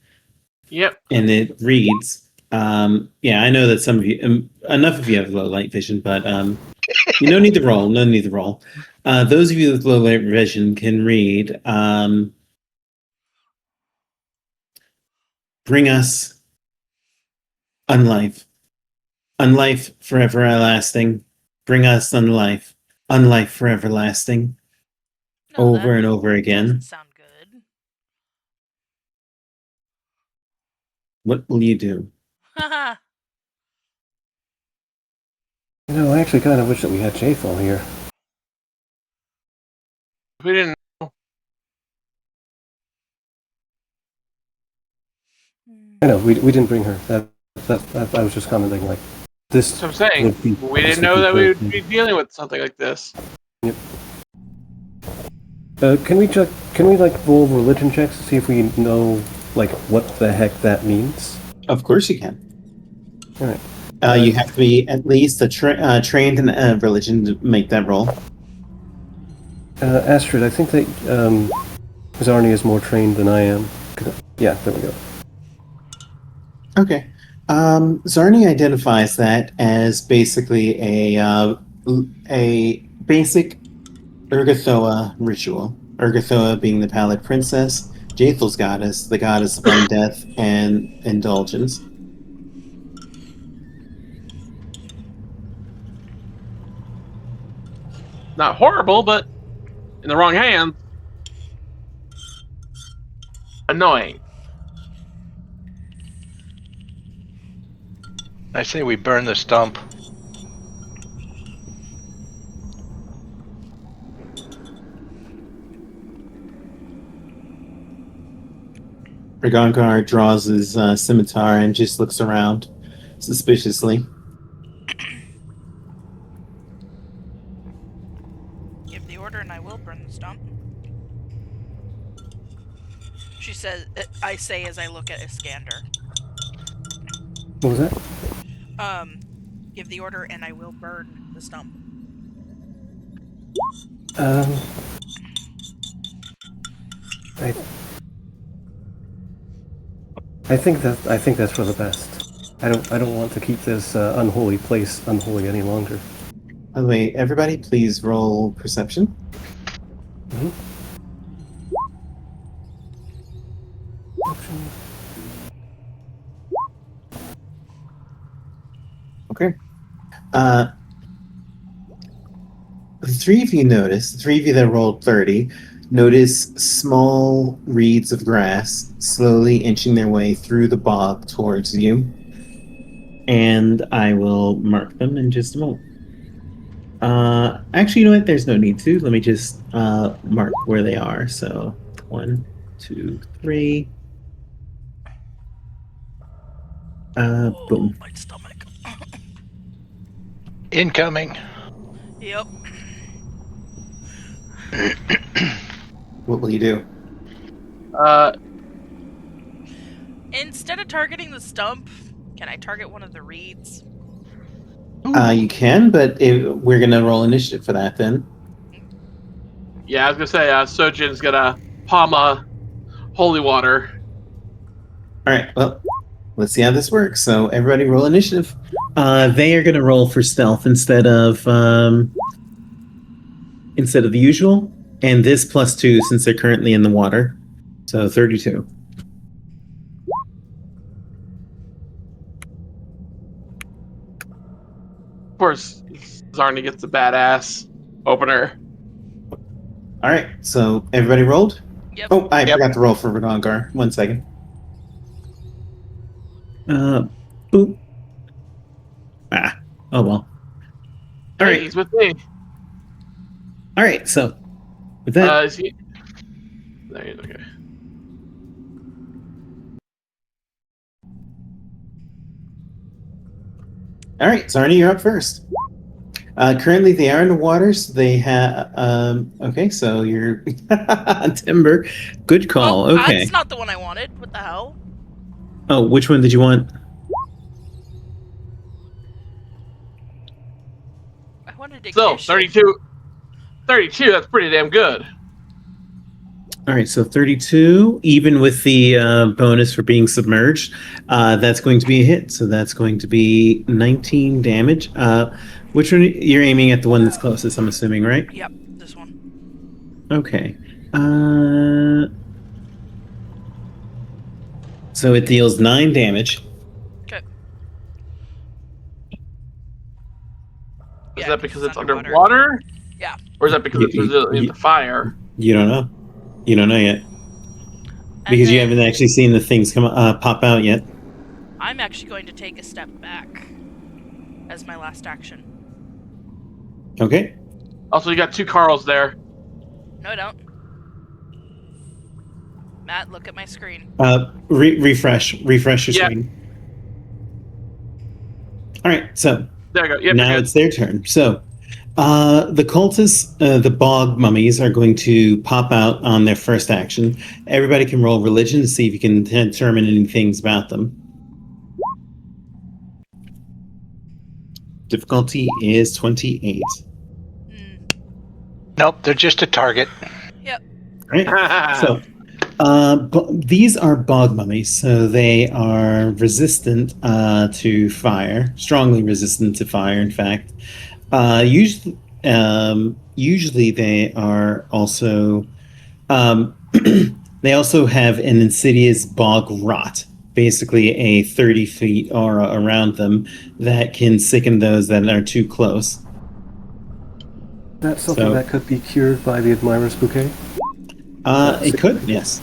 Yep.
And it reads, I know that some of you, enough of you have low light vision, but you don't need to roll. No need to roll. Those of you with low light vision can read, bring us unlife. Unlife for everlasting. Bring us unlife. Unlife for everlasting.
No,
Over and over again.
Doesn't sound good.
What will you do?
Haha.
I actually kind of wish that we had Jayfall here.
We didn't.
I know, we didn't bring her. That I was just commenting, like, this...
That's what I'm saying.
would be-
We
this
didn't know that
be
we would
great.
be dealing with something like this.
Yep. Can we roll religion checks to see if we know, like, what the heck that means?
Of course you can.
Alright.
You have to be at least trained in religion to make that roll.
Astrid, I think that Zarni is more trained than I am. Yeah, there we go.
Okay. Zarni identifies that as basically a basic Urgathoa ritual. Urgathoa being the Pallid Princess, Jathel's goddess, the goddess of undeath and indulgence.
Not horrible, but in the wrong hands, annoying.
I say we burn the stump.
Ragonkar draws his scimitar and just looks around suspiciously.
Give the order and I will burn the stump. She says, I say as I look at Iskander.
What was that?
Give the order and I will burn the stump.
I think that's for the best. I don't want to keep this unholy place unholy any longer.
By the way, everybody, please roll perception.
Mhm.
Okay. The three of you notice, the three of you that rolled 30, notice small reeds of grass slowly inching their way through the bog towards you. And I will mark them in just a moment. Actually, you know what? There's no need to. Let me just mark where they are. So 1, 2, 3. Boom.
My stomach.
Incoming.
Yep.
What will you do?
Instead of targeting the stump, can I target one of the reeds?
You can, but we're gonna roll initiative for that then.
Yeah, I was gonna say, Sojin's gonna palm holy water.
All right. Well, let's see how this works. So everybody, roll initiative. They are gonna roll for stealth instead of the usual, and this +2 since they're currently in the water. So 32.
Of course, Zarni gets the badass opener.
All right. So everybody rolled.
Yep.
Oh, I
Yep.
forgot to roll for Renongar. 1 second. Boop. Ah. Oh well. All
Hey,
right.
he's with me.
All right. So with that,
Is he? There he is, okay.
all right, Zarni, you're up first. Currently, they are in the water. So they have. Okay, so you're Timber. Good call.
Oh,
Okay.
that's not the one I wanted. What the hell?
Oh, which one did you want?
I wanted
So,
ignition.
32. 32, that's pretty damn good.
All right, so 32, even with the bonus for being submerged, that's going to be a hit. So that's going to be 19 damage. Which one? You're aiming at the one that's closest, I'm assuming, right?
Yep, this one.
Okay. So it deals 9 damage.
Okay.
Is
Yeah,
that because it's
underwater.
underwater?
Yeah.
Or is that because it's resilient to fire?
You don't know. You don't know yet. Because you haven't actually seen the things pop out yet.
I'm actually going to take a step back as my last action.
Okay.
Also, you got 2 Carls there.
No, I don't. Matt, look at my screen.
Refresh your
Yeah.
screen. All right, so
There you go. Yep,
now
you're good.
it's their turn. So the cultists, the bog mummies, are going to pop out on their first action. Everybody can roll religion to see if you can determine any things about them. Difficulty is 28.
Nope, they're just a target.
Yep.
All right. So these are bog mummies, so they are resistant to fire, strongly resistant to fire, in fact. Usually they are also they also have an insidious bog rot, basically a 30 feet aura around them that can sicken those that are too close.
That's something that could be cured by the Admirer's Bouquet?
It
could, yes.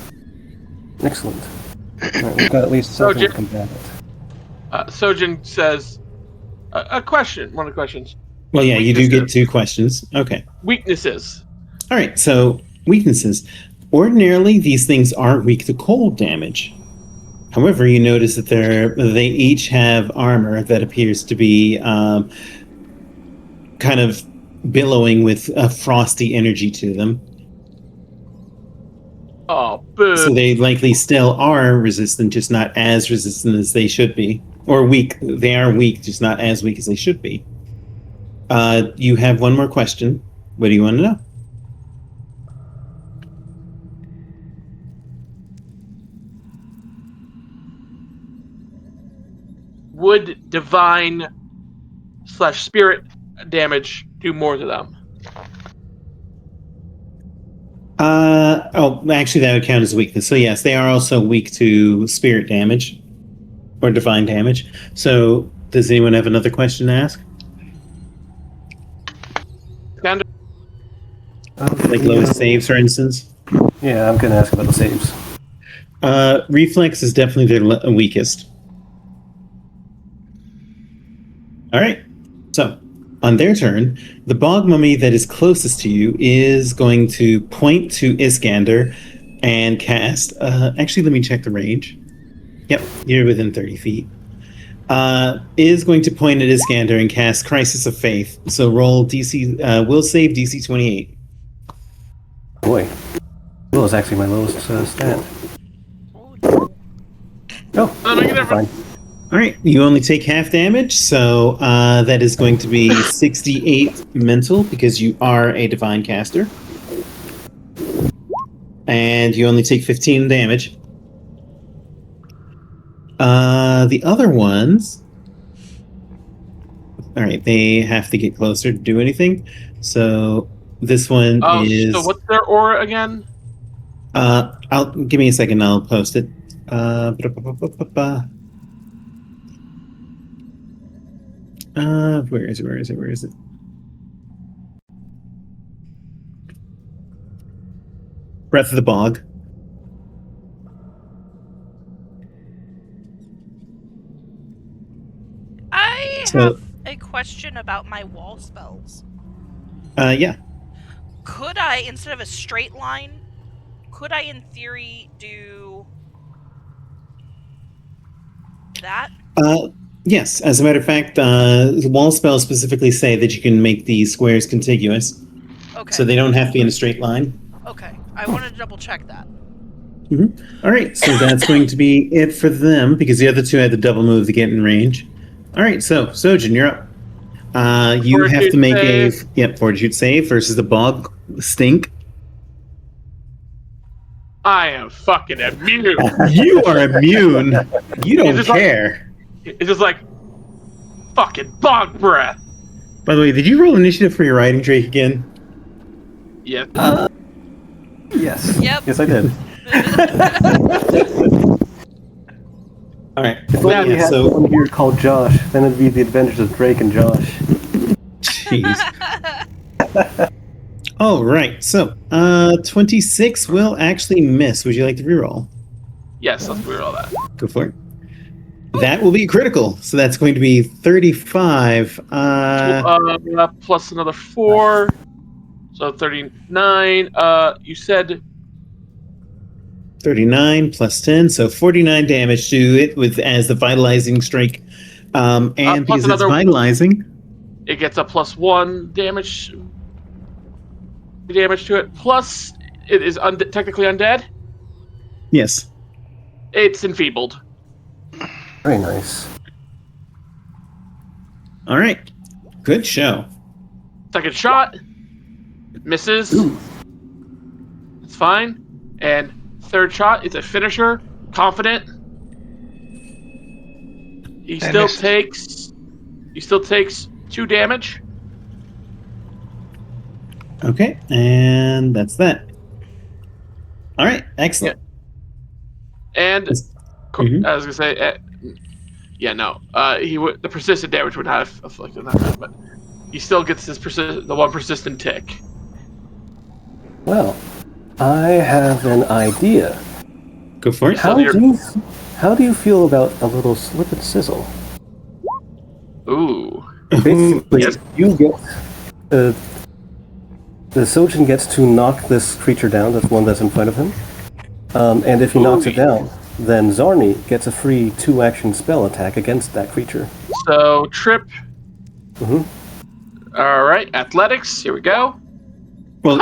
Excellent. Right, we've got at least something to combat it.
Sojin says, a question, one of the questions.
Well, yeah, you do get 2 questions. Okay.
Weaknesses.
All right, so weaknesses. Ordinarily, these things are weak to cold damage. However, you notice that they each have armor that appears to be kind of billowing with a frosty energy to them.
Oh, boo.
So they likely still are resistant, just not as resistant as they should be. Or weak. They are weak, just not as weak as they should be. You have one more question. What do you want to know?
Would divine/spirit damage do more to them?
Actually, that would count as weakness. So yes, they are also weak to spirit damage or divine damage. So does anyone have another question to ask? Like lowest saves, for instance?
Yeah, I'm going to ask about the saves.
Reflex is definitely their weakest. All right. So, on their turn, the bog mummy that is closest to you is going to point to Iskander and cast. Actually, let me check the range. Yep, you're within 30 feet. Is going to point at Iskander and cast Crisis of Faith. So roll DC. Will save DC 28.
Boy, Will is actually my lowest stat. Oh, fine.
All right, you only take half damage, so that is going to be 68 mental because you are a divine caster. And you only take 15 damage. The other ones... All right, they have to get closer to do anything. So this one is...
So what's their aura again?
Give me a second, I'll post it. Where is it? Breath of the Bog.
I have a question about my wall spells.
Yeah.
Could I, instead of a straight line, could I in theory do that?
Yes. As a matter of fact, wall spells specifically say that you can make these squares contiguous.
Okay.
So they don't have to be in a straight line.
Okay. I wanted to double check that.
Mm-hmm. All right. So that's going to be it for them because the other two had the double move to get in range. All right. So, Sojin, you're up. You have to make a fortitude save versus the bog stink.
I am fucking immune.
You are immune. You don't care.
It's just like fucking bog breath.
By the way, did you roll initiative for your riding Drake again?
Yes.
Yes.
Yep.
Yes, I did.
All right.
If only we had someone here called Josh, then it'd be the adventures of Drake and Josh.
Jeez. All right. So, 26 will actually miss. Would you like to reroll?
Yes, let's reroll that.
Go for it. That will be critical. So that's going to be 35.
Plus another 4. So 39. You said
39 plus 10, so 49 damage to it with as the vitalizing strike. And because it's vitalizing,
it gets a +1 damage to it. Plus, it is technically undead.
Yes.
It's enfeebled.
Very nice.
All right. Good show.
Second shot. Misses.
Ooh.
It's fine. And third shot, it's a finisher. Confident. He still takes 2 damage.
Okay, and that's that. All right, excellent.
Yeah. And
Mhm.
I was gonna say, the persistent damage would not have afflicted that, but he still gets the one persistent tick.
Well, I have an idea.
Go for it.
How do you feel about a little slip and sizzle?
Ooh.
Basically,
Yes.
you get the Sojin gets to knock this creature down. That's one that's in front of him. And if he knocks it down, then Zarni gets a free 2-action spell attack against that creature.
So trip.
Mm-hmm.
All right, athletics. Here we go.
Well,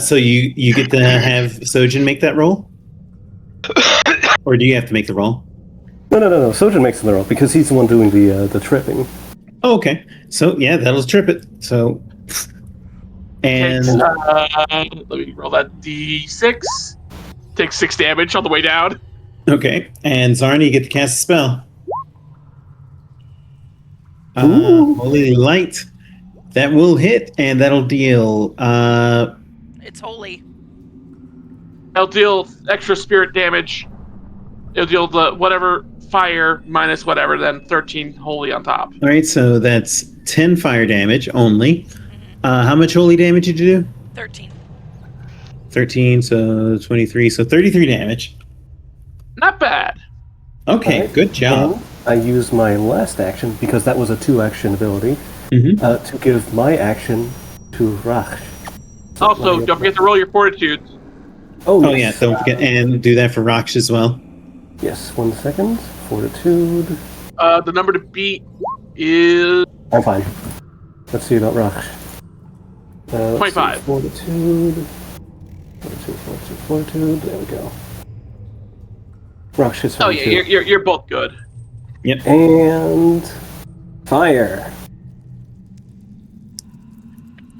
So you get to have Sojin make that roll, or do you have to make the roll?
No. Sojin makes the roll because he's the one doing the tripping.
Oh, okay. So yeah, that'll trip it. So and
Takes, let me roll that d6. Takes 6 damage on the way down.
okay, and Zarni, you get to cast a spell.
Ooh.
Holy light. That will hit, and that'll deal.
It's holy.
It'll deal extra spirit damage. It'll deal the whatever fire minus whatever, then 13 holy on top.
All right, so that's 10 fire damage only.
Mm-hmm.
How much holy damage did you do?
13.
13, so 23, so 33 damage.
Not bad.
Okay,
Alright,
good job.
and I use my last action, because that was a 2-action ability, to give my action to Raksh.
Also, don't forget to roll your fortitude.
Oh yeah, don't forget, and do that for Raksh as well.
Yes, 1 second. Fortitude.
The number to beat is
I'm fine. Let's see about Raksh.
25.
Fortitude. Fortitude. There we go. Raksh is
Oh yeah, you're both good.
Yep.
And fire.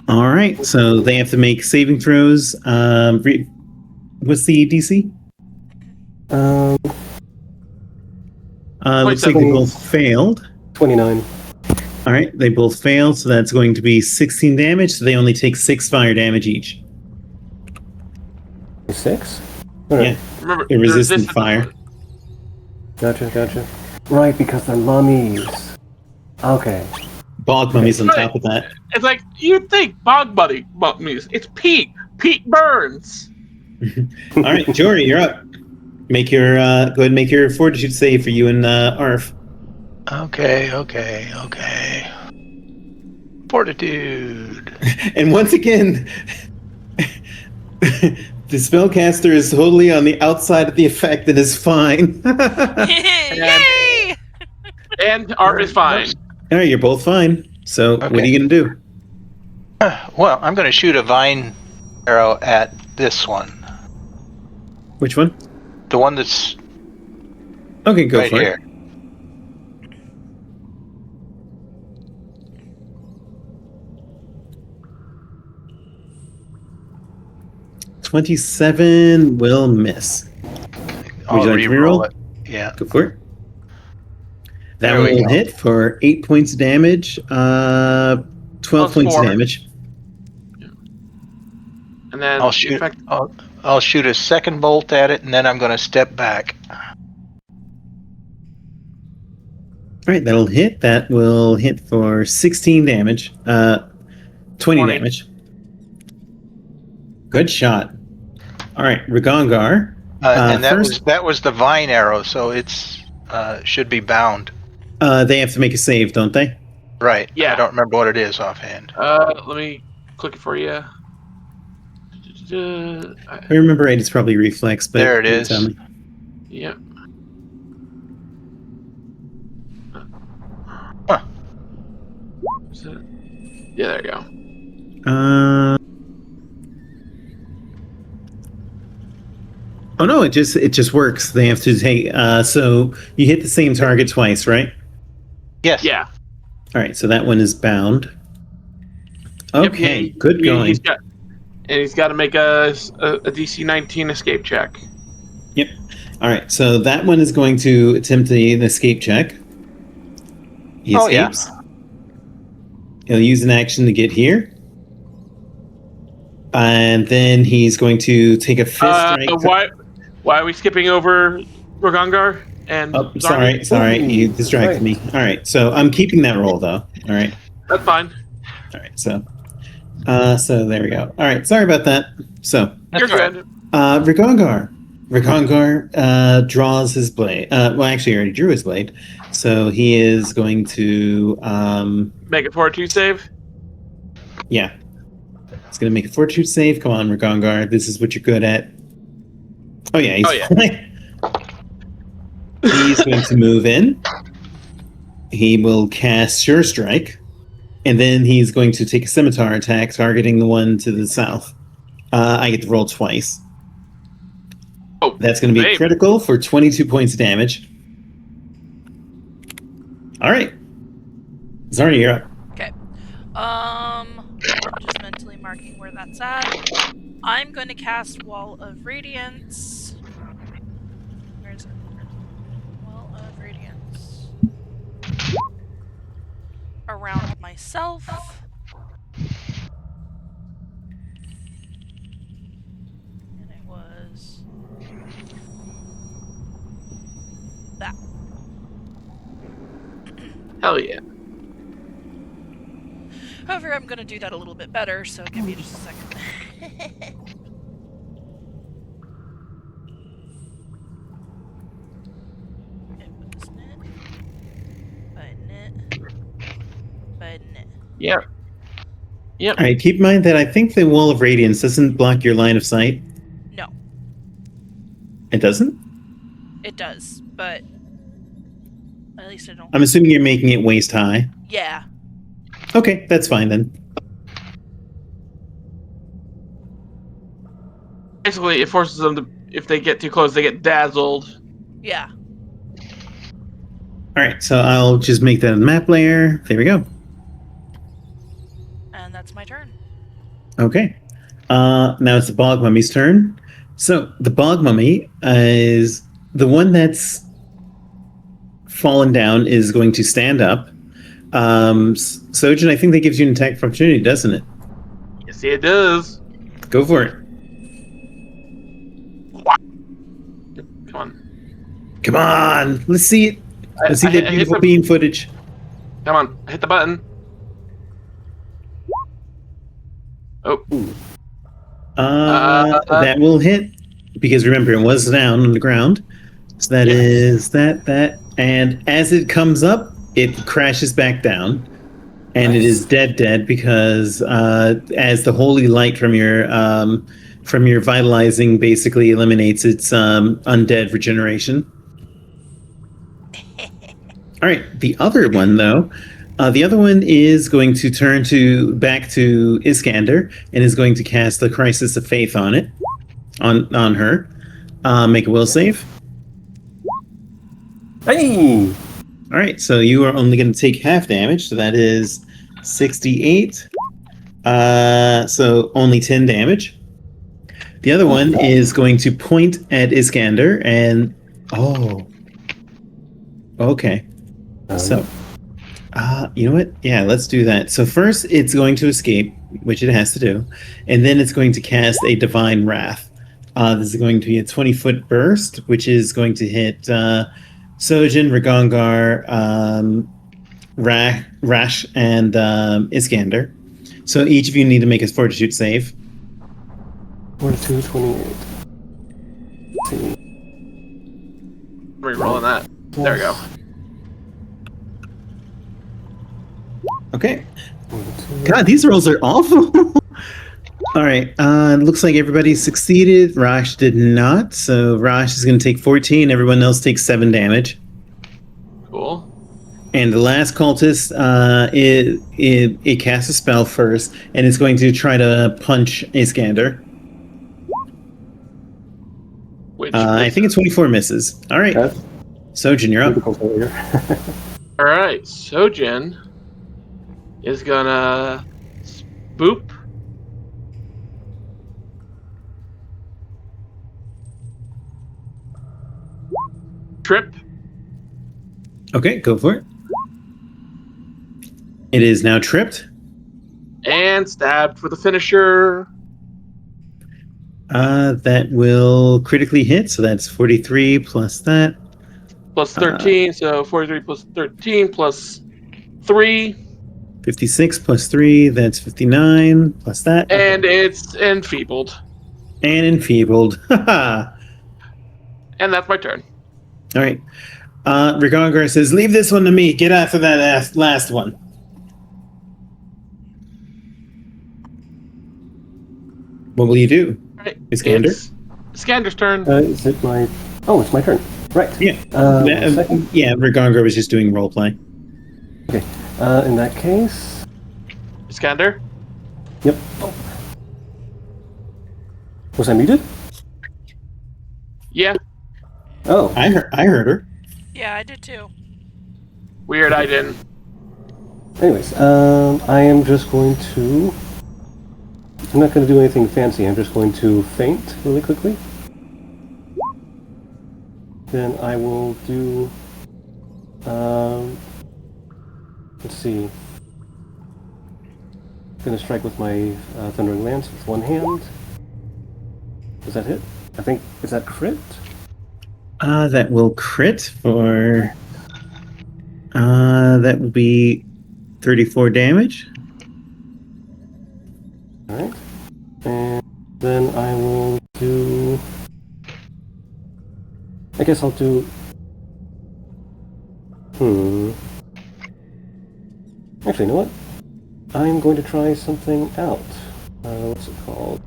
All right, so they have to make saving throws. What's the DC? Looks like they both failed.
29.
All right, they both failed, so that's going to be 16 damage. So they only take 6 fire damage each.
6?
Yeah,
Remember,
they're resistant
resistant
fire.
Gotcha. Right, because they're mummies. Okay.
Bog mummies on top of that.
It's like you'd think bog mummies. It's Pete. Pete Burns.
All right, Jory, you're up. Make your go ahead and make your fortitude save for you and Arf.
Okay. Fortitude.
And once again, the spellcaster is totally on the outside of the effect and is fine.
Yay!
And Art is fine.
All right, you're both fine. So what are you going to do?
Well, I'm going to shoot a vine arrow at this one.
Which one?
The one that's
Okay, go
right
for
here.
it. $27 will miss.
I'll
Would you like to
re-roll
reroll?
it. Yeah.
Go for it. That
There we
will
go.
hit for 8 points of damage. 12
Plus
points of
4.
damage.
And then
I'll shoot. I'll shoot a second bolt at it, and then I'm going to step back.
All right, that'll hit. That will hit for 16 damage. 20 damage. Good shot. All right, Ragongar.
And
first,
that was the vine arrow, so it's should be bound.
they have to make a save, don't they?
Right.
Yeah.
I don't remember what it is offhand.
Let me click it for you.
If I remember right, it's probably reflex, but
There it
you
is.
tell me.
Yep.
Huh.
Yeah, there you go.
Oh no, it just works. They have to take. So you hit the same target twice, right?
Yes.
Yeah.
All right, so that one is bound. Okay,
Yep,
good going.
He's got to make a DC 19 escape check.
Yep. All right, so that one is going to attempt an escape check. He escapes. He'll use an action to get here. And then he's going to take a fist strike.
Why are we skipping over Ragongar? And
Oh, sorry, you distracted me. All right, so I'm keeping that roll though. All right.
That's fine.
All right, so there we go. All right, sorry about that. So
You're good.
Ragongar draws his blade. Well, actually, he already drew his blade, so he is going to
Make a fortitude save.
yeah. He's going to make a fortitude save. Come on, Ragongar. This is what you're good at. Oh yeah, he's going to move in. He will cast Sure Strike, and then he's going to take a scimitar attack, targeting the one to the south. I get to roll twice.
Oh,
That's going to be
save.
critical for 22 points of damage. All right. Zarya, you're up.
Okay. Just mentally marking where that's at. I'm going to cast Wall of Radiance. Where's it? Wall of Radiance. Around myself. And it was that.
Hell yeah.
However, I'm going to do that a little bit better, so give me just a second. It was button it.
Yep. Yep.
All right, keep in mind that I think the Wall of Radiance doesn't block your line of sight.
No,
It doesn't?
it does, but at least I don't.
I'm assuming you're making it waist high.
Yeah.
Okay, that's fine then.
Basically, it forces them to, if they get too close, they get dazzled.
Yeah.
All right, so I'll just make that a map layer. There we go.
And that's my turn.
Okay. Now it's the Bog Mummy's turn. So the Bog Mummy is the one that's fallen down is going to stand up. Sojin, I think that gives you an attack of opportunity, doesn't it?
Yes, it does.
Go for it.
Come on.
Come on, let's see it. Let's see
I
that
hit
beautiful
the-
bean footage.
Come on. Hit the button. Oh.
That will hit because remember it was down on the ground. So that is that, and as it comes up, it crashes back down, and it is dead because as the holy light from your vitalizing basically eliminates its undead regeneration. All right, the other one though. The other one is going to turn back to Iskander and is going to cast the Crisis of Faith on it, on her. Make a will save.
Hey!
All right, so you are only going to take half damage, so that is 68. So only 10 damage. The other one is going to point at Iskander and okay. So. You know what? Yeah, let's do that. So first, it's going to escape, which it has to do, and then it's going to cast a Divine Wrath. This is going to be a 20-foot burst, which is going to hit Sojin, Ragongar, Rash, and Iskander. So each of you need to make a fortitude save.
42, 28.
Re-rolling that. There we go.
Okay. God, these rolls are awful. All right. Looks like everybody succeeded. Rash did not. So Rash is going to take 14. Everyone else takes 7 damage.
Cool.
And the last cultist, it casts a spell first, and it's going to try to punch Iskander.
Which
I think it's 24 misses. All right.
That's
Sojin, you're up.
typical failure.
All right. Sojin is gonna spoop. Trip.
Okay, go for it. It is now tripped.
And stabbed for the finisher.
That will critically hit, so that's 43 plus that.
Plus 13, so 43 plus 13 plus 3.
56 plus 3, that's 59 plus that.
And it's enfeebled.
And enfeebled. Haha.
And that's my turn.
All right. Ragongar says, leave this one to me. Get after that last one. What will you do?
Right.
Iskander?
It's Iskander's turn.
Is it my... Oh, it's my turn. Right.
Yeah.
Second.
Yeah, Ragongar was just doing roleplay.
Okay. In that case...
Iskander.
Yep. Was I muted?
Yeah,
Oh,
I heard her.
Yeah, I did too.
weird. I didn't.
anyways, I am just going to... I'm not going to do anything fancy. I'm just going to feint really quickly. Then I will do... let's see. I'm going to strike with my Thundering Lance with one hand. Does that hit? I think... Is that crit?
That will crit for. That will be 34 damage.
Alright. And then I will do... I guess I'll do... Actually, you know what? I'm going to try something out. What's it called?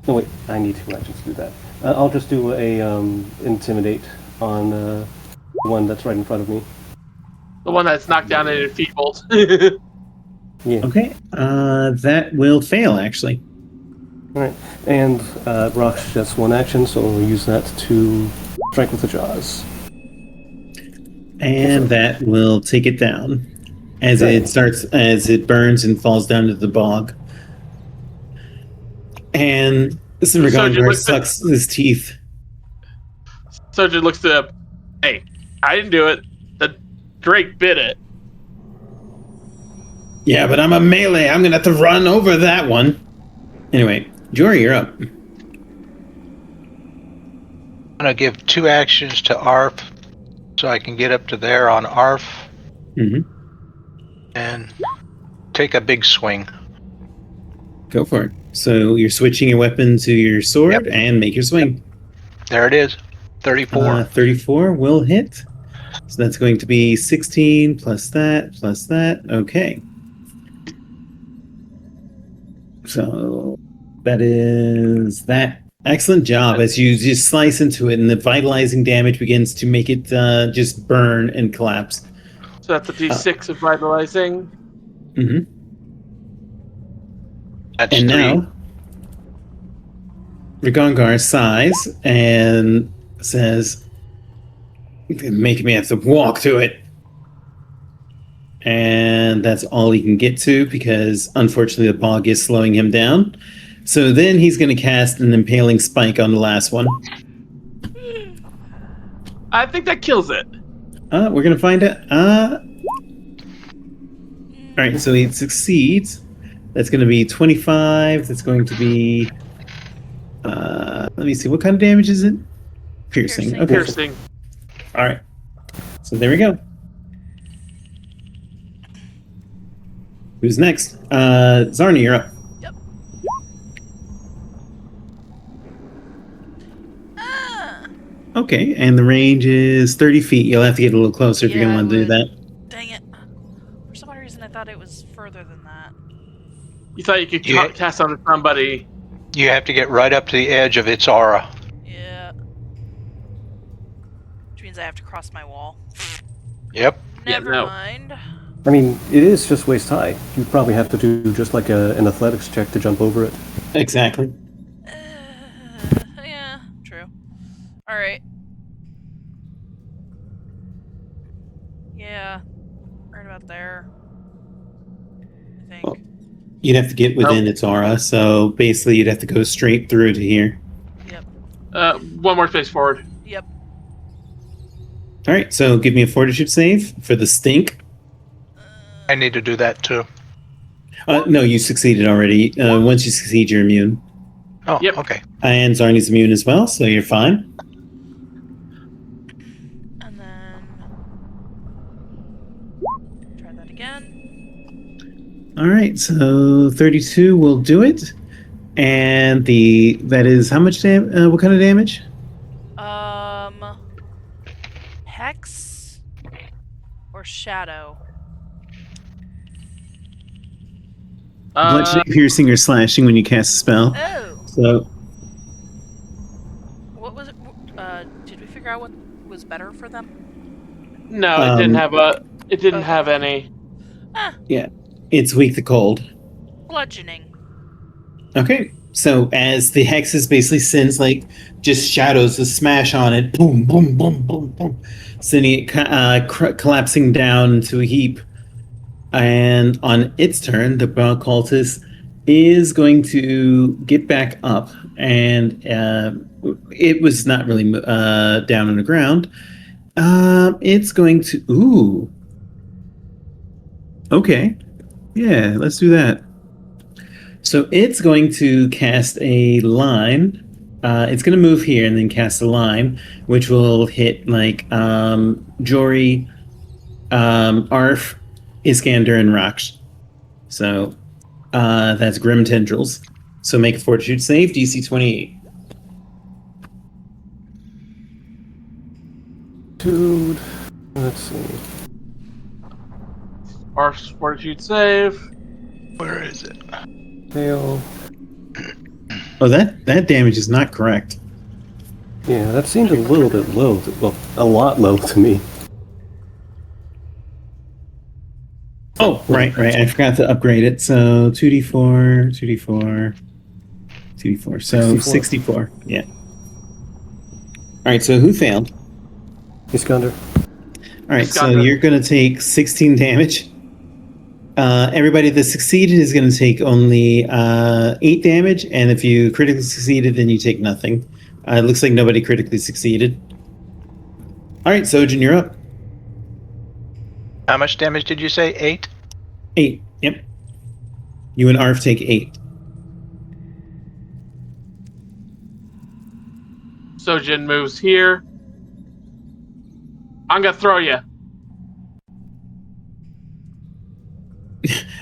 No, wait. I need 2 actions to do that. I'll just do a Intimidate on the one that's right in front of me.
The one that's knocked down and enfeebled.
Yeah.
Okay. That will fail, actually.
Alright. And Rock's just 1 action, so we'll use that to strike with the jaws.
And that will take it down as it burns and falls down to the bog. And Simmergongar sucks his teeth.
Sergeant looks to him. Hey, I didn't do it. The Drake bit it.
Yeah, but I'm a melee. I'm gonna have to run over that one. Anyway, Jory, you're up.
I'm gonna give 2 actions to Arf, so I can get up to there on Arf
Mm-hmm.
and take a big swing.
Go for it. So you're switching your weapon to your sword
Yep.
and make your swing.
There it is. 34.
34 will hit. So that's going to be 16 plus that, plus that. Okay. So that is that. Excellent job as you just slice into it and the vitalizing damage begins to make it just burn and collapse.
So that's a D6 of vitalizing.
Mm-hmm.
That's
And
3.
now, Rigongar sighs and says, "You're making me have to walk to it." And that's all he can get to because, unfortunately, the bog is slowing him down. So then he's going to cast an impaling spike on the last one.
I think that kills it.
We're going to find out. All right, so he succeeds. That's going to be 25. That's going to be... let me see. What kind of damage is it? Piercing.
Piercing.
Okay.
Piercing.
All right. So there we go. Who's next? Zarni, you're up.
Yep. Ah,
Okay, and the range is 30 feet. You'll have to get a little closer if you're
Yeah,
going to
I
want to do
would.
that.
dang it. For some odd reason, I thought it was further than that.
You thought you could
Yeah.
cast on somebody.
You have to get right up to the edge of its aura.
Yeah. Which means I have to cross my wall.
Yep.
Yeah,
Never
no.
mind.
I mean, it is just waist high. You probably have to do just like an athletics check to jump over it.
Exactly.
Yeah, true. Alright. Yeah. Right about there. I think.
Well, you'd have to get within its aura, so basically you'd have to go straight through to here.
Yep.
One more space forward.
Yep.
All right, so give me a fortitude save for the stink.
I need to do that too.
No, you succeeded already. Once you succeed, you're immune.
Oh,
Yep.
okay.
And Zarni's immune as well, so you're fine.
And then try that again.
All right, so 32 will do it. And that is how much damage? What kind of damage?
Hex or shadow.
Bludgeoning, piercing, or slashing when you cast a spell.
Oh.
So
What was it? Did we figure out what was better for them?
No, it didn't have a. It didn't have any.
Ah,
yeah, it's weak to cold.
bludgeoning.
Okay, so as the hexes basically sends like just shadows to smash on it, boom, boom, boom, boom, boom, sending it collapsing down into a heap. And on its turn, the brown cultist is going to get back up, and it was not really down on the ground. It's going to. Ooh. Okay. Yeah, let's do that. So it's going to cast a line. It's going to move here and then cast a line, which will hit like Jory, Arf, Iskander, and Raksh. So that's Grim Tendrils. So make a Fortitude save, DC 28.
Dude, let's see.
Arf's Fortitude save.
Where is it?
Fail.
Oh, that damage is not correct.
Yeah, that seemed a little bit low. Well, a lot low to me.
Oh, right. I forgot to upgrade it. So 2d4, 2d4, 2d4. So 64. Yeah. All right, so who failed?
Iskander.
All right, so
Iskander.
you're going to take 16 damage. Everybody that succeeded is going to take only 8 damage, and if you critically succeeded, then you take nothing. It looks like nobody critically succeeded. All right, Sojin, you're up.
How much damage did you say? 8?
8, yep. You and Arf take 8.
Sojin moves here. I'm gonna throw you.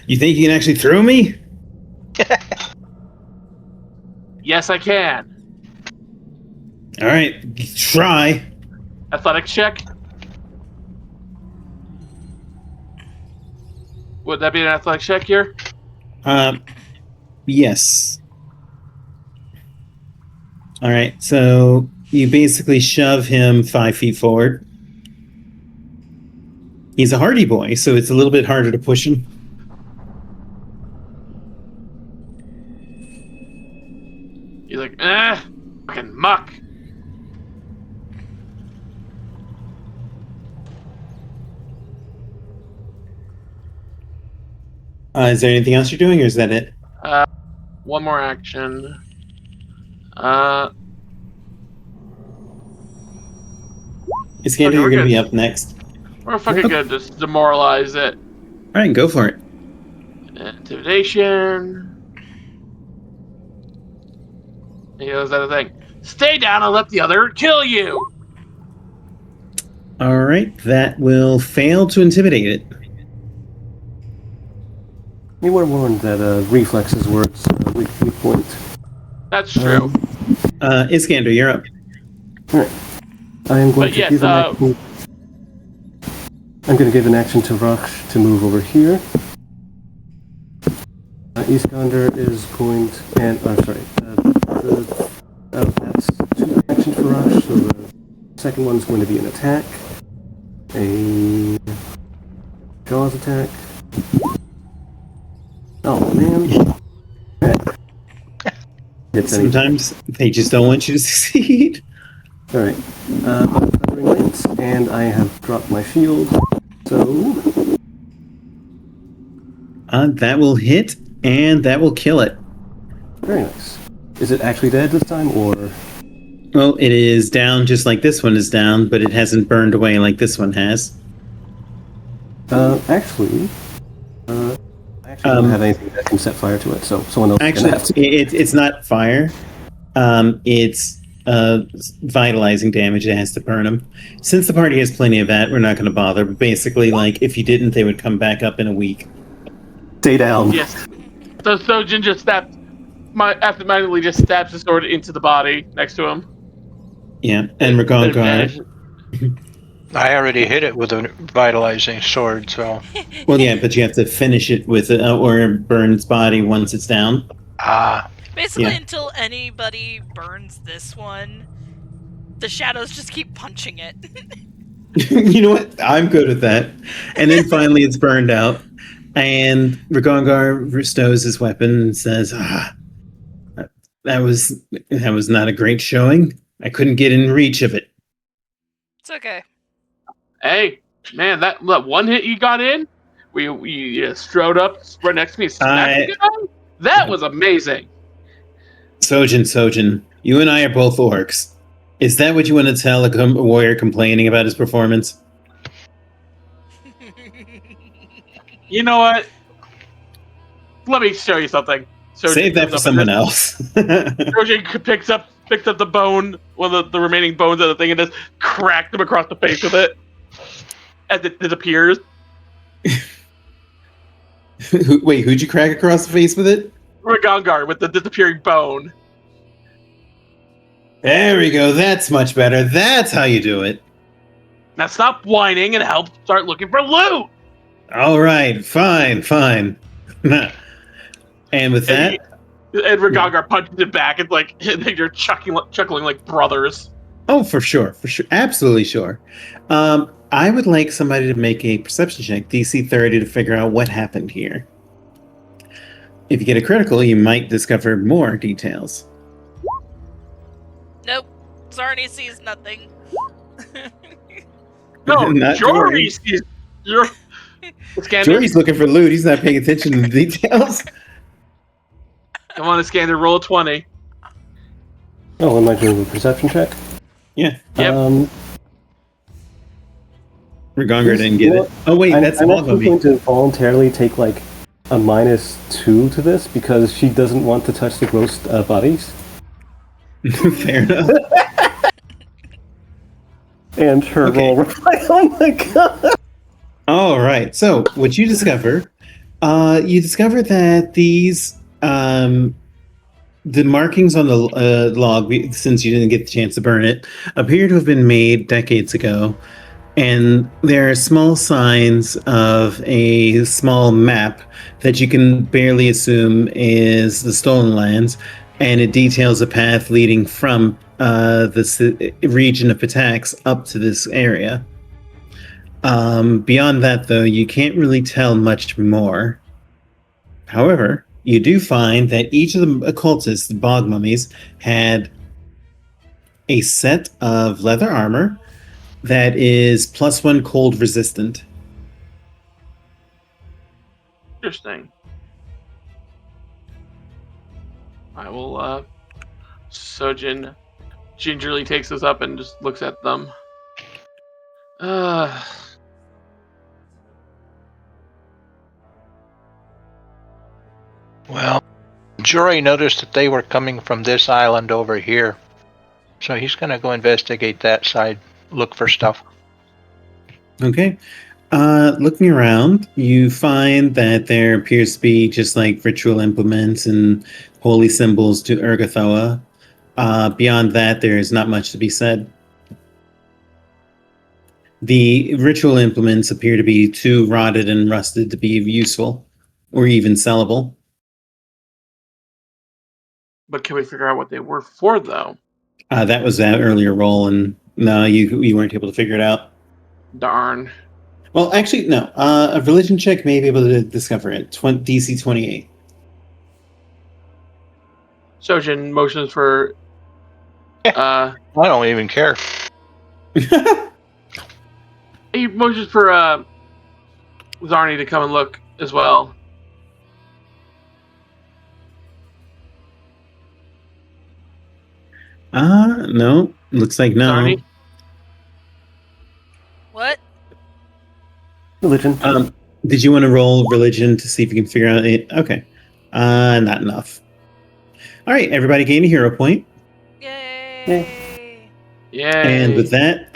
You think you can actually throw me?
Yes, I can.
All right, try.
Athletic check. Would that be an athletic check here?
Yes. All right, so you basically shove him 5 feet forward. He's a hardy boy, so it's a little bit harder to push him.
He's like, fucking muck.
Is there anything else you're doing, or is that it?
One more action.
Iskander,
Okay,
you're
we're
going to
good.
be up next.
We're fucking good. Just demoralize it.
All right, go for it.
Intimidation. He goes that thing. Stay down and let the other kill you.
All right, that will fail to intimidate it.
You were warned that reflexes were its weak point.
That's true.
Iskander, you're up.
Alright. I am going
But
to
yes,
give an action. I'm going to give an action to Raksh to move over here. Iskander is going to, and I'm sorry. That's 2 actions for Raksh. So the second one's going to be an attack, a jaws attack. Oh man! Hits anything.
Sometimes they just don't want you to succeed.
All right. Thundering Lance, and I have dropped my shield. So
That will hit, and that will kill it.
very nice. Is it actually dead this time, or?
Well, it is down just like this one is down, but it hasn't burned away like this one has.
Actually, I actually don't have anything that can set fire to it, so someone else is
Actually,
gonna have to.
it's not fire. It's vitalizing damage. It has to burn them. Since the party has plenty of that, we're not going to bother. But basically, like, if you didn't, they would come back up in a week.
Stay down.
Yes. So Sojin just absentmindedly just stabs his sword into the body next to him.
Yeah, and Ragongar.
I already hit it with a vitalizing sword, so.
Well, yeah, but you have to finish it with or burn its body once it's down.
Basically,
Yeah.
until anybody burns this one, the shadows just keep punching it.
You know what? I'm good with that. And then finally, it's burned out, and Ragongar stows his weapon and says, That was not a great showing. I couldn't get in reach of it.
It's okay.
Hey, man, that one hit you got in, we strode up right next to me and smacked the guy? That was amazing.
Sojin, you and I are both orcs. Is that what you want to tell a warrior complaining about his performance?
You know what? Let me show you something.
Save that for someone else.
Sojin picks up the bone, one of the remaining bones of the thing, and just cracked him across the face with it as it disappears.
Wait, who'd you crack across the face with it?
Ragongar with the disappearing bone.
There we go. That's much better. That's how you do it.
Now stop whining and help start looking for loot.
All right, fine. And with that,
and Ragongar punches it back. It's like they're chuckling like brothers.
oh, for sure, absolutely sure. I would like somebody to make a perception check, DC 30, to figure out what happened here. If you get a critical, you might discover more details.
Nope. Zarni sees nothing.
No,
Not
Jory sees.
Jory's looking for loot. He's not paying attention to the details.
Come on, Iskander, roll a 20.
Oh, am I doing a perception check?
Yeah.
Yep.
Ragongar didn't get it. Oh wait, that's
I'm
all
actually going to voluntarily take like a -2 to this because she doesn't want to touch the gross bodies.
Fair enough.
And her roll reflects. Oh my god!
All right. So what you discover that these the markings on the log, since you didn't get the chance to burn it, appear to have been made decades ago. And there are small signs of a small map that you can barely assume is the Stolen Lands, and it details a path leading from this region of Patax up to this area. Beyond that, though, you can't really tell much more. However, you do find that each of the occultists, the bog mummies, had a set of leather armor that is +1 cold resistant.
Interesting. I will, Sojin gingerly takes this up and just looks at them.
Well, Jory noticed that they were coming from this island over here. So he's going to go investigate that side, look for stuff.
Okay. Looking around, you find that there appears to be just like ritual implements and holy symbols to Urgathoa. Beyond that, there is not much to be said. The ritual implements appear to be too rotted and rusted to be useful or even sellable.
But can we figure out what they were for, though?
That was that earlier roll, and no, you weren't able to figure it out.
Darn.
Well, actually, no. A religion check may be able to discover it. DC 28.
Sojin motions for.
I don't even care.
He motions for Zarni to come and look as well.
No. Looks like no.
Zarni?
What?
Religion.
Did you want to roll religion to see if you can figure out it? Okay. Not enough. All right, everybody gain a hero point.
Yay!
Yay.
And with that,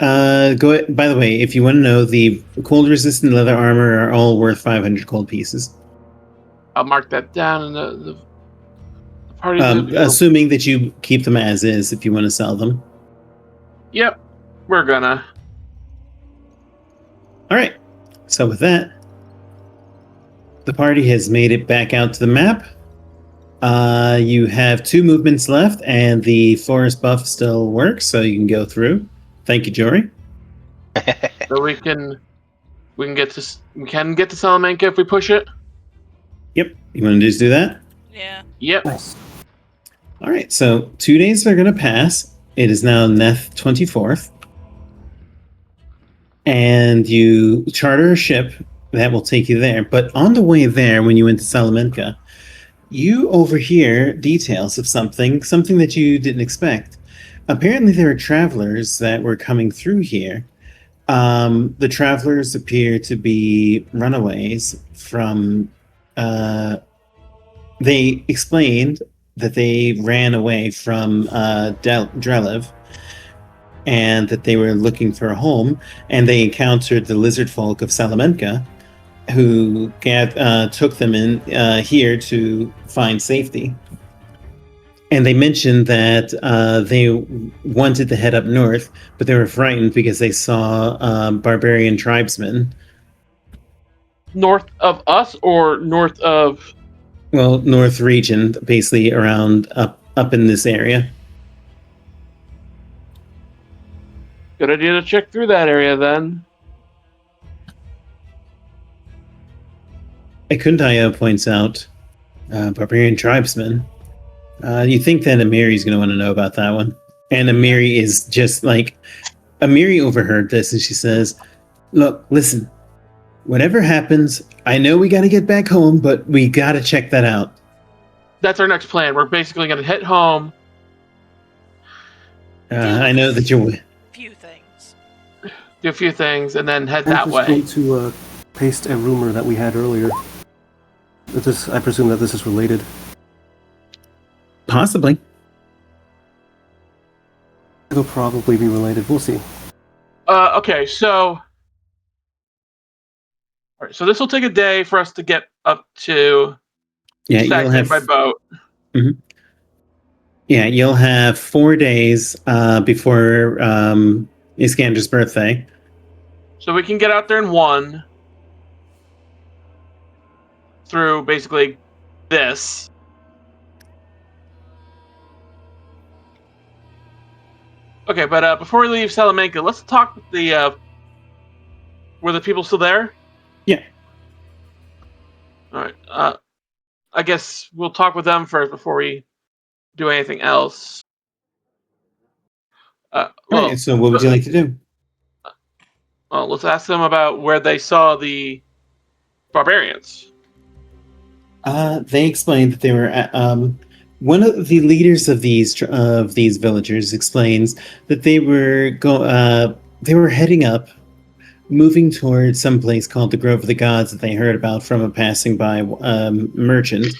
go. By the way, if you want to know, the cold-resistant leather armor are all worth 500 gold pieces.
I'll mark that down in the party.
Assuming that you keep them as is, if you want to sell them.
Yep, we're gonna.
All right. So with that, the party has made it back out to the map. You have 2 movements left, and the forest buff still works, so you can go through. Thank you, Jory.
So we can get to Salamanca if we push it.
Yep. You want to just do that?
Yeah.
Yep.
Nice.
All right, so 2 days are going to pass. It is now Neth 24th. And you charter a ship that will take you there. But on the way there, when you went to Salamanca, you overhear details of something that you didn't expect. Apparently, there are travelers that were coming through here. The travelers appear to be runaways from. They explained that they ran away from Drelev and that they were looking for a home, and they encountered the lizard folk of Salamanca, who took them in here to find safety. And they mentioned that they wanted to head up north, but they were frightened because they saw barbarian tribesmen.
North of us or north of?
Well, north region, basically around up in this area.
Good idea to check through that area then.
Akundaya points out barbarian tribesmen. You think that Amiri's going to want to know about that one. And Amiri is just like... Amiri overheard this and she says, look, listen, whatever happens, I know we got to get back home, but we got to check that out.
That's our next plan. We're basically going to hit home.
I know that you're...
Few things.
Do a few things and then head
I'm
that
just
way.
going to paste a rumor that we had earlier. I presume that this is related.
Possibly.
It'll probably be related. We'll see.
Okay, so... Alright, so this will take a day for us to get up to
you'll have...
by boat.
Mm-hmm. Yeah, you'll have 4 days before Iskander's birthday.
So we can get out there in one through basically this. Okay, but before we leave Salamanca, let's talk with the... were the people still there?
Yeah.
Alright, I guess we'll talk with them first before we do anything else.
Right, so what would you like to do?
Well, let's ask them about where they saw the barbarians.
They explained that they were one of the leaders of these villagers explains that they were heading up, moving towards some place called the Grove of the Gods that they heard about from a passing by merchant.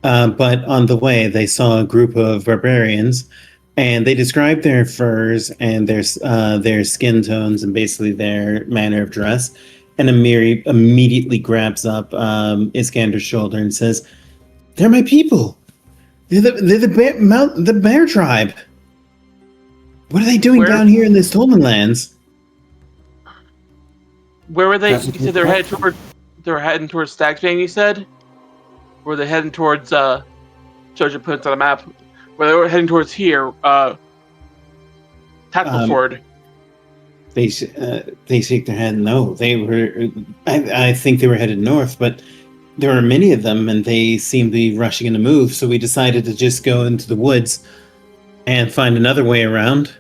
But on the way, they saw a group of barbarians, and they described their furs and their skin tones and basically their manner of dress. And Amiri immediately grabs up Iskander's shoulder and says, "They're my people. They're the bear tribe. What are they doing down here in the stolen lands?"
Where were they? You
That's
said they were heading towards Stagsbane, you said? Or were they heading towards Jojo put it on the map? Where they were heading towards here, Tatzlford.
They shake their head. No, they were. I think they were headed north, but there were many of them, and they seemed to be rushing in to move. So we decided to just go into the woods and find another way around.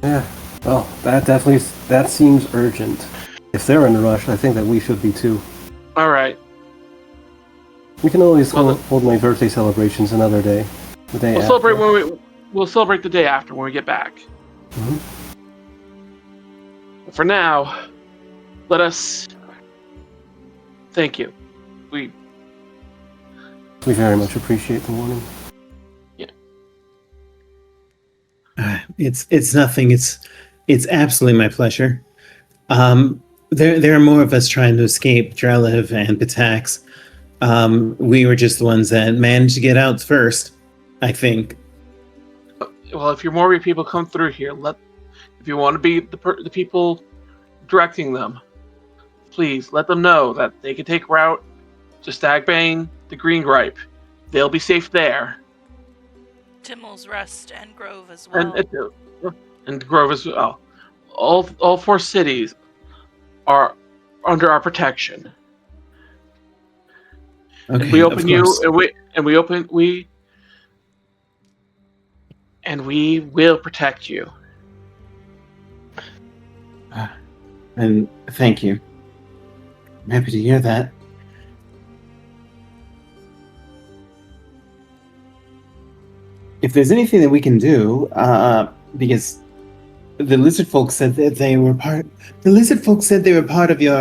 Yeah. Well, that seems urgent. If they're in a rush, I think that we should be too.
All right.
We can always hold my birthday celebrations another day. The day
We'll
after.
celebrate we'll celebrate the day after when we get back.
Mhm.
But for now, let us thank you. We
very much appreciate the warning.
It's nothing. It's absolutely my pleasure. There are more of us trying to escape Drelev and Pitax. We were just the ones that managed to get out first, I think.
Well, if you're more people come through here, if you want to be the people directing them, please let them know that they can take route to Stagbane, the Green Gripe. They'll be safe there.
Timmel's Rest and Grove as well.
And Grove as well. All four cities are under our protection.
Okay,
And we
of
open you,
course.
and we will protect you.
And thank you. I'm happy to hear that. If there's anything that we can do, because the lizard folk said that they were part. The lizard folk said they were part of your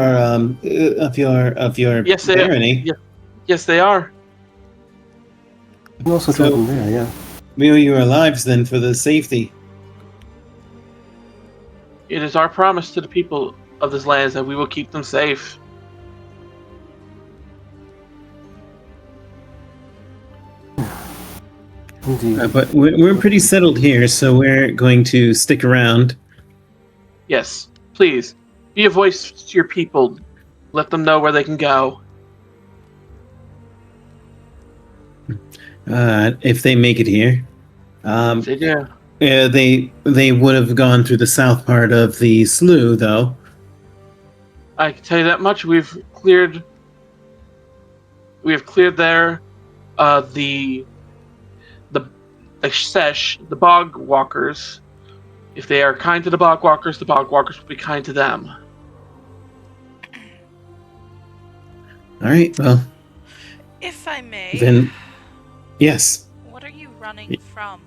Yes, they
barony.
Yes, they are.
You can also
So-
drop them there, yeah.
We owe you our lives then for the safety.
It is our promise to the people of this land that we will keep them safe.
Indeed.
But we're pretty settled here, so we're going to stick around.
Yes, please be a voice to your people. Let them know where they can go.
If they make it here,
They do.
they would have gone through the south part of the slough, though.
I can tell you that much. We have cleared there the Sesh, the bog walkers. If they are kind to the bog walkers will be kind to them.
All right. Well,
If I may,
then yes.
what are you running from?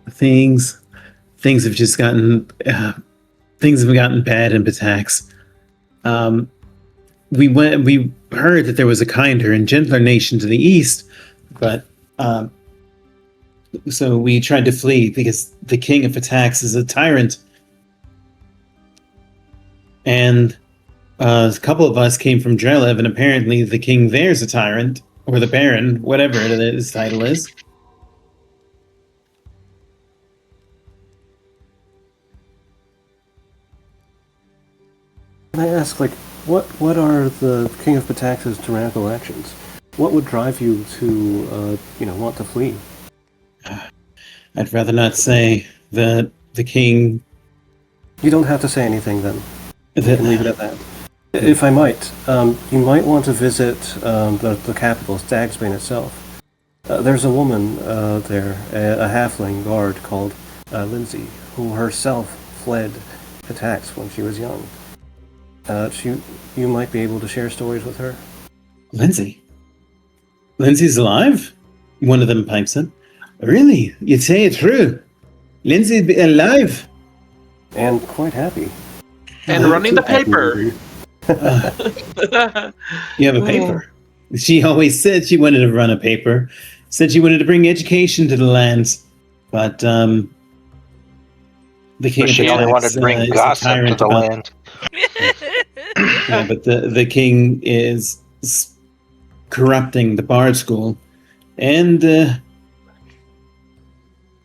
Things have just gotten things have gotten bad in Batax. We heard that there was a kinder and gentler nation to the east, but so we tried to flee because the king of Batax is a tyrant, and a couple of us came from Drelev, and apparently the king there's a tyrant, or the baron, whatever his title is.
Can I ask, like, what are the King of Batax's tyrannical actions? What would drive you to, want to flee?
I'd rather not say that the king.
You don't have to say anything then. You
That,
can leave it at that. If I might, you might want to visit the capital, Stagsbane itself. There's a woman there, a halfling guard called Lindsay, who herself fled attacks when she was young. You might be able to share stories with her.
Lindsay? Lindsay's alive? One of them pipes in. Really? You say it true? Lindsay's alive?
And quite happy.
And running the paper.
You have a paper. She always said she wanted to run a paper. Said she wanted to bring education to the lands. But the king
But
of
she only
Batax,
wanted to bring
is a
gossip to
tyrant
the
about-
land.
Yeah, but the king is corrupting the bard school, and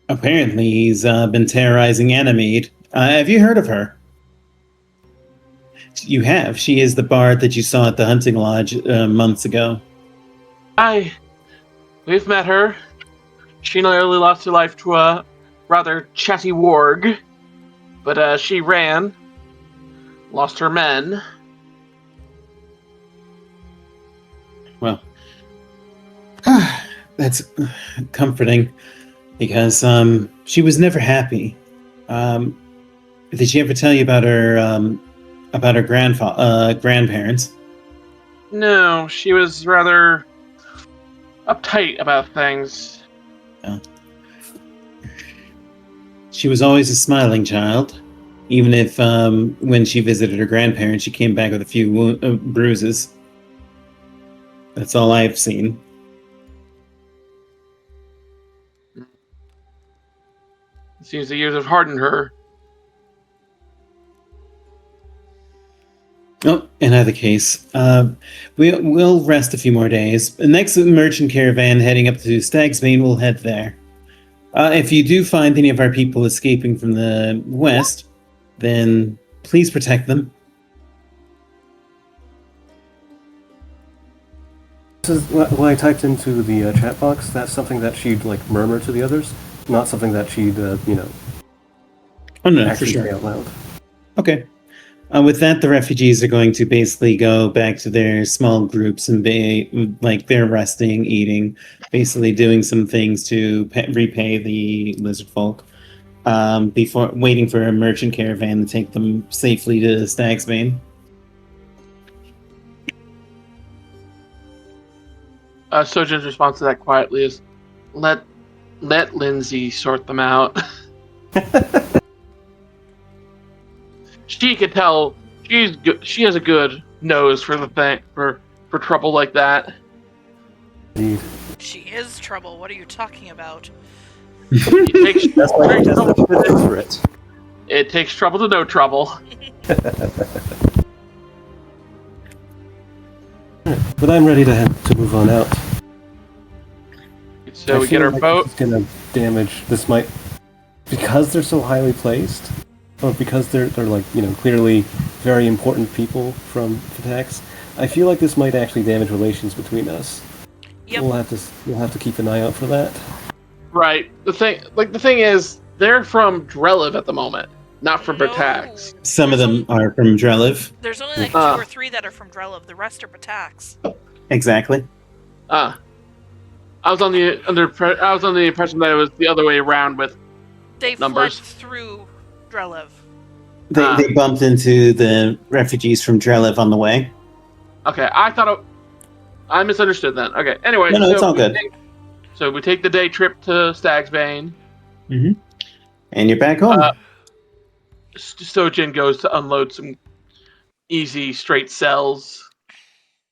apparently he's been terrorizing Ganymede. Have you heard of her? You have. She is the bard that you saw at the hunting lodge months ago.
We've met her. She nearly lost her life to a rather chatty warg, but she ran, lost her men.
Well, that's comforting because she was never happy. Did she ever tell you about her grandparents?
No, she was rather uptight about things.
She was always a smiling child, even if when she visited her grandparents, she came back with a few bruises. That's all I've seen.
It seems the years have hardened her.
Oh, in either case, we'll rest a few more days. The next merchant caravan heading up to Stagsbane will head there. If you do find any of our people escaping from the west, then please protect them.
This is what I typed into the chat box. That's something that she'd murmur to the others, not something that she'd
Oh no, for
actually say
sure.
out loud.
Okay. With that, the refugees are going to basically go back to their small groups and they're resting, eating, basically doing some things to repay the lizard folk. Before waiting for a merchant caravan to take them safely to Stagsbane.
Sojourn's response to that quietly is, "Let Lindsay sort them out." She could tell she has a good nose for the thing for trouble like that.
Indeed.
She is trouble. What are you talking about?
That's why she doesn't keep it in for it.
It takes trouble to know trouble.
But I'm ready to move on out.
So
I
we get
feel
our
like
boat.
This is gonna damage. This might, because they're so highly placed, or because they're like clearly very important people from attacks. I feel like this might actually damage relations between us.
Yep.
We'll have to keep an eye out for that.
Right. The thing is, they're from Drelev at the moment, not from Bertax.
Some of them are from Drelev.
There's only like 2 or 3 that are from Drelev. The rest are Bertax.
Exactly.
I was on the impression that it was the other way around with
They
numbers.
fled through Drelev.
They bumped into the refugees from Drelev on the way.
Okay, I misunderstood then. Okay, anyway.
No, it's all good.
So we take the day trip to Stagsbane.
Mm-hmm. And you're back home.
Sojin goes to unload some easy, straight cells.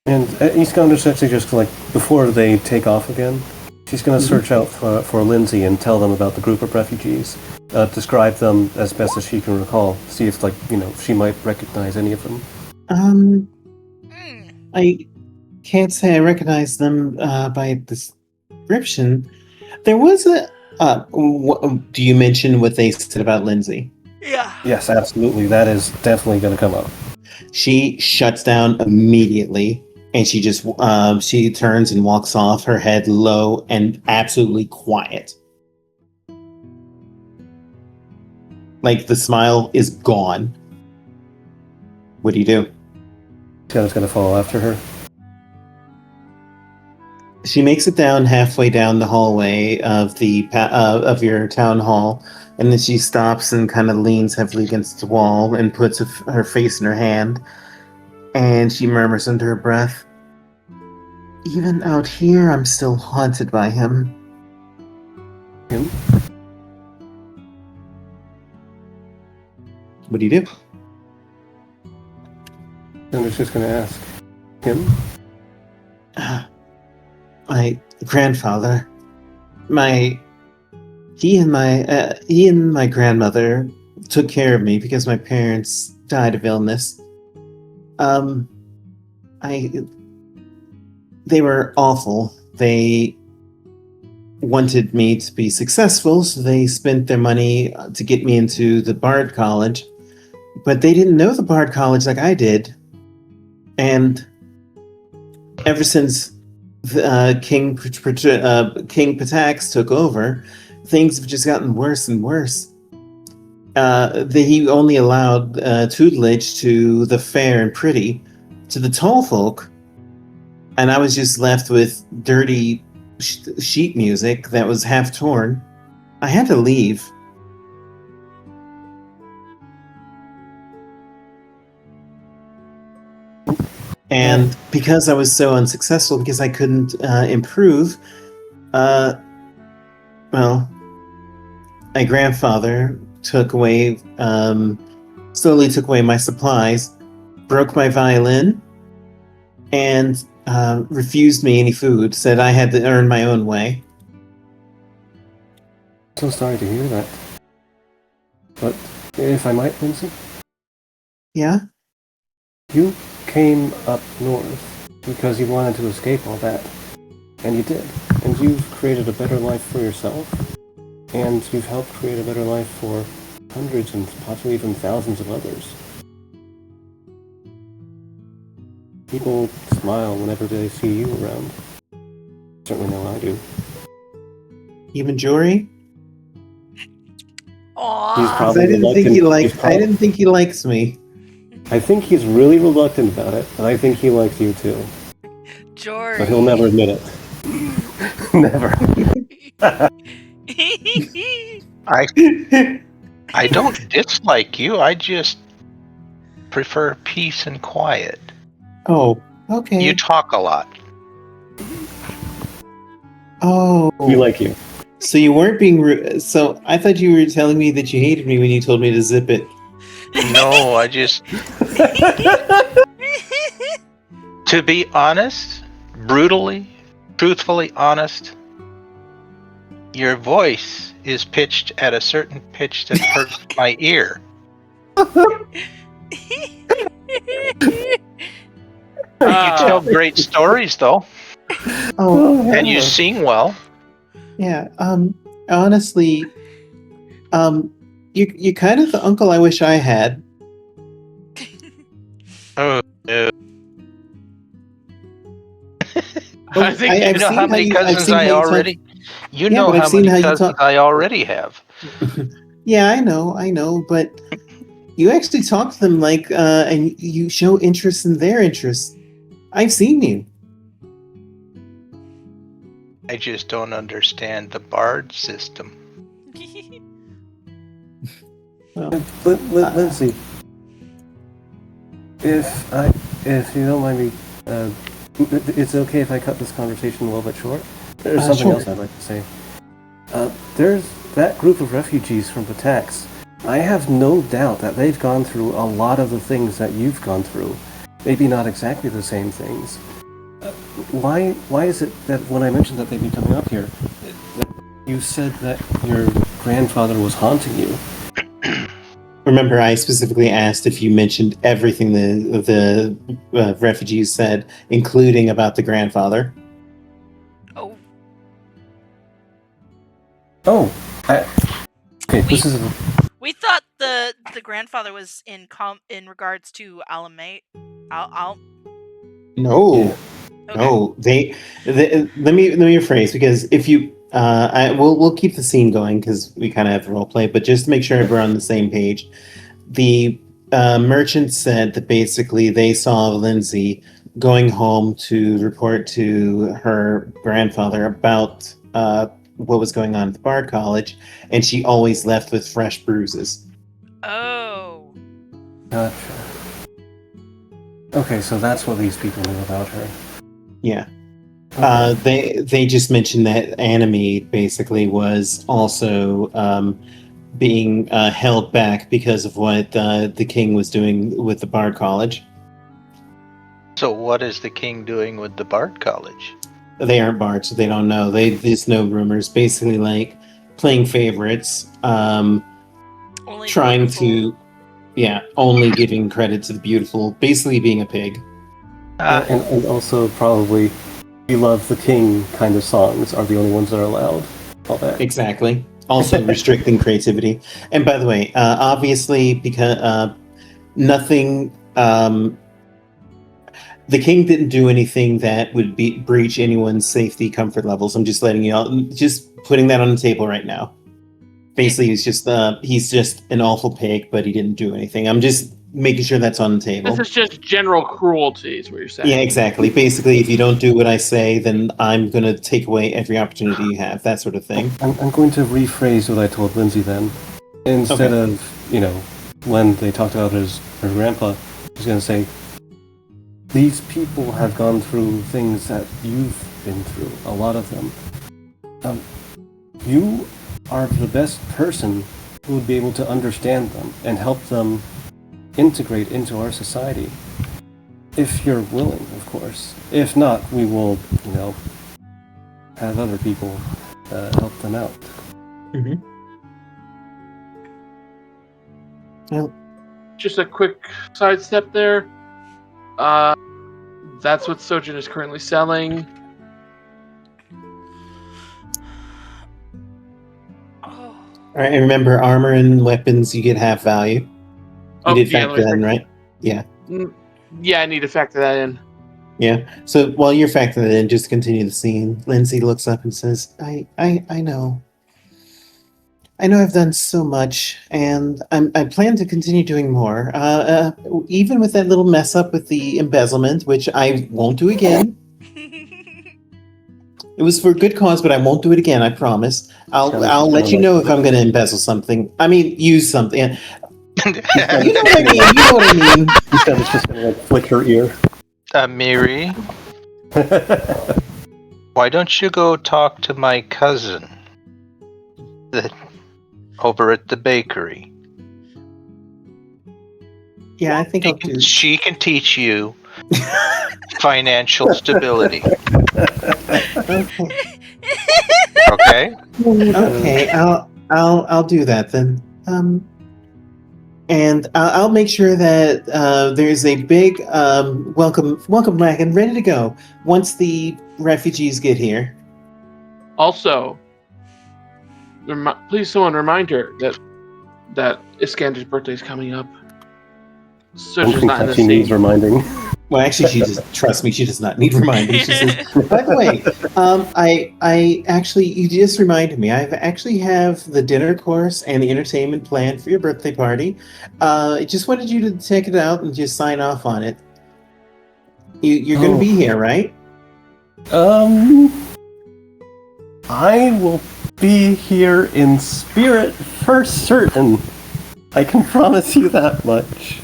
And East Gondor's actually just like before they take off again, she's going to search out for Lindsay and tell them about the group of refugees. Describe them as best as she can recall. See if she might recognize any of them.
I can't say I recognize them by description. There was do you mention what they said about Lindsay?
Yeah.
Yes, absolutely. That is definitely going to come up.
She shuts down immediately, and she just she turns and walks off, her head low and absolutely quiet. Like the smile is gone. What do you do?
Tiana's going to follow after her.
She makes it down halfway down the hallway of of your town hall, and then she stops and kind of leans heavily against the wall and puts her face in her hand, and she murmurs under her breath, "Even out here, I'm still haunted by him."
Him?
What do you do?
And it's just going to ask him.
My grandfather, he and my grandmother took care of me because my parents died of illness. They were awful. They wanted me to be successful, so they spent their money to get me into the Bard College, but they didn't know the Bard College like I did. And ever since King Patax took over, things have just gotten worse and worse. He only allowed tutelage to the fair and pretty, to the tall folk, and I was just left with dirty sheet music that was half torn. I had to leave. And because I was so unsuccessful, because I couldn't improve, my grandfather slowly took away my supplies, broke my violin, and refused me any food, said I had to earn my own way.
So sorry to hear that. But if I might, Lindsay?
Yeah?
You came up north because you wanted to escape all that. And you did. And you've created a better life for yourself. And you've helped create a better life for hundreds and possibly even thousands of others. People smile whenever they see you around. Certainly know I do.
Even Jory?
He's
Aww.
probably
I didn't think he likes me.
I think he's really reluctant about it, and I think he likes you too.
Jory.
But he'll never admit it. Never.
I don't dislike you. I just prefer peace and quiet.
Oh, okay.
You talk a lot.
Oh,
We like you.
so you weren't being rude. So I thought you were telling me that you hated me when you told me to zip it.
No, I just... To be honest, brutally, truthfully honest, your voice is pitched at a certain pitch that hurts my ear. You tell great stories, though,
Oh,
and you sing well.
yeah. Honestly, you're kind of the uncle I wish I had.
Oh, no.
I think
You know how many cousins I already... You know how many cousins I already have.
Yeah, I know, but you actually talk to them like, and you show interest in their interests. I've seen you.
I just don't understand the bard system.
Well,
Lindsay, if you don't mind me, it's okay if I cut this conversation a little bit short? There's something
sure.
else I'd like to say. There's that group of refugees from Patax. I have no doubt that they've gone through a lot of the things that you've gone through. Maybe not exactly the same things. Why is it that when I mentioned that they'd be coming up here, that you said that your grandfather was haunting you?
Remember, I specifically asked if you mentioned everything the refugees said, including about the grandfather.
Oh.
Oh, okay. This is
We thought the grandfather was in regards to Alamate.
No,
Okay.
no. Let me rephrase, because if you we'll keep the scene going because we kind of have role play, but just to make sure we're on the same page. The merchant said that basically they saw Lindsay going home to report to her grandfather about what was going on at the Bard College, and she always left with fresh bruises.
Oh.
gotcha. Okay, so that's what these people knew about her.
Yeah.
Okay.
They just mentioned that Anime basically was also being held back because of what the king was doing with the Bard College.
So what is the king doing with the Bard College?
They aren't bards, so they don't know. They just know rumors, basically like playing favorites,
Only
trying
beautiful.
to, only giving credit to the beautiful, basically being a pig.
And also probably you love the king kind of songs are the only ones that are allowed. All that.
Exactly. Also restricting creativity. And by the way, obviously, because nothing. The king didn't do anything that would breach anyone's safety comfort levels. I'm just letting you all, just putting that on the table right now. Basically, he's just an awful pig, but he didn't do anything. I'm just making sure that's on the table.
This is just general cruelty, is what you're saying.
Yeah, exactly. Basically, if you don't do what I say, then I'm going to take away every opportunity you have, that sort of thing.
I'm going to rephrase what I told Lindsay then. Instead of, when they talked about her grandpa, I was going to say, these people have gone through things that you've been through, a lot of them. You are the best person who would be able to understand them and help them integrate into our society. If you're willing, of course. If not, we will, have other people help them out.
Mm-hmm. Well,
just a quick sidestep there. That's what Sojin is currently selling.
Oh.
all right, and remember, armor and weapons, you get half value. You did factor that in, right? Yeah.
Yeah, I need to factor that in.
Yeah. So while you're factoring that in, just to continue the scene, Lindsay looks up and says, I know. I know I've done so much, and I plan to continue doing more. Even with that little mess up with the embezzlement, which I won't do again. It was for a good cause, but I won't do it again. I promise. I'll let you know if I'm going to embezzle something. I mean, use something. You know what I mean. You know what I mean.
You said it's just gonna flick her ear.
Miri, why don't you go talk to my cousin over at the bakery?
Yeah, I think I'll do.
She can teach you financial stability. Okay.
Okay, I'll do that then. And I'll make sure that there's a big welcome wagon ready to go once the refugees get here.
Also, please someone remind her that Iskander's birthday is coming up. So
I
she's
don't
not in
think
the
she needs
same.
reminding.
Well, actually, she just trust me. She does not need reminding. She says, "By the way, I actually you just reminded me. I actually have the dinner course and the entertainment planned for your birthday party. I just wanted you to check it out and just sign off on it. You're going to be here, right?
I will be here in spirit for certain. I can promise you that much.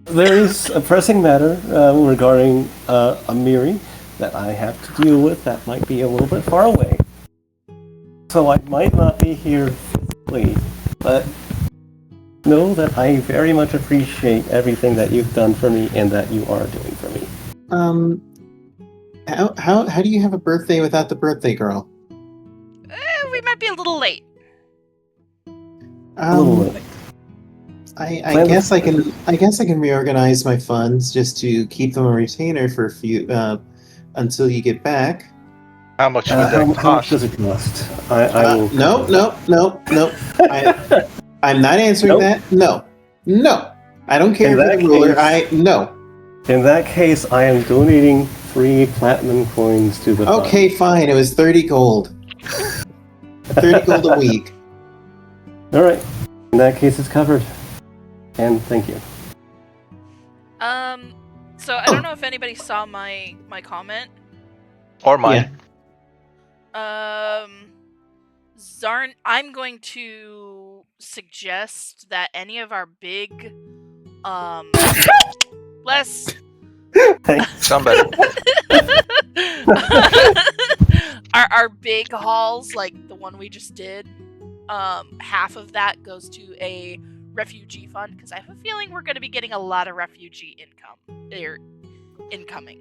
There is a pressing matter regarding a Miri that I have to deal with that might be a little bit far away. So I might not be here physically, but know that I very much appreciate everything that you've done for me and that you are doing for me.
How do you have a birthday without the birthday girl?
We might be a little late.
A little bit.
I guess I can reorganize my funds just to keep them a retainer for a few until you get back.
How much would
How
that
much
cost?
does it cost? I will.
No. I'm not answering that. No. I don't care
In
if
that
it's ruler.
case-
No.
In that case, I am donating 3 platinum coins to the fund.
Okay, fine. It was 30 gold. 30 gold a week.
All right. In that case, it's covered. And thank you.
So I don't know if anybody saw my comment.
Or mine.
Zarn, I'm going to suggest that any of our big, less
Somebody.
our big hauls, like the one we just did, half of that goes to a refugee fund, because I have a feeling we're going to be getting a lot of refugee incoming.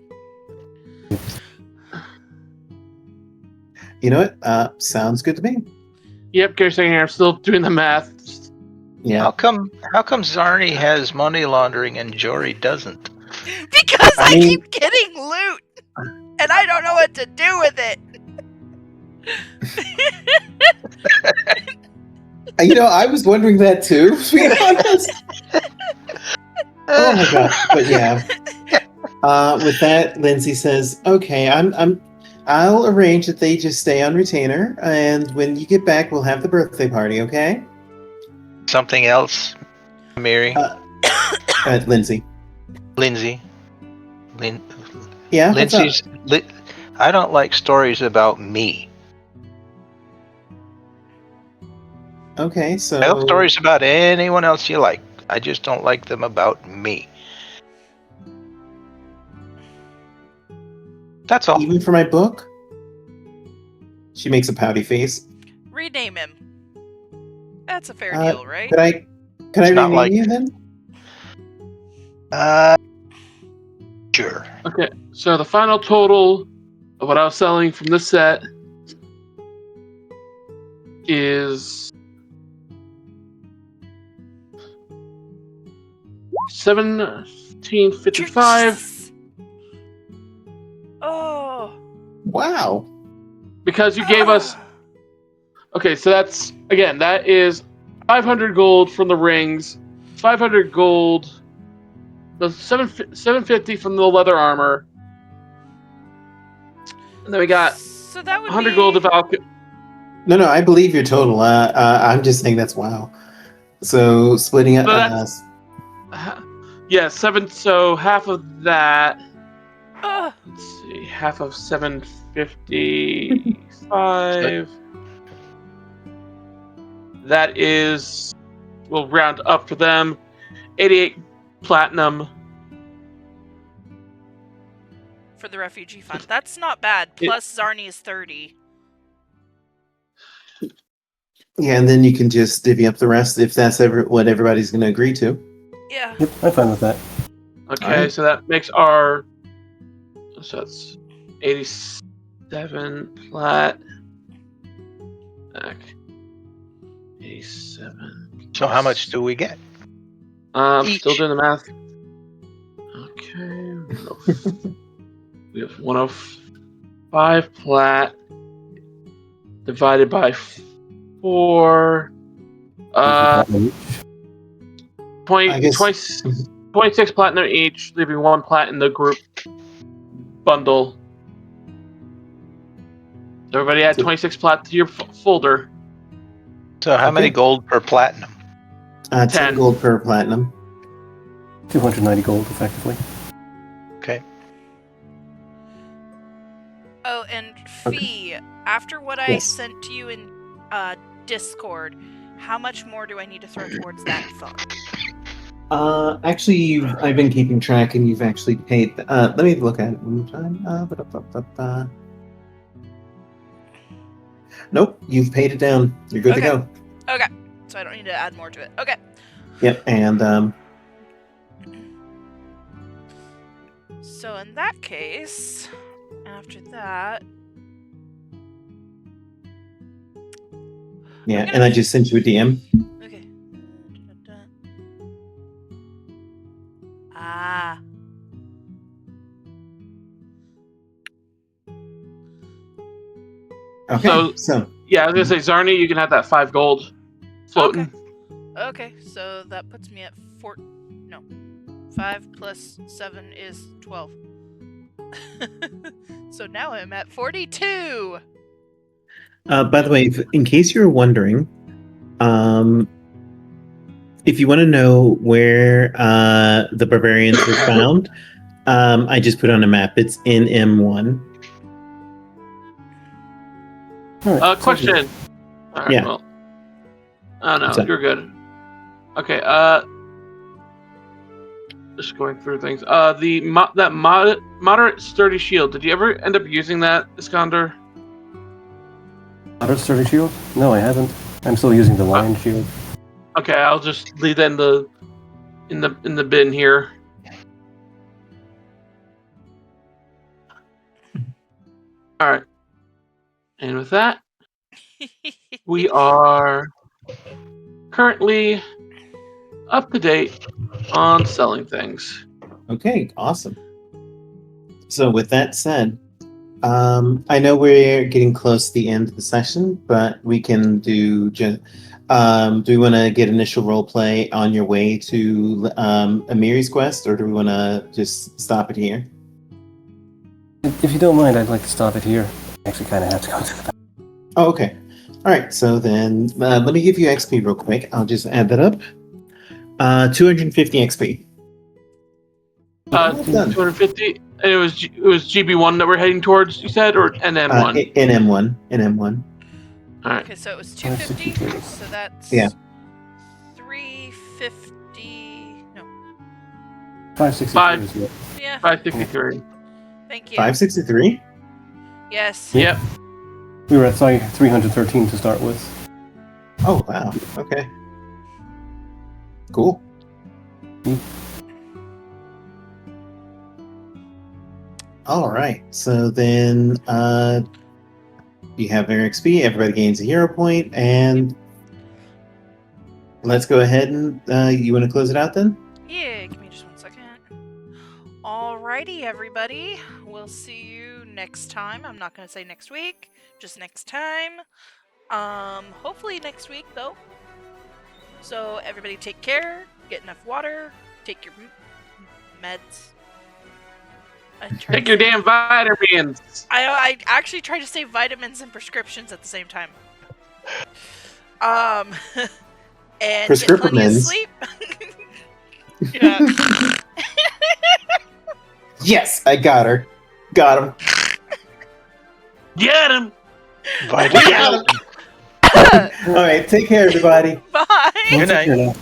You know what? Sounds good to me.
Yep, Gary's saying here. I'm still doing the math.
Yeah.
How come Zarni has money laundering and Jory doesn't?
Because I
mean-
keep getting loot, and I don't know what to do with it.
I was wondering that too, to be honest. Oh my god. But yeah. With that, Lindsay says, "Okay, I'll arrange that they just stay on retainer, and when you get back, we'll have the birthday party, okay?"
Something else, Miri?
Lindsay.
Lindsay?
Yeah, what's up?
Lindsay's... I don't like stories about me.
Okay, so...
Tell stories about anyone else you like. I just don't like them about me. That's all.
Even for my book? She makes a pouty face.
Rename him. That's a fair deal, right?
Could I
not
rename
like-
you then?
Sure.
Okay, so the final total of what I was selling from this set is $17.55
Jesus. Oh.
Wow.
because you gave us. Okay, so that is 500 gold from the rings, 500 gold, the 750 from the leather armor, and then we got
So that would
100
be...
gold of
No, I believe your total. I'm just saying that's wow. So splitting it.
So that's yeah, 7. So half of that.
Ugh.
Let's see, half of 755. That is, we'll round up for them. 88 platinum.
For the refugee fund. That's not bad. Plus Zarni is 30.
Yeah, and then you can just divvy up the rest if that's what everybody's going to agree to.
Yeah.
Yep, I'm fine with that.
Okay,
Alright.
so that makes our. So that's 87 plat. Back. 87.
So how much do we get?
I'm
Each.
still doing the math. Okay. We have 105 plat divided by 4. 20,
I guess-
26 platinum each, leaving 1 plat in the group bundle. So everybody add 26 plat to your folder.
So how many
Okay.
gold per platinum?
10
10.
gold per platinum.
290 gold, effectively.
Okay.
Oh, and Fee, after what I
Yes.
sent to you in Discord, how much more do I need to throw towards that fund?
Actually, I've been keeping track, and you've actually paid. Let me look at it one more time. Nope, you've paid it down. You're good to
Okay.
go.
Okay. So I don't need to add more to it. Okay.
Yep, and
So in that case, after that,
yeah,
gonna-
and I just sent you a DM.
okay. Ah.
Okay, so
Yeah, I was gonna say, Zarni, you can have that 5 gold floating.
Okay, so that puts me at 5 plus 7 is 12. So now I'm at 42.
by the way, in case you were wondering, if you want to know where the barbarians were found, I just put on a map. It's in M1.
All right,
Question. Alright,
Yeah.
well. Oh no,
So-
you're good. Okay, just going through things. That moderate sturdy shield, did you ever end up using that, Iskander?
Moderate sturdy shield? No, I haven't. I'm still using the lion shield.
Okay, I'll just leave that in the bin here. Alright. And with that, we are currently up to date on selling things.
Okay, awesome. So with that said, I know we're getting close to the end of the session, but we can do. Do we want to get initial role play on your way to Amiri's quest, or do we want to just stop it here?
If you don't mind, I'd like to stop it here. I actually kind of have to go to the back.
Oh, okay. All right. So then, let me give you XP real quick. I'll just add that up. 250 XP. Well done.
250. And it was GB1 that we're heading towards. You said, or NM1.
NM1. NM1.
All right.
Okay, so it was 250. So that's
Yeah.
350. No.
563 is what?
Yeah.
563.
Thank you.
563.
Yes.
Yep.
We were at 313 to start with.
Oh wow. Okay. Cool. All right. So then, you have their XP. Everybody gains a hero point, and let's go ahead and you want to close it out then?
Yeah, give me just 1 second. Alrighty, everybody. We'll see you next time. I'm not going to say next week, just next time. Hopefully next week, though. So, everybody take care, get enough water, take your meds.
Take your damn vitamins.
I actually tried to say vitamins and prescriptions at the same time. And
Chris
get plenty of
Grippermans.
sleep. Yeah.
Yes, I got her. Got him.
Get him!
Vital.
All right, take care, everybody.
Bye.
Good night.
Here now.